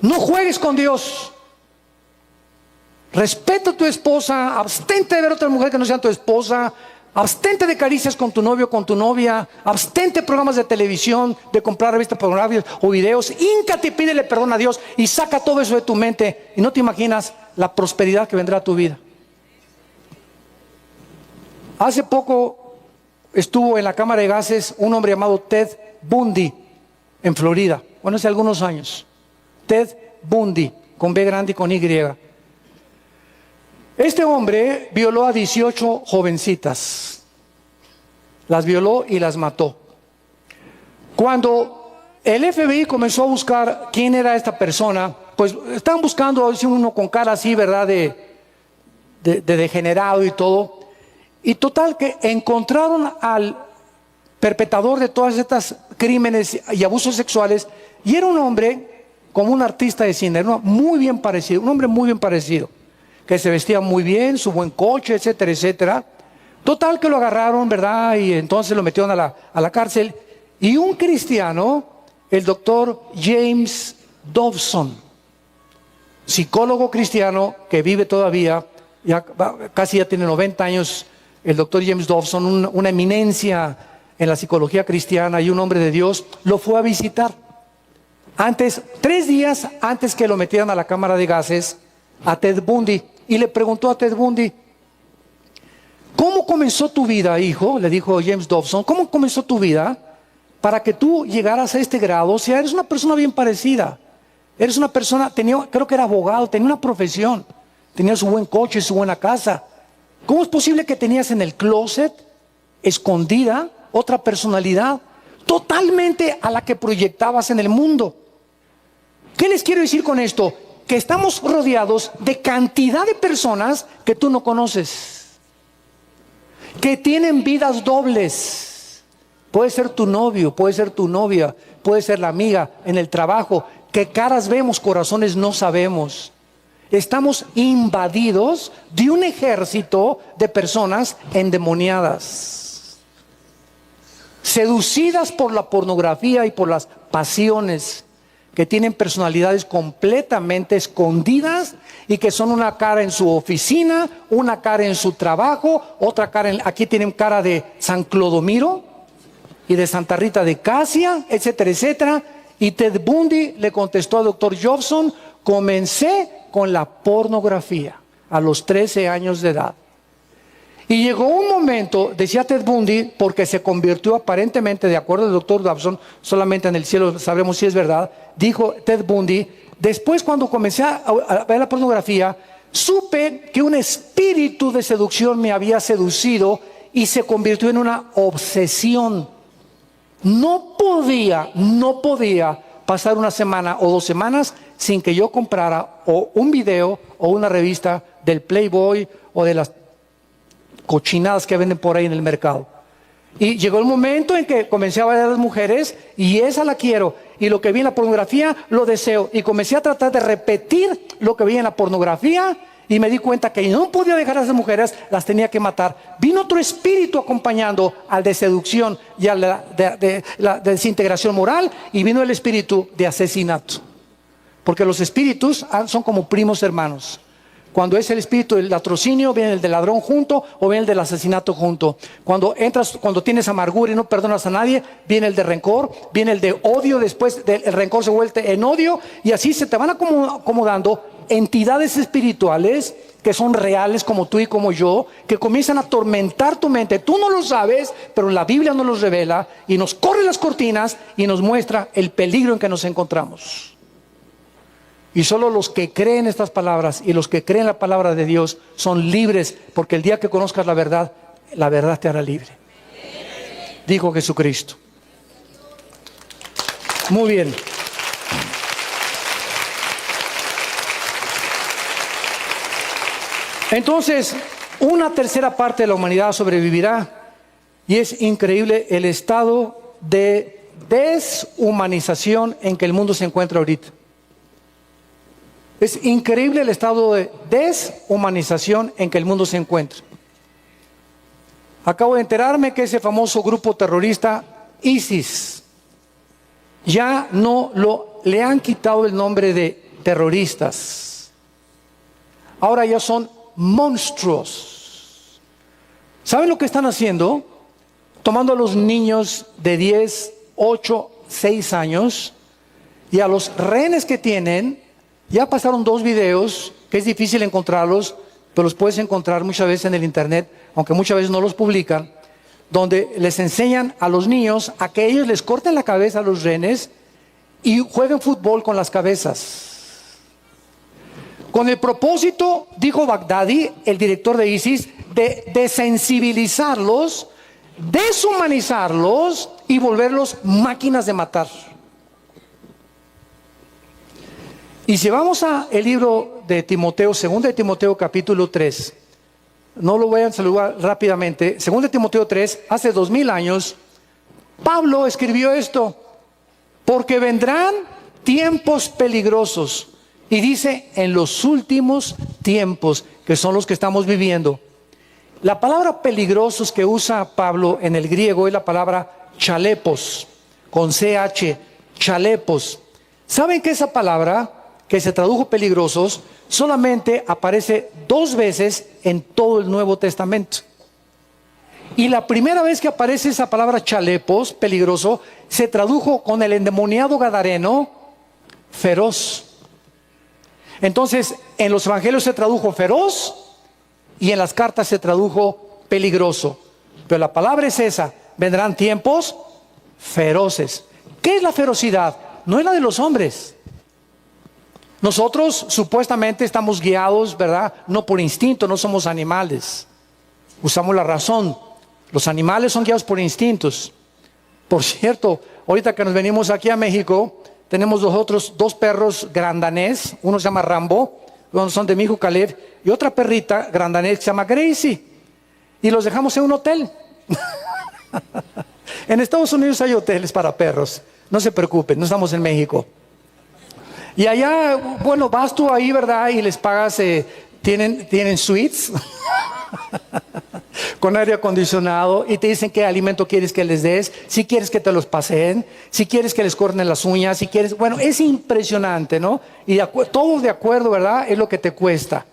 no juegues con Dios. Respeta a tu esposa, abstente de ver a otra mujer que no sea tu esposa, abstente de caricias con tu novio o con tu novia, abstente de programas de televisión, de comprar revistas pornográficas o videos. Híncate y pídele perdón a Dios y saca todo eso de tu mente y no te imaginas la prosperidad que vendrá a tu vida. Hace poco estuvo en la cámara de gases un hombre llamado Ted Bundy en Florida. Bueno, hace algunos años. Ted Bundy, con B grande y con Y. Este hombre violó a 18 jovencitas. Las violó y las mató. Cuando el FBI comenzó a buscar quién era esta persona, pues estaban buscando uno con cara así, ¿verdad? De degenerado y todo. Y total que encontraron al perpetrador de todas estas crímenes y abusos sexuales, y era un hombre como un artista de cine, ¿no? Muy bien parecido, un hombre muy bien parecido, que se vestía muy bien, su buen coche, etcétera, etcétera. Total que lo agarraron, ¿verdad? Y entonces lo metieron a la cárcel. Y un cristiano, el doctor James Dobson, psicólogo cristiano que vive todavía, casi ya tiene 90 años, el doctor James Dobson, una eminencia en la psicología cristiana y un hombre de Dios, lo fue a visitar. 3 días antes que lo metieran a la cámara de gases, a Ted Bundy, y le preguntó a Ted Bundy: ¿cómo comenzó tu vida, hijo? Le dijo James Dobson, ¿cómo comenzó tu vida para que tú llegaras a este grado? O sea, eres una persona bien parecida. Eres una persona, creo que era abogado, tenía una profesión, tenía su buen coche, su buena casa. ¿Cómo es posible que tenías en el closet, escondida, otra personalidad totalmente a la que proyectabas en el mundo? ¿Qué les quiero decir con esto? Que estamos rodeados de cantidad de personas que tú no conoces, que tienen vidas dobles. Puede ser tu novio, puede ser tu novia, puede ser la amiga en el trabajo. ¿Qué caras vemos, corazones no sabemos? Estamos invadidos de un ejército de personas endemoniadas, seducidas por la pornografía y por las pasiones, que tienen personalidades completamente escondidas y que son una cara en su oficina, una cara en su trabajo, otra cara aquí tienen cara de San Clodomiro y de Santa Rita de Casia, etcétera, etcétera. Y Ted Bundy le contestó al doctor Jobson: comencé con la pornografía a los 13 años de edad. Y llegó un momento, decía Ted Bundy, porque se convirtió aparentemente, de acuerdo al doctor Dobson, solamente en el cielo sabremos si es verdad, dijo Ted Bundy: después, cuando comencé a ver la pornografía, supe que un espíritu de seducción me había seducido y se convirtió en una obsesión. No podía pasar una semana o 2 semanas sin que yo comprara o un video o una revista del Playboy o de las cochinadas que venden por ahí en el mercado. Y llegó el momento en que comencé a ver a las mujeres y esa la quiero, y lo que vi en la pornografía lo deseo, y comencé a tratar de repetir lo que vi en la pornografía, y me di cuenta que no podía dejar a esas mujeres, las tenía que matar. Vino otro espíritu acompañando al de seducción y a la desintegración moral, y vino el espíritu de asesinato, porque los espíritus son como primos hermanos. Cuando es el espíritu del latrocinio, viene el del ladrón junto o viene el del asesinato junto. Cuando tienes amargura y no perdonas a nadie, viene el de rencor, viene el de odio, después el rencor se vuelve en odio y así se te van acomodando entidades espirituales que son reales como tú y como yo, que comienzan a atormentar tu mente. Tú no lo sabes, pero la Biblia nos los revela y nos corre las cortinas y nos muestra el peligro en que nos encontramos. Y solo los que creen estas palabras y los que creen la palabra de Dios son libres, porque el día que conozcas la verdad te hará libre. Dijo Jesucristo. Muy bien. Entonces, una tercera parte de la humanidad sobrevivirá y es increíble el estado de deshumanización en que el mundo se encuentra ahorita. Es increíble el estado de deshumanización en que el mundo se encuentra. Acabo de enterarme que ese famoso grupo terrorista ISIS ya le han quitado el nombre de terroristas. Ahora ya son monstruos. ¿Saben lo que están haciendo? Tomando a los niños de 10, 8, 6 años y a los rehenes que tienen. Ya pasaron 2 videos, que es difícil encontrarlos, pero los puedes encontrar muchas veces en el internet, aunque muchas veces no los publican, donde les enseñan a los niños a que ellos les corten la cabeza a los rehenes y jueguen fútbol con las cabezas. Con el propósito, dijo Baghdadi, el director de ISIS, de desensibilizarlos, deshumanizarlos y volverlos máquinas de matar. Y si vamos a el libro de Timoteo, 2 de Timoteo capítulo 3, no lo voy a saludar rápidamente, 2 de Timoteo 3, hace 2000 años, Pablo escribió esto, porque vendrán tiempos peligrosos, y dice, en los últimos tiempos, que son los que estamos viviendo. La palabra peligrosos que usa Pablo en el griego es la palabra chalepos, con CH, chalepos. ¿Saben que esa palabra, que se tradujo peligrosos, solamente aparece 2 veces en todo el Nuevo Testamento? Y la primera vez que aparece esa palabra chalepos, peligroso, se tradujo con el endemoniado gadareno, feroz. Entonces, en los evangelios se tradujo feroz y en las cartas se tradujo peligroso. Pero la palabra es esa, vendrán tiempos feroces. ¿Qué es la ferocidad? No es la de los hombres. Nosotros supuestamente estamos guiados, ¿verdad? No por instinto, no somos animales. Usamos la razón. Los animales son guiados por instintos. Por cierto, ahorita que nos venimos aquí a México, tenemos nosotros 2 perros grandanés. Uno se llama Rambo, uno son de mi hijo Caleb, y otra perrita grandanés que se llama Gracie. Y los dejamos en un hotel. En Estados Unidos hay hoteles para perros. No se preocupen, no estamos en México. Y allá, bueno, vas tú ahí, ¿verdad? Y les pagas, tienen suites con aire acondicionado y te dicen qué alimento quieres que les des, si quieres que te los paseen, si quieres que les corten las uñas, si quieres, bueno, es impresionante, ¿no? Y todo de acuerdo, ¿verdad? Es lo que te cuesta.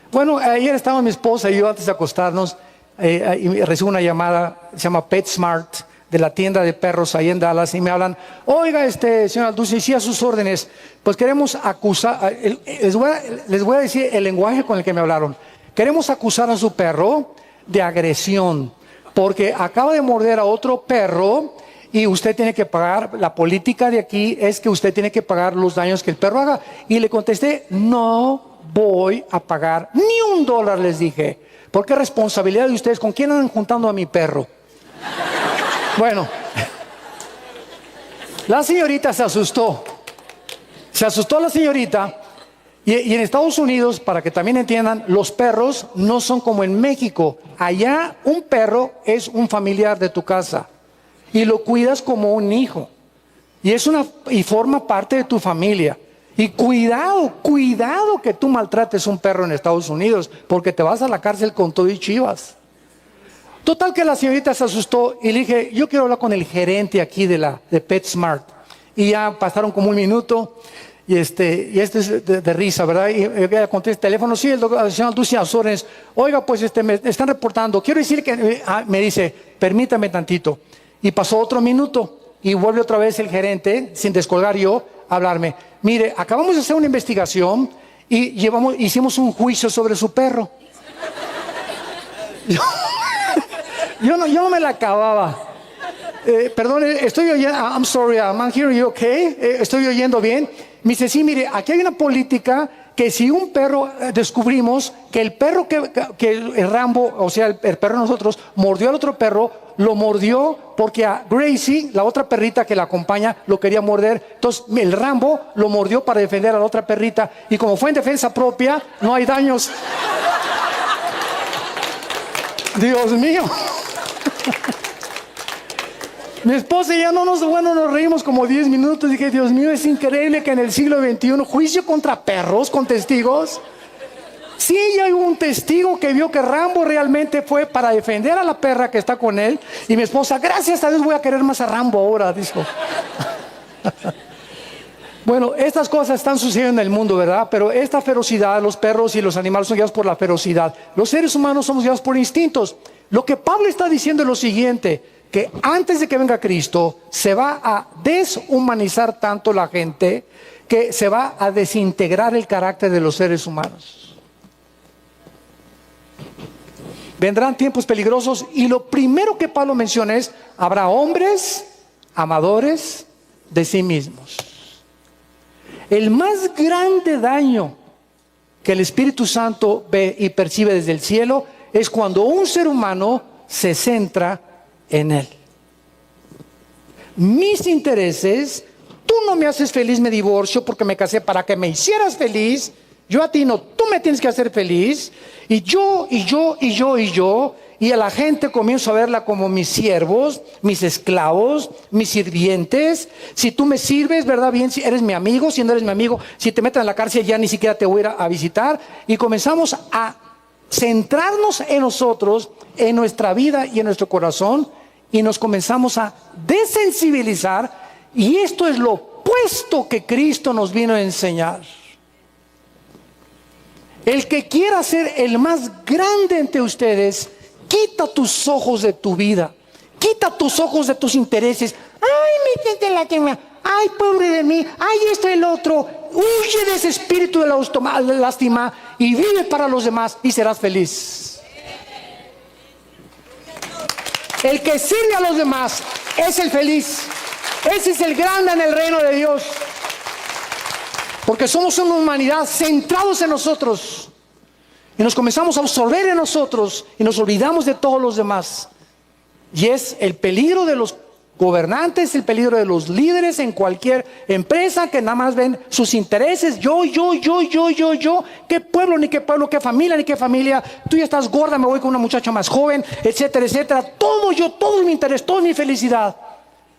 Bueno, ayer estaba mi esposa y yo antes de acostarnos, y recibo una llamada, se llama PetSmart, de la tienda de perros ahí en Dallas, y me hablan, oiga, señor Alducin, sí, a sus órdenes, pues queremos acusar, les voy a decir el lenguaje con el que me hablaron, queremos acusar a su perro de agresión, porque acaba de morder a otro perro, y usted tiene que pagar, la política de aquí es que usted tiene que pagar los daños que el perro haga, y le contesté, no voy a pagar ni $1, les dije, porque es responsabilidad de ustedes, ¿con quién andan juntando a mi perro? Bueno, la señorita se asustó la señorita, y en Estados Unidos, para que también entiendan, los perros no son como en México. Allá un perro es un familiar de tu casa y lo cuidas como un hijo y forma parte de tu familia. Y cuidado que tú maltrates un perro en Estados Unidos, porque te vas a la cárcel con todo y chivas. Total que la señorita se asustó y le dije, yo quiero hablar con el gerente aquí de PetSmart. Y ya pasaron como 1 minuto y este es de risa, ¿verdad? Y ella contesta el teléfono, sí, el señor Dulce Azores. Oiga, pues me están reportando. Quiero decir que, me dice, permítame tantito. Y pasó otro minuto y vuelve otra vez el gerente, sin descolgar yo, a hablarme. Mire, acabamos de hacer una investigación y hicimos un juicio sobre su perro. Yo no me la acababa. Perdón, estoy oyendo, I'm sorry, I'm hearing you, okay? Estoy oyendo bien. Me dice, sí, mire, aquí hay una política que si un perro, descubrimos que el perro que el Rambo, o sea, el perro de nosotros, mordió al otro perro, lo mordió porque a Gracie, la otra perrita que la acompaña, lo quería morder. Entonces, el Rambo lo mordió para defender a la otra perrita. Y como fue en defensa propia, no hay daños. Dios mío. Mi esposa y ya nos reímos como 10 minutos. Dije, Dios mío, es increíble que en el siglo XXI, juicio contra perros con testigos. Sí, ya hay un testigo que vio que Rambo realmente fue para defender a la perra que está con él. Y mi esposa, gracias a Dios voy a querer más a Rambo ahora, dijo. Bueno, estas cosas están sucediendo en el mundo, ¿verdad? Pero esta ferocidad, los perros y los animales son guiados por la ferocidad. Los seres humanos somos guiados por instintos. Lo que Pablo está diciendo es lo siguiente, que antes de que venga Cristo, se va a deshumanizar tanto la gente que se va a desintegrar el carácter de los seres humanos. Vendrán tiempos peligrosos y lo primero que Pablo menciona es, habrá hombres amadores de sí mismos. El más grande daño que el Espíritu Santo ve y percibe desde el cielo es cuando un ser humano se centra en él. Mis intereses, tú no me haces feliz, me divorcio porque me casé para que me hicieras feliz. Yo a ti no, tú me tienes que hacer feliz. Y yo, y a la gente comienzo a verla como mis siervos, mis esclavos, mis sirvientes. Si tú me sirves, ¿verdad? Bien, si eres mi amigo, si no eres mi amigo, si te meten en la cárcel ya ni siquiera te voy a ir a visitar. Y comenzamos a centrarnos en nosotros, en nuestra vida y en nuestro corazón, y nos comenzamos a desensibilizar, y esto es lo opuesto que Cristo nos vino a enseñar. El que quiera ser el más grande entre ustedes, quita tus ojos de tu vida, quita tus ojos de tus intereses. Ay, métete en la quema, ay, pobre de mí, ay, esto y el otro. Huye de ese espíritu de la lástima y vive para los demás y serás feliz. El que sirve a los demás es el feliz. Ese es el grande en el reino de Dios. Porque somos una humanidad centrados en nosotros. Y nos comenzamos a absorber en nosotros y nos olvidamos de todos los demás. Y es el peligro de los gobernantes, el peligro de los líderes en cualquier empresa que nada más ven sus intereses. Yo. ¿Qué pueblo, ni qué pueblo, qué familia, ni qué familia? Tú ya estás gorda, me voy con una muchacha más joven, etcétera, etcétera. Todo yo, todo es mi interés, toda mi felicidad.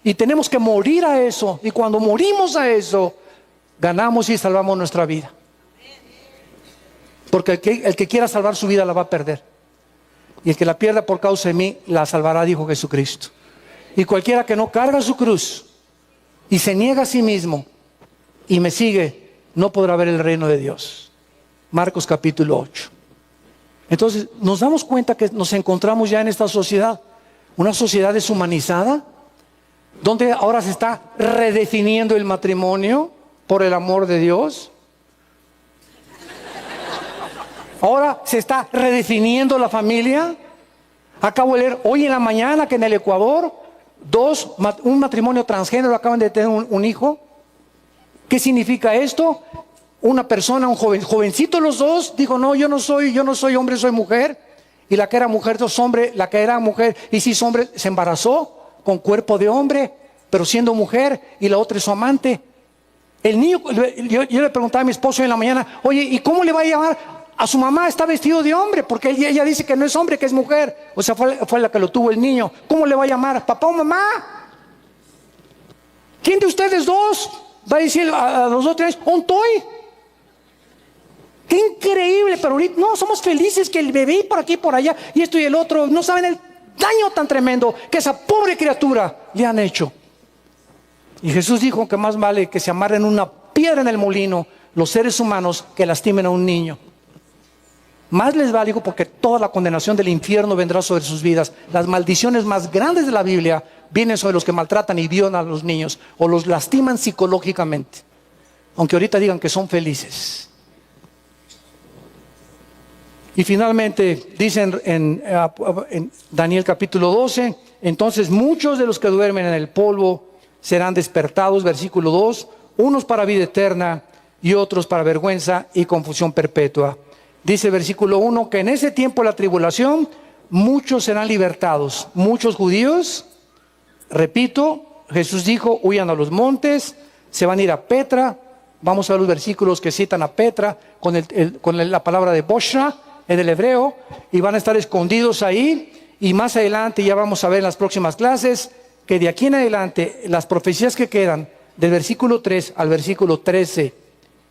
Y tenemos que morir a eso. Y cuando morimos a eso, ganamos y salvamos nuestra vida. Porque el que quiera salvar su vida la va a perder. Y el que la pierda por causa de mí, la salvará, dijo Jesucristo. Y cualquiera que no carga su cruz y se niega a sí mismo y me sigue, no podrá ver el reino de Dios. Marcos capítulo 8. Entonces nos damos cuenta que nos encontramos ya en esta sociedad, una sociedad deshumanizada, donde ahora se está redefiniendo el matrimonio por el amor de Dios. Ahora se está redefiniendo la familia. Acabo de leer hoy en la mañana que en el Ecuador un matrimonio transgénero acaban de tener un hijo. ¿Qué significa esto? Una persona, un jovencito los dos, dijo, no, yo no soy hombre, soy mujer. Y la que era mujer es hombre, la que era mujer y si es hombre, se embarazó con cuerpo de hombre, pero siendo mujer, y la otra es su amante. El niño, yo le preguntaba a mi esposo en la mañana, oye, ¿y cómo le va a llamar? A su mamá está vestido de hombre, porque ella dice que no es hombre, que es mujer. O sea, fue la que lo tuvo el niño. ¿Cómo le va a llamar? ¿Papá o mamá? ¿Quién de ustedes dos va a decir a los dos tres, ontoy? ¡Qué increíble! Pero ahorita, no, somos felices que el bebé por aquí, por allá, y esto y el otro. No saben el daño tan tremendo que esa pobre criatura le han hecho. Y Jesús dijo que más vale que se amarren una piedra en el molino los seres humanos que lastimen a un niño. Más les vale, porque toda la condenación del infierno vendrá sobre sus vidas. Las maldiciones más grandes de la Biblia vienen sobre los que maltratan y violan a los niños o los lastiman psicológicamente, aunque ahorita digan que son felices. Y finalmente dicen en Daniel capítulo 12, entonces muchos de los que duermen en el polvo serán despertados, versículo 2, unos para vida eterna y otros para vergüenza y confusión perpetua. Dice versículo 1 que en ese tiempo de la tribulación muchos serán libertados, muchos judíos. Repito, Jesús dijo, huyan a los montes, se van a ir a Petra. Vamos a ver los versículos que citan a Petra con la palabra de Boshra en el hebreo, y van a estar escondidos ahí. Y más adelante, ya vamos a ver en las próximas clases, que de aquí en adelante las profecías que quedan del versículo 3 al versículo 13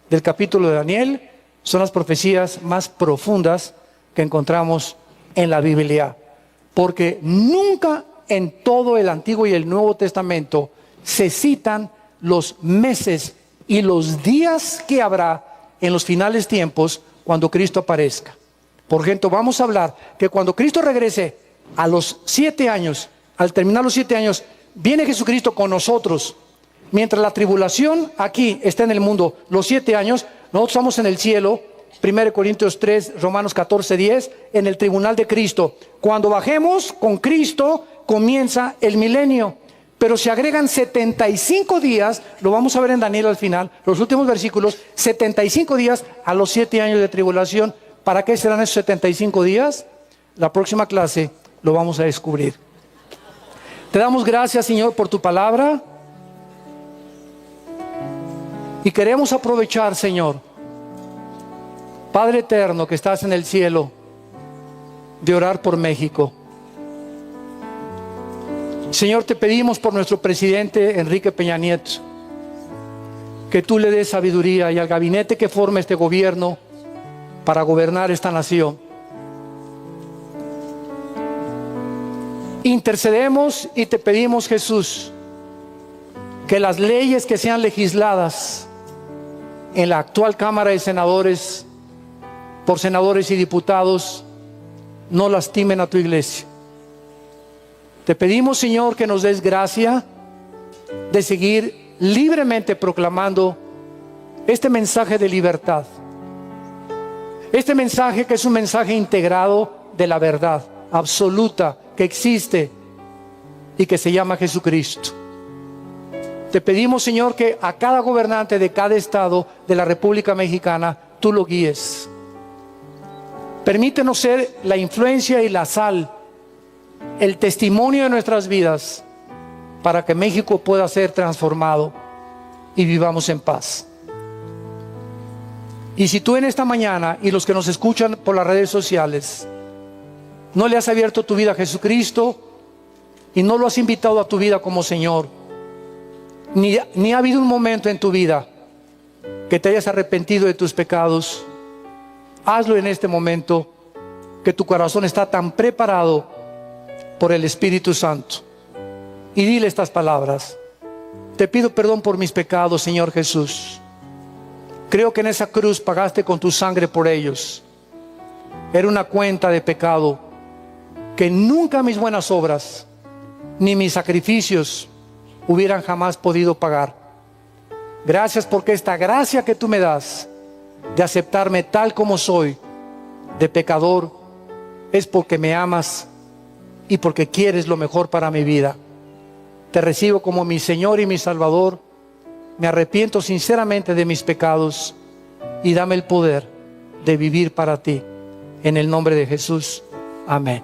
del capítulo de Daniel son las profecías más profundas que encontramos en la Biblia, porque nunca en todo el Antiguo y el Nuevo Testamento se citan los meses y los días que habrá en los finales tiempos cuando Cristo aparezca. Por ejemplo, vamos a hablar que cuando Cristo regrese a los 7 años, al terminar los 7 años, viene Jesucristo con nosotros. Mientras la tribulación aquí está en el mundo, los 7 años, nosotros estamos en el cielo, 1 Corintios 3, Romanos 14, 10, en el tribunal de Cristo. Cuando bajemos con Cristo, comienza el milenio. Pero se agregan 75 días, lo vamos a ver en Daniel al final, los últimos versículos, 75 días a los 7 años de tribulación. ¿Para qué serán esos 75 días? La próxima clase lo vamos a descubrir. Te damos gracias, Señor, por tu palabra. Y queremos aprovechar, Señor, Padre eterno que estás en el cielo, de orar por México. Señor, te pedimos por nuestro presidente Enrique Peña Nieto, que tú le des sabiduría y al gabinete que forme este gobierno para gobernar esta nación. Intercedemos y te pedimos, Jesús, que las leyes que sean legisladas en la actual Cámara de Senadores, por senadores y diputados, no lastimen a tu iglesia. Te pedimos, Señor, que nos des gracia de seguir libremente proclamando este mensaje de libertad. Este mensaje que es un mensaje integrado de la verdad absoluta que existe y que se llama Jesucristo. Te pedimos, Señor, que a cada gobernante de cada estado de la República Mexicana tú lo guíes. Permítenos ser la influencia y la sal, el testimonio de nuestras vidas, para que México pueda ser transformado y vivamos en paz. Y si tú en esta mañana, y los que nos escuchan por las redes sociales, no le has abierto tu vida a Jesucristo y no lo has invitado a tu vida como Señor, ni ha habido un momento en tu vida que te hayas arrepentido de tus pecados, hazlo en este momento, que tu corazón está tan preparado por el Espíritu Santo. Y dile estas palabras: te pido perdón por mis pecados, Señor Jesús. Creo que en esa cruz pagaste con tu sangre por ellos. Era una cuenta de pecado que nunca mis buenas obras ni mis sacrificios hubieran jamás podido pagar. Gracias porque esta gracia que tú me das de aceptarme tal como soy, de pecador, es porque me amas y porque quieres lo mejor para mi vida. Te recibo como mi Señor y mi Salvador. Me arrepiento sinceramente de mis pecados y dame el poder de vivir para ti. En el nombre de Jesús. Amén.